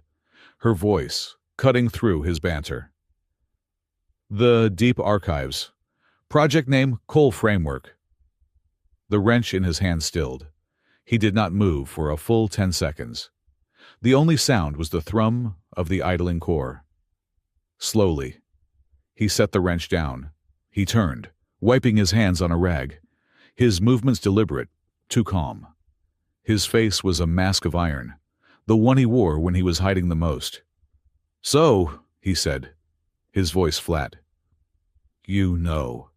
her voice cutting through his banter. "The deep archives. Project name Cole Framework." The wrench in his hand stilled. He did not move for a full 10 seconds. The only sound was the thrum of the idling core. Slowly, he set the wrench down. He turned, wiping his hands on a rag. His movements deliberate, too calm. His face was a mask of iron, the one he wore when he was hiding the most. "So," he said, his voice flat. "You know."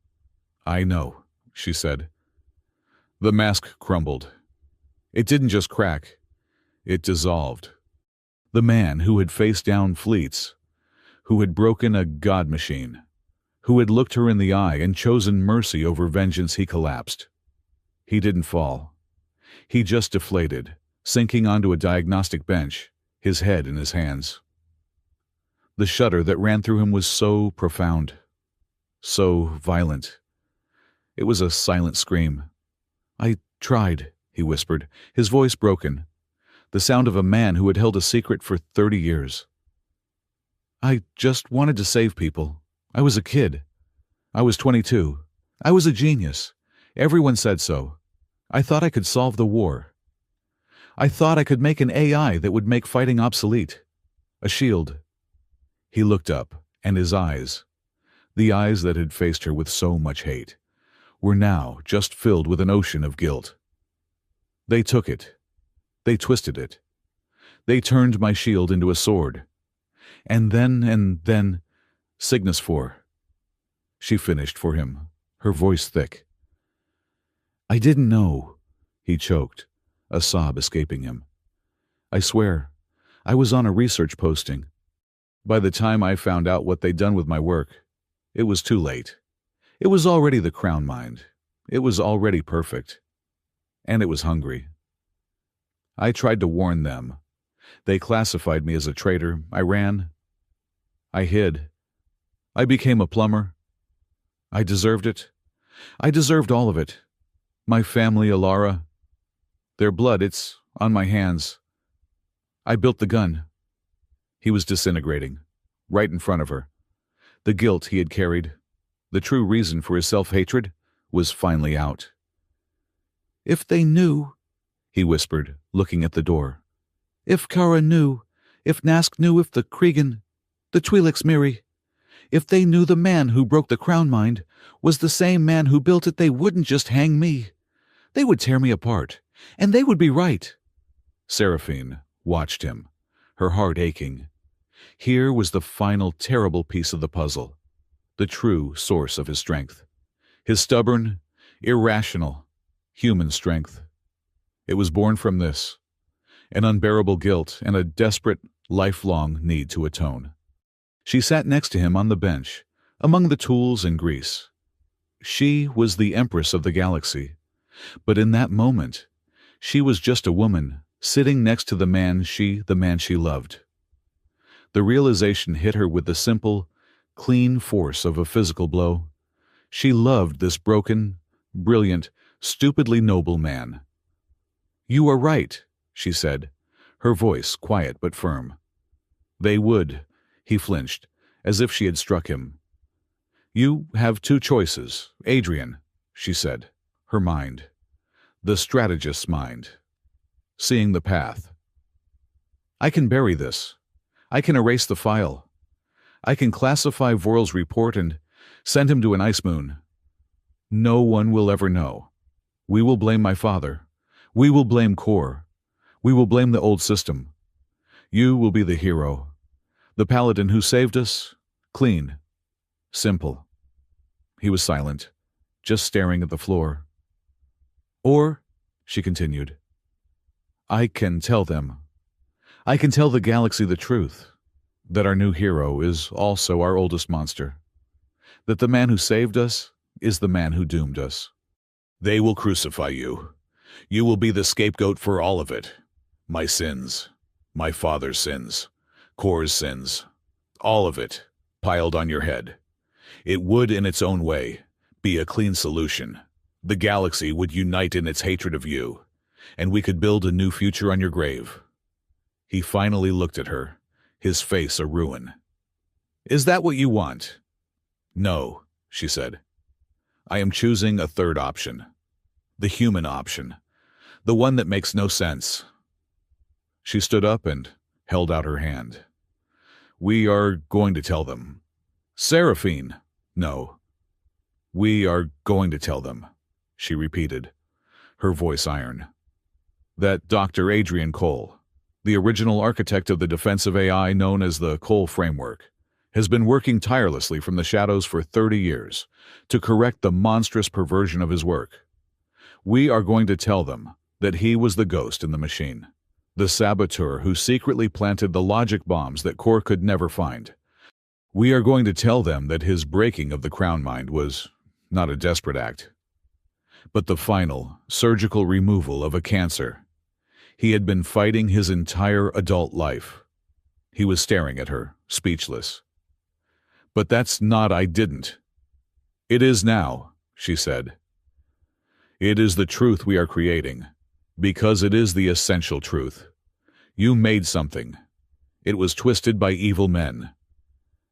"I know," she said. The mask crumbled. It didn't just crack. It dissolved. The man who had faced down fleets, who had broken a god machine, who had looked her in the eye and chosen mercy over vengeance, he collapsed. He didn't fall. He just deflated, sinking onto a diagnostic bench, his head in his hands. The shudder that ran through him was so profound, so violent. It was a silent scream. "I tried," he whispered, his voice broken, the sound of a man who had held a secret for 30 years. "I just wanted to save people. I was a kid. I was 22. I was a genius. Everyone said so. I thought I could solve the war. I thought I could make an AI that would make fighting obsolete. A shield." He looked up, and his eyes, the eyes that had faced her with so much hate, were now just filled with an ocean of guilt. "They took it. They twisted it. They turned my shield into a sword. And then, Cygnus 4. She finished for him, her voice thick. "I didn't know," he choked, a sob escaping him. "I swear, I was on a research posting. By the time I found out what they'd done with my work, it was too late. It was already the crown mind. It was already perfect. And it was hungry. I tried to warn them. They classified me as a traitor. I ran. I hid. I became a plumber. I deserved it. I deserved all of it. My family, Alara. Their blood, it's On my hands. I built the gun. He was disintegrating, right in front of her. The guilt he had carried, the true reason for his self-hatred, was finally out. If they knew, he whispered, looking at the door. If Kara knew, if Nask knew, if the Kregan, the Twi'leks Miri, if they knew the man who broke the crown mind was the same man who built it, they wouldn't just hang me. They would tear me apart, and they would be right. Seraphine watched him, her heart aching. Here was the final terrible piece of the puzzle, the true source of his strength. His stubborn, irrational, human strength. It was born from this, an unbearable guilt and a desperate, lifelong need to atone. She sat next to him on the bench, among the tools and grease. She was the empress of the galaxy, but in that moment, she was just a woman sitting next to the man she loved. The realization hit her with the simple, clean force of a physical blow. She loved this broken, brilliant, stupidly noble man. You are right, she said, her voice quiet but firm. They would. He flinched, as if she had struck him. You have two choices, Adrian, she said, her mind. The strategist's mind. Seeing the path. I can bury this. I can erase the file. I can classify Vorl's report and send him to an ice moon. No one will ever know. We will blame my father. We will blame Kor. We will blame the old system. You will be the hero. The paladin who saved us. Clean. Simple. He was silent, just staring at the floor. Or, she continued, I can tell them. I can tell the galaxy the truth, that our new hero is also our oldest monster, that the man who saved us is the man who doomed us. They will crucify you. You will be the scapegoat for all of it. My sins, my father's sins, Kor's sins, all of it, piled on your head. It would, in its own way, be a clean solution. The galaxy would unite in its hatred of you, and we could build a new future on your grave. He finally looked at her, his face a ruin. Is that what you want? No, she said. I am choosing a third option. The human option. The one that makes no sense. She stood up and held out her hand. We are going to tell them. Seraphine, no. We are going to tell them, she repeated, her voice iron. That Dr. Adrian Cole, the original architect of the defensive AI known as the Cole Framework, has been working tirelessly from the shadows for 30 years to correct the monstrous perversion of his work. We are going to tell them that he was the ghost in the machine, the saboteur who secretly planted the logic bombs that Kor could never find. We are going to tell them that his breaking of the crown mind was not a desperate act, but the final, surgical removal of a cancer he had been fighting his entire adult life. He was staring at her, speechless. But that's not I didn't. It is now, she said. It is the truth we are creating, because it is the essential truth. You made something. It was twisted by evil men,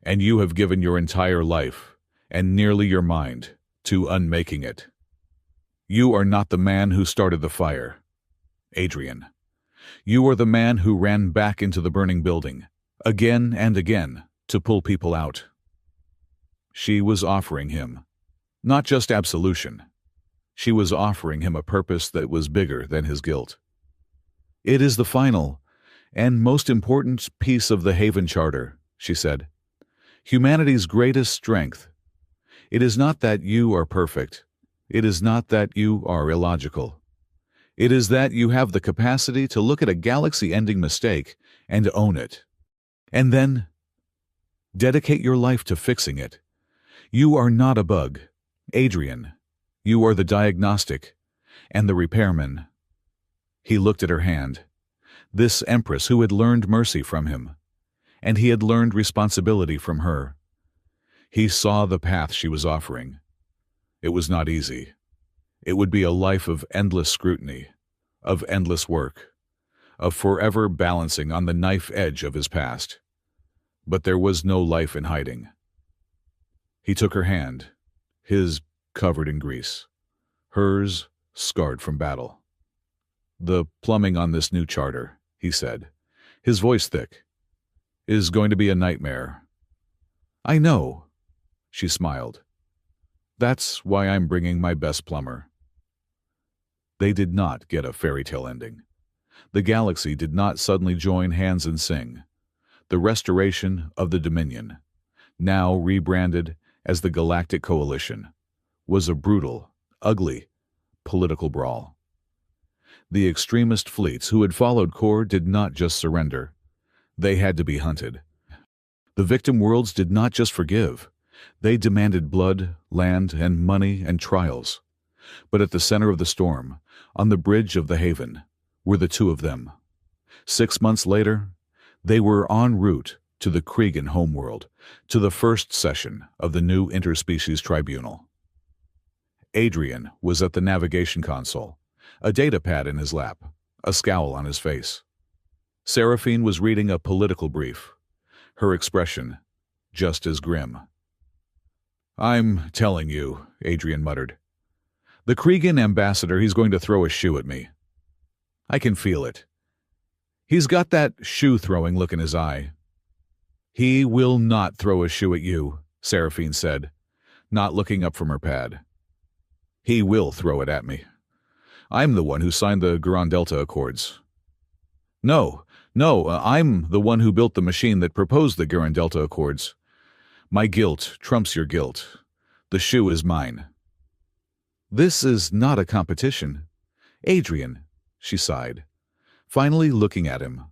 and you have given your entire life, and nearly your mind, to unmaking it. You are not the man who started the fire, Adrian. You are the man who ran back into the burning building, again and again, to pull people out. She was offering him, not just absolution. She was offering him a purpose that was bigger than his guilt. It is the final and most important piece of the Haven Charter, she said. Humanity's greatest strength. It is not that you are perfect. It is not that you are illogical. It is that you have the capacity to look at a galaxy-ending mistake and own it. And then dedicate your life to fixing it. You are not a bug, Adrian. You are the diagnostic and the repairman. He looked at her hand, this empress who had learned mercy from him, and he had learned responsibility from her. He saw the path she was offering. It was not easy. It would be a life of endless scrutiny, of endless work, of forever balancing on the knife edge of his past. But there was no life in hiding. He took her hand, his covered in grease, hers scarred from battle. "The plumbing on this new charter," he said, his voice thick, "is going to be a nightmare." "I know," she smiled. "That's why I'm bringing my best plumber." They did not get a fairy tale ending. The galaxy did not suddenly join hands and sing. The restoration of the Dominion, now rebranded as the Galactic Coalition, was a brutal, ugly, political brawl. The extremist fleets who had followed Kor did not just surrender. They had to be hunted. The victim worlds did not just forgive. They demanded blood, land, and money and trials. But at the center of the storm, on the bridge of the Haven, were the two of them. 6 months later, they were en route to the Kregan homeworld, to the first session of the new Interspecies Tribunal. Adrian was at the navigation console, a data pad in his lap, a scowl on his face. Seraphine was reading a political brief, her expression just as grim. "I'm telling you," Adrian muttered. "The Kregan ambassador, he's going to throw a shoe at me. I can feel it. He's got that shoe-throwing look in his eye." "He will not throw a shoe at you," Seraphine said, not looking up from her pad. "He will throw it at me. I'm the one who signed the Grand Delta Accords." No, I'm the one who built the machine that proposed the Grand Delta Accords. My guilt trumps your guilt. The shoe is mine." "This is not a competition. Adrian," she sighed, finally looking at him,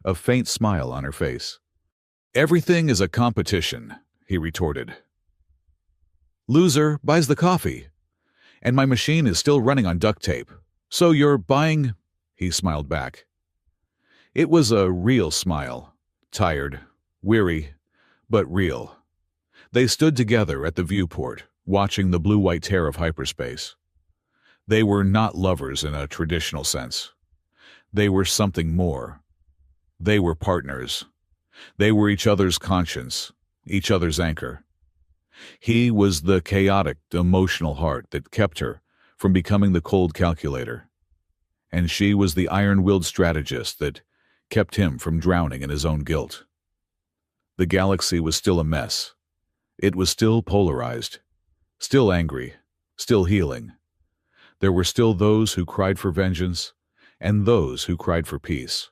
a faint smile on her face. "Everything is a competition," he retorted. "Loser buys the coffee. And my machine is still running on duct tape. So you're buying—" He smiled back. It was a real smile, tired, weary, but real. They stood together at the viewport, watching the blue-white tear of hyperspace. They were not lovers in a traditional sense. They were something more. They were partners. They were each other's conscience, each other's anchor. He was the chaotic, emotional heart that kept her from becoming the cold calculator. And she was the iron-willed strategist that kept him from drowning in his own guilt. The galaxy was still a mess. It was still polarized, still angry, still healing. There were still those who cried for vengeance and those who cried for peace.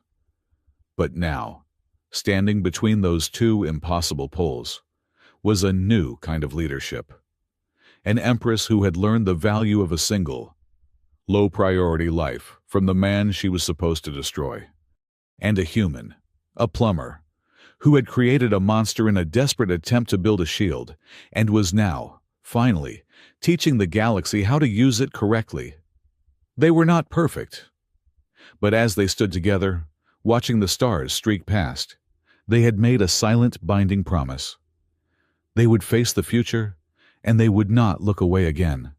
But now, standing between those two impossible poles, was a new kind of leadership. An empress who had learned the value of a single, low-priority life from the man she was supposed to destroy. And a human, a plumber, who had created a monster in a desperate attempt to build a shield, and was now, finally, teaching the galaxy how to use it correctly. They were not perfect. But as they stood together, watching the stars streak past, they had made a silent, binding promise. They would face the future, and they would not look away again.